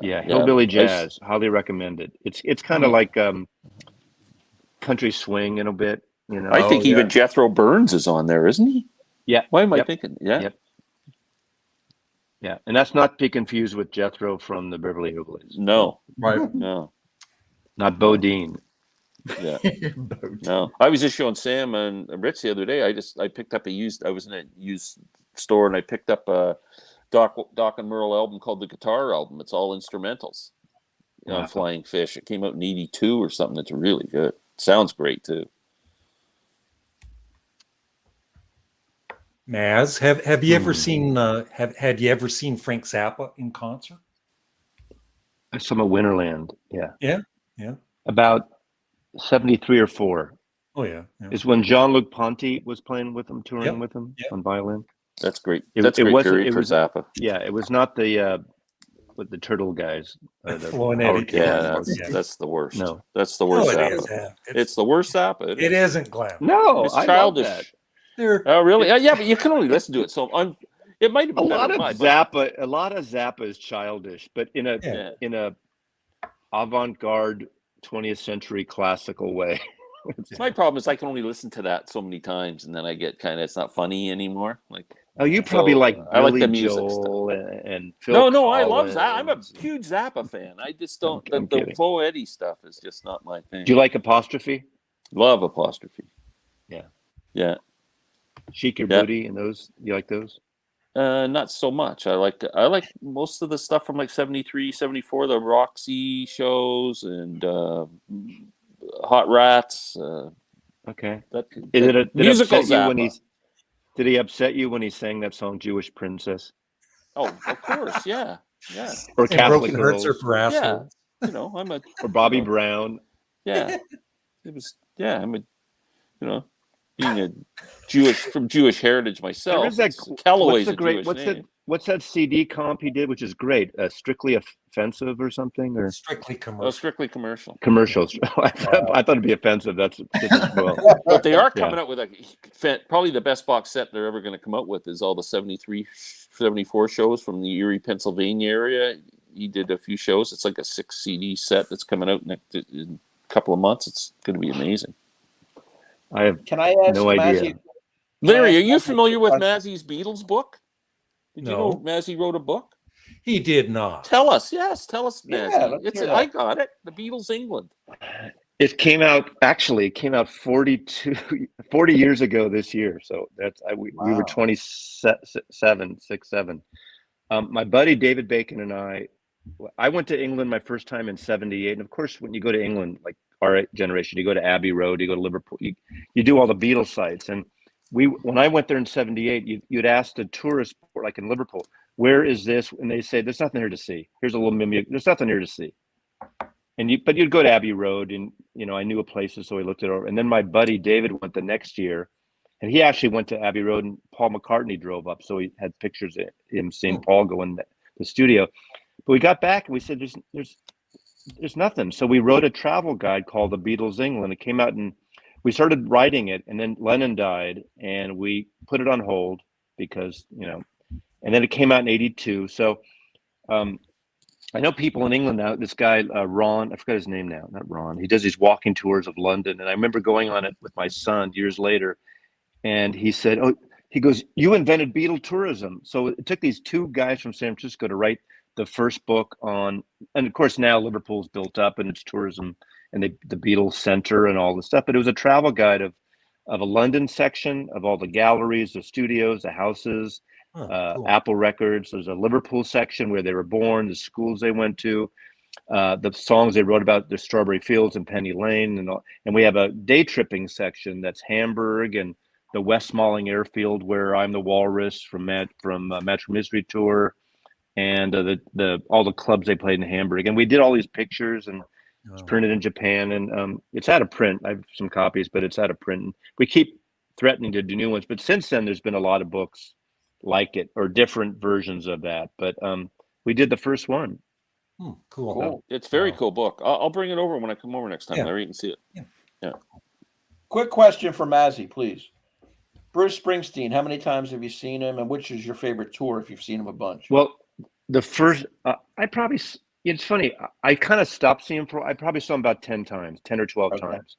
Yeah, hillbilly jazz. Highly recommended. It's kind of like country swing in a bit. You know, I think even Jethro Burns is on there, isn't he? Yeah. Why am I thinking? Yeah. Yep. Yeah, and that's not to be confused with Jethro from the Beverly Hillbillies. No. Right. No. Not Bodine. Yeah. No. I was just showing Sam and Rich the other day. I picked up I was in a used store and I picked up a Doc and Merle album called the Guitar Album. It's all instrumentals. On Flying Fish. It came out in '82 or something. It's really good. Sounds great too. Maz, have you ever seen had you ever seen Frank Zappa in concert? I saw him at Winterland. Yeah. Yeah. About 73 or 4. Oh yeah. Is when Jean-Luc Ponty was playing with him, touring with him on violin. That's great. That's great period for Zappa. Yeah, it was not the with the turtle guys. That's the worst. No, that's the worst Zappa. It's the worst Zappa. It isn't glam. No, it's childish. Oh, really? Yeah, but you can only listen to it. So it might have been a lot of Zappa is childish, but in a avant-garde 20th century classical way. My problem is I can only listen to that so many times, and then I get it's not funny anymore. Like, you probably like I like the Billy music Joel stuff. and Phil. No, I love Zappa. I'm a huge Zappa fan. I just don't. The Faux Eddie stuff is just not my thing. Do you like Apostrophe? Love Apostrophe. Yeah. Chic Your Booty and those. You like those? Not so much. I like most of the stuff from like 73, 74, the Roxy shows and Hot Rats. Okay. Did he upset you when he sang that song Jewish Princess? Oh, of course, yeah. Or Catholic Girls. Girls. For assholes. Yeah. Or Bobby Brown. Yeah. It was being a Jewish heritage myself. Calloway's a Jewish name. What's that CD comp he did, which is great? Strictly Offensive or something, or Strictly Commercial? Strictly Commercial. Commercials. I thought it'd be offensive. That's well. But they are coming out with probably the best box set they're ever going to come out with is all the 73, 74 shows from the Erie, Pennsylvania area. He did a few shows. It's like a 6 CD set that's coming out in a couple of months. It's going to be amazing. Can I ask no idea. Larry, are you familiar with Mazzy's Beatles book? Did you know Mazzy wrote a book? He did not. Tell us, Mazzy. Yeah, I got it. The Beatles England. It came out 40 years ago this year. So that's we were 27, 6, 7. My buddy David Bacon and I went to England my first time in 78. And of course, when you go to England, like our generation, you go to Abbey Road, you go to Liverpool, you do all the Beatles sites. And when I went there in 78, you'd ask the tourist, like in Liverpool, where is this? And they say, there's nothing here to see. Here's a little mimic. There's nothing here to see. But you'd go to Abbey Road and, I knew a place, so I looked it over. And then my buddy David went the next year and he actually went to Abbey Road and Paul McCartney drove up. So he had pictures of him seeing Paul go in the studio. But we got back and we said, there's nothing. So we wrote a travel guide called The Beatles England. It came out and we started writing it, and then Lennon died and we put it on hold because, and then it came out in 82. So I know people in England now, this guy, Ron, I forgot his name now, not Ron. He does these walking tours of London. And I remember going on it with my son years later. And he said, he goes, you invented Beatle tourism. So it took these 2 guys from San Francisco to write the first book on, and of course now Liverpool's built up and it's tourism and the Beatles Center and all the stuff. But it was a travel guide of a London section of all the galleries, the studios, the houses, cool. Apple Records. There's a Liverpool section where they were born, the schools they went to, the songs they wrote about, the Strawberry Fields and Penny Lane, and all. And we have a day tripping section that's Hamburg and the Westmaling Airfield, where I'm the Walrus from Match Mystery Tour, and all the clubs they played in Hamburg. And we did all these pictures, and it's printed in Japan, and it's out of print. I have some copies, but it's out of print. And we keep threatening to do new ones, but since then there's been a lot of books like it or different versions of that. But we did the first one. Cool. It's a very cool book. I'll bring it over when I come over next time, Larry. You can see it. Yeah. Quick question for Mazzy, please. Bruce Springsteen, how many times have you seen him, and which is your favorite tour if you've seen him a bunch? Well, the first, I probably It's funny. I kind of stopped seeing him I probably saw him about 10 times, 10 or 12 times.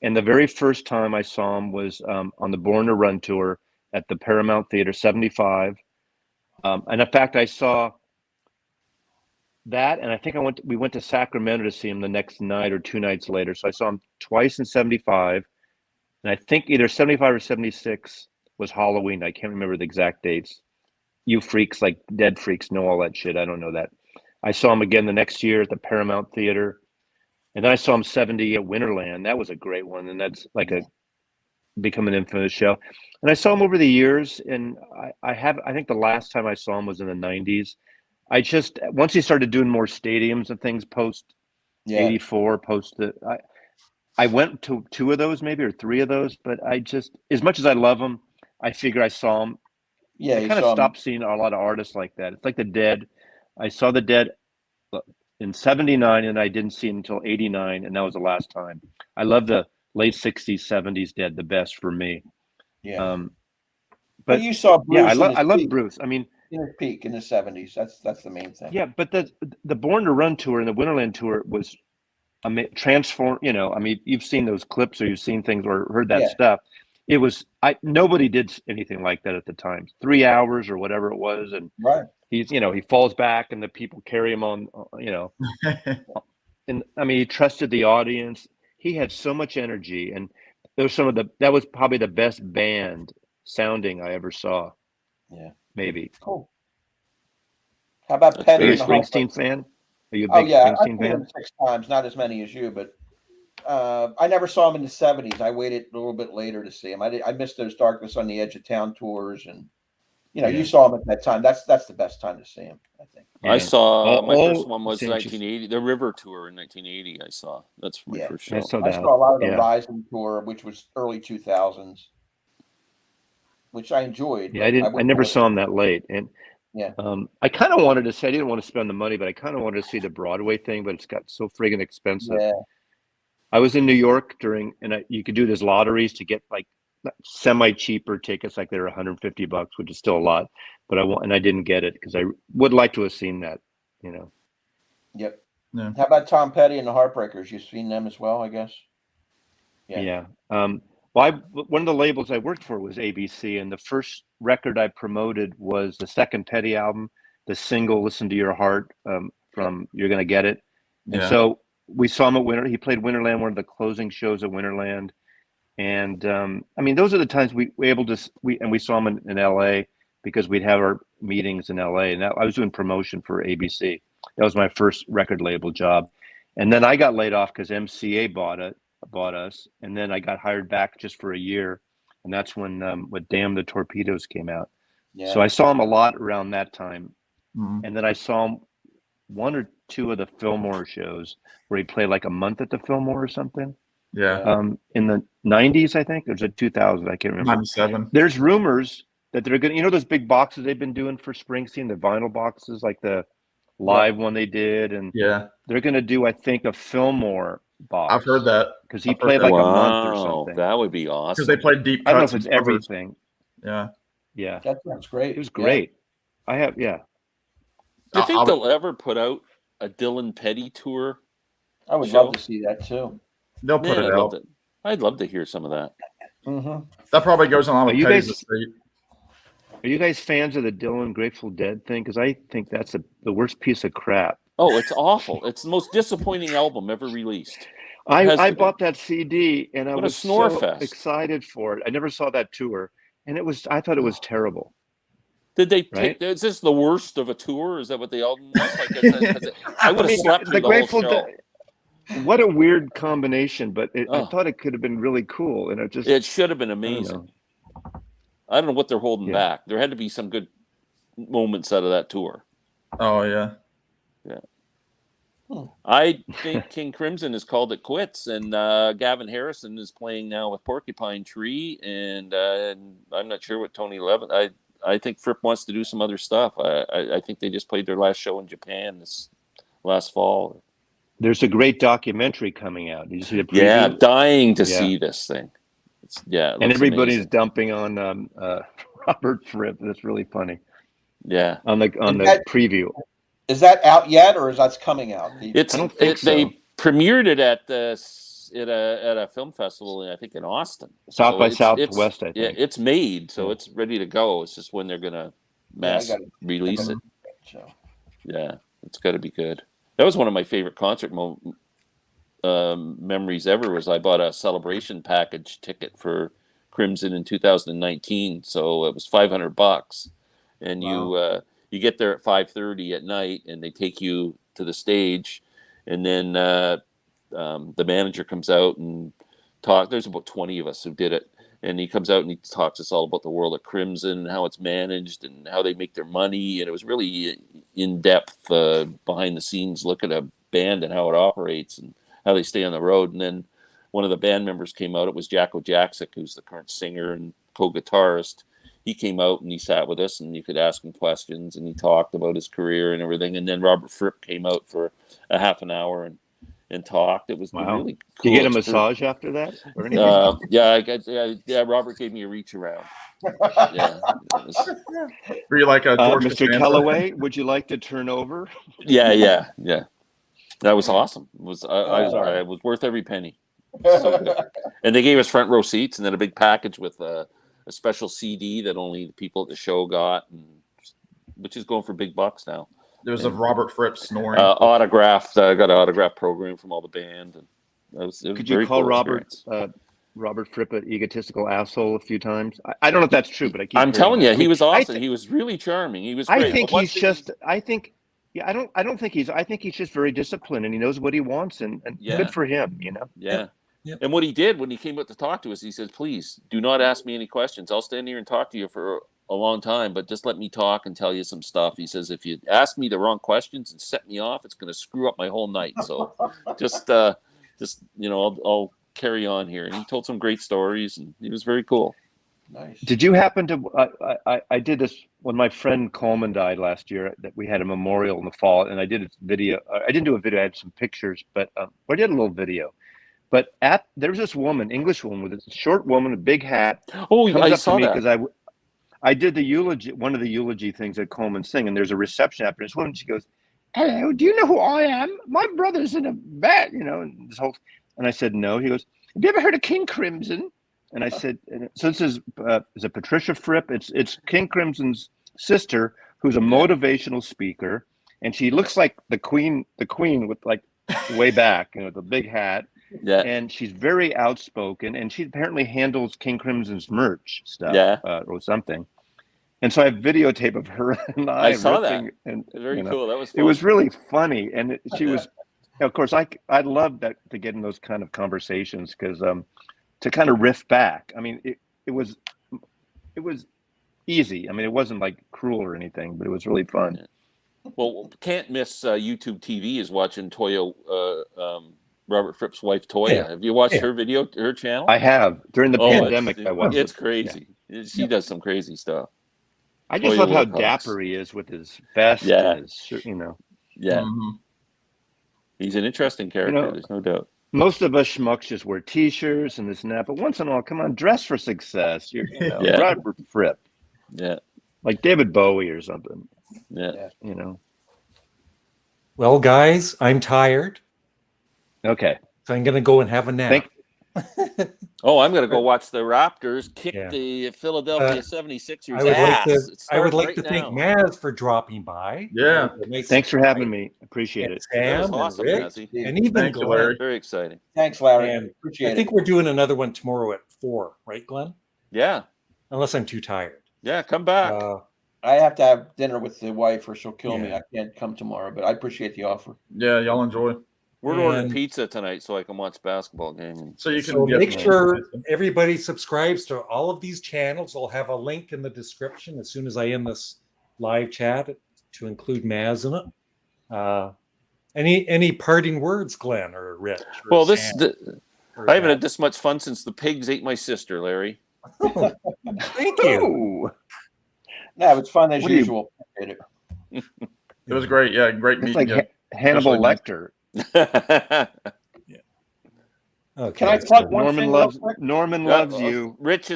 And the very first time I saw him was on the Born to Run tour at the Paramount Theater, 75. And in fact, I saw that, and I think we went to Sacramento to see him the next night or 2 nights later. So I saw him twice in 75. And I think either 75 or 76 was Halloween. I can't remember the exact dates. You freaks, like dead freaks, know all that shit. I don't know that. I saw him again the next year at the Paramount Theater. And then I saw him 70 at Winterland. That was a great one. And that's like become an infamous show. And I saw him over the years. And I think the last time I saw him was in the 90s. Once he started doing more stadiums and things post 84, I went to 2 of those, maybe, or 3 of those. But as much as I love him, I figure I saw him. Yeah, I kind of stopped seeing a lot of artists like that. It's like the Dead. I saw the Dead in 79, and I didn't see him until 89, and that was the last time. I love the late 60s, 70s Dead the best for me. Yeah. But you saw Bruce. Yeah, I love Bruce. I mean, in his peak in the 70s. That's the main thing. Yeah, but the Born to Run tour and the Winterland tour was transformed. You know, I mean, you've seen those clips or you've seen things or heard that stuff. It was nobody did anything like that at the time. 3 hours or whatever it was, and he falls back and the people carry him on. And I mean, he trusted the audience. He had so much energy, and that was probably the best band sounding I ever saw. Yeah, maybe. Cool. How about Petty? Are you a Springsteen fan? Are you a big I've Springsteen seen fan? him 6 times, not as many as you, but I never saw him in the 70s. I waited a little bit later to see him. I missed those Darkness on the Edge of Town tours, and you saw him at that time. That's the best time to see him, I think. I saw my first one was 1980, the River Tour in 1980. I saw that's my first show. I saw a lot of the Rising Tour, which was early 2000s, which I enjoyed. Yeah, I never saw him that late, and I kind of wanted to say I didn't want to spend the money, but I kind of wanted to see the Broadway thing, but it's got so friggin' expensive. Yeah. I was in New York you could do these lotteries to get like semi-cheaper tickets, like they were $150, which is still a lot, but I didn't get it because I would like to have seen that, Yep. Yeah. How about Tom Petty and the Heartbreakers? You've seen them as well, I guess. Yeah. Well, one of the labels I worked for was ABC, and the first record I promoted was the second Petty album, the single "Listen to Your Heart" from "You're Gonna Get It." And so we saw him at He played Winterland, one of the closing shows at Winterland, and I mean, those are the times we saw him in LA because we'd have our meetings in LA, and I was doing promotion for ABC. That was my first record label job, and then I got laid off because MCA bought us, and then I got hired back just for a year, and that's when Damn the Torpedoes came out. Yeah. So I saw him a lot around that time, and then I saw him 1 or 2 of the Fillmore shows where he played like a month at the Fillmore or something. Yeah. In the 90s, I think, or was it 2000? I can't remember. 97. There's rumors that they're going to, those big boxes they've been doing for Springsteen, the vinyl boxes, like the live one they did, and they're going to do, I think, a Fillmore box. I've heard that because he played like a month or something. That would be awesome. Because they played deep cuts. I don't know if it's everything. Yeah. That sounds great. It was great. I have. Do you think they'll ever put out a Dylan Petty tour? I would love to see that too. They'll put it out. I'd love to hear some of that. Mm-hmm. That probably goes on with Petty's estate. Are you guys fans of the Dylan Grateful Dead thing? Because I think that's the worst piece of crap. Oh, it's awful. It's the most disappointing album ever released. I bought that CD and I was so excited for it. I never saw that tour, and I thought it was terrible. Did they take? Is this the worst of a tour? Is that what the album was? I would have slept through the Grateful whole show. Dead. What a weird combination, but I thought it could have been really cool, and it should have been amazing. I don't know what they're holding back. There had to be some good moments out of that tour. Oh yeah. I think King Crimson has called it quits, and Gavin Harrison is playing now with Porcupine Tree, and I'm not sure what Tony Levin. I think Fripp wants to do some other stuff. I think they just played their last show in Japan this last fall. There's a great documentary coming out. Did you see the preview? Yeah, dying to see this thing. And everybody's dumping on Robert Fripp. That's really funny. Yeah, on the preview. Is that out yet, or is that coming out? They premiered it at a film festival, I think in Austin. South by Southwest, I think. Yeah, it's made, so it's ready to go. It's just when they're gonna release it. So. Yeah, it's got to be good. That was one of my favorite concert memories ever. Was I bought a celebration package ticket for Crimson in 2019, so it was $500, and you get there at 5:30 at night, and they take you to the stage, and then the manager comes out and talk. There's about 20 of us who did it, and he comes out and he talks to us all about the world of Crimson, and how it's managed, and how they make their money, and it was really in depth, behind the scenes look at a band and how it operates and how they stay on the road. And then one of the band members came out. It was Jacko Jaksic, who's the current singer and co-guitarist. He came out and he sat with us, and you could ask him questions, and he talked about his career and everything. And then Robert Fripp came out for a half an hour and talked. It was really cool. Did you get a massage after that? Or yeah, Robert gave me a reach around. Yeah. Were you like a George Mr. Kellaway, would you like to turn over? Yeah. That was awesome. It was I was worth every penny. So good. And they gave us front row seats, and then a big package with a special CD that only the people at the show got, which is going for big bucks now. There was a Robert Fripp snoring. Autographed. I got an autograph program from all the band. And it was Could you call Robert Fripp an egotistical asshole a few times? I don't know if that's true, but I'm telling you, he was awesome. He was really charming. He was great. I think he's just. I don't think he's. I think he's just very disciplined, and he knows what he wants, and good for him. Yeah. Yep. And what he did when he came out to talk to us, he said, "Please do not ask me any questions. I'll stand here and talk to you for a long time, but just let me talk and tell you some stuff." He says, "If you ask me the wrong questions and set me off, it's going to screw up my whole night. So just I'll carry on here." And he told some great stories, and he was very cool. Nice. Did you happen to? I did this when my friend Coleman died last year. That we had a memorial in the fall, and I did a video. I didn't do a video. I had some pictures, but I did a little video. But there was this woman, English woman, with a short woman, a big hat. Oh, I saw that. Because I did the eulogy, one of the eulogy things that Coleman sang, and there's a reception after this woman. She goes, "Hello, do you know who I am? My brother's in a band, and this whole." And I said, "No." He goes, "Have you ever heard of King Crimson?" And I said, "So this is it Patricia Fripp? It's King Crimson's sister, who's a motivational speaker, and she looks like the queen with like way back, the big hat." Yeah, and she's very outspoken, and she apparently handles King Crimson's merch stuff, or something. And so I have videotape of her and I saw that. And very cool. That was fun. It was really funny, and she was. Of course, I love that to get in those kind of conversations because to kind of riff back. I mean, it was easy. I mean, it wasn't like cruel or anything, but it was really fun. Yeah. Well, can't miss YouTube TV is watching Toya. Robert Fripp's wife Toya. Yeah. Have you watched her channel? I have. During the pandemic, I watched it. It's crazy. Yeah. She does some crazy stuff. I just love how dapper he is with his vest and his shirt, Yeah. Mm-hmm. He's an interesting character, there's no doubt. Most of us schmucks just wear T-shirts and this and that, but once in a while, come on, dress for success. Robert Fripp. Yeah. Like David Bowie or something. Yeah. Well, guys, I'm tired. Okay. So I'm going to go and have a nap. I'm going to go watch the Raptors kick the Philadelphia 76ers ass. I would like to thank Maz for dropping by. Yeah. Thanks for having me. Appreciate it. Sam, awesome, and Rick, and even Glenn. Very exciting. Thanks, Larry. And Appreciate it. I think we're doing another one tomorrow at 4, right, Glenn? Yeah. Unless I'm too tired. Yeah, come back. I have to have dinner with the wife or she'll kill me. I can't come tomorrow, but I appreciate the offer. Yeah, y'all enjoy. We're ordering pizza tonight so I can watch basketball game. So you can make sure everybody subscribes to all of these channels. I'll have a link in the description as soon as I end this live chat to include Maz in it. Any parting words, Glenn or Rich? Or I haven't had this much fun since the pigs ate my sister, Larry. Thank you. No, it's fun as usual. It was great. Yeah, great meeting. Like Hannibal Lecter. Okay. Can I plug one thing? Norman loves you. Rich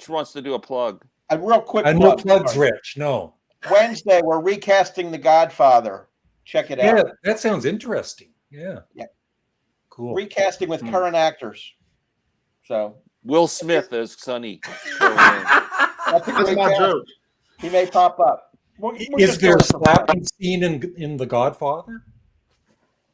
wants to do a plug. A real quick plug. No plugs, Rich. No. Wednesday, we're recasting The Godfather. Check it Yeah, out. that sounds interesting. Yeah. Yeah. Cool. Recasting with current actors. So Will Smith as Sonny. that's my joke. He may pop up. Is there a slapping scene in The Godfather?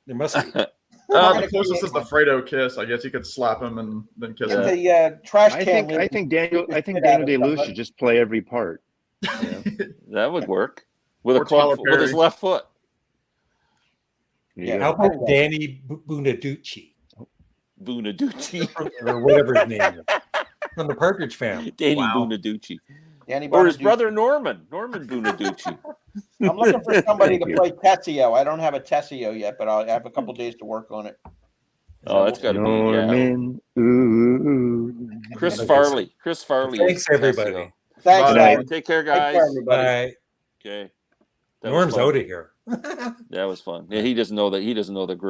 There must be. The closest is the Fredo kiss. I guess you could slap him and then kiss him. The trash can. I think Daniel Day-Lewis should just play every part. Yeah. That would work with Or Tyler with his Perry. left foot. Yeah. How about Danny Bonaducci? Bonaducci. Or whatever his name is. From the Partridge Family. Danny Wow. Bonaducci. Or his brother Norman Bonaducci. I'm looking for somebody to play Tessio. I don't have a Tessio yet, but I'll have a couple days to work on it. Oh, that's got to be Norman. Ooh. Chris Farley. Thanks, everybody. Thanks, Bye. guys. Take care, guys. Take care, everybody. Bye. Okay. That was Norm's fun. out of here. That was fun. Yeah, he doesn't know the grill.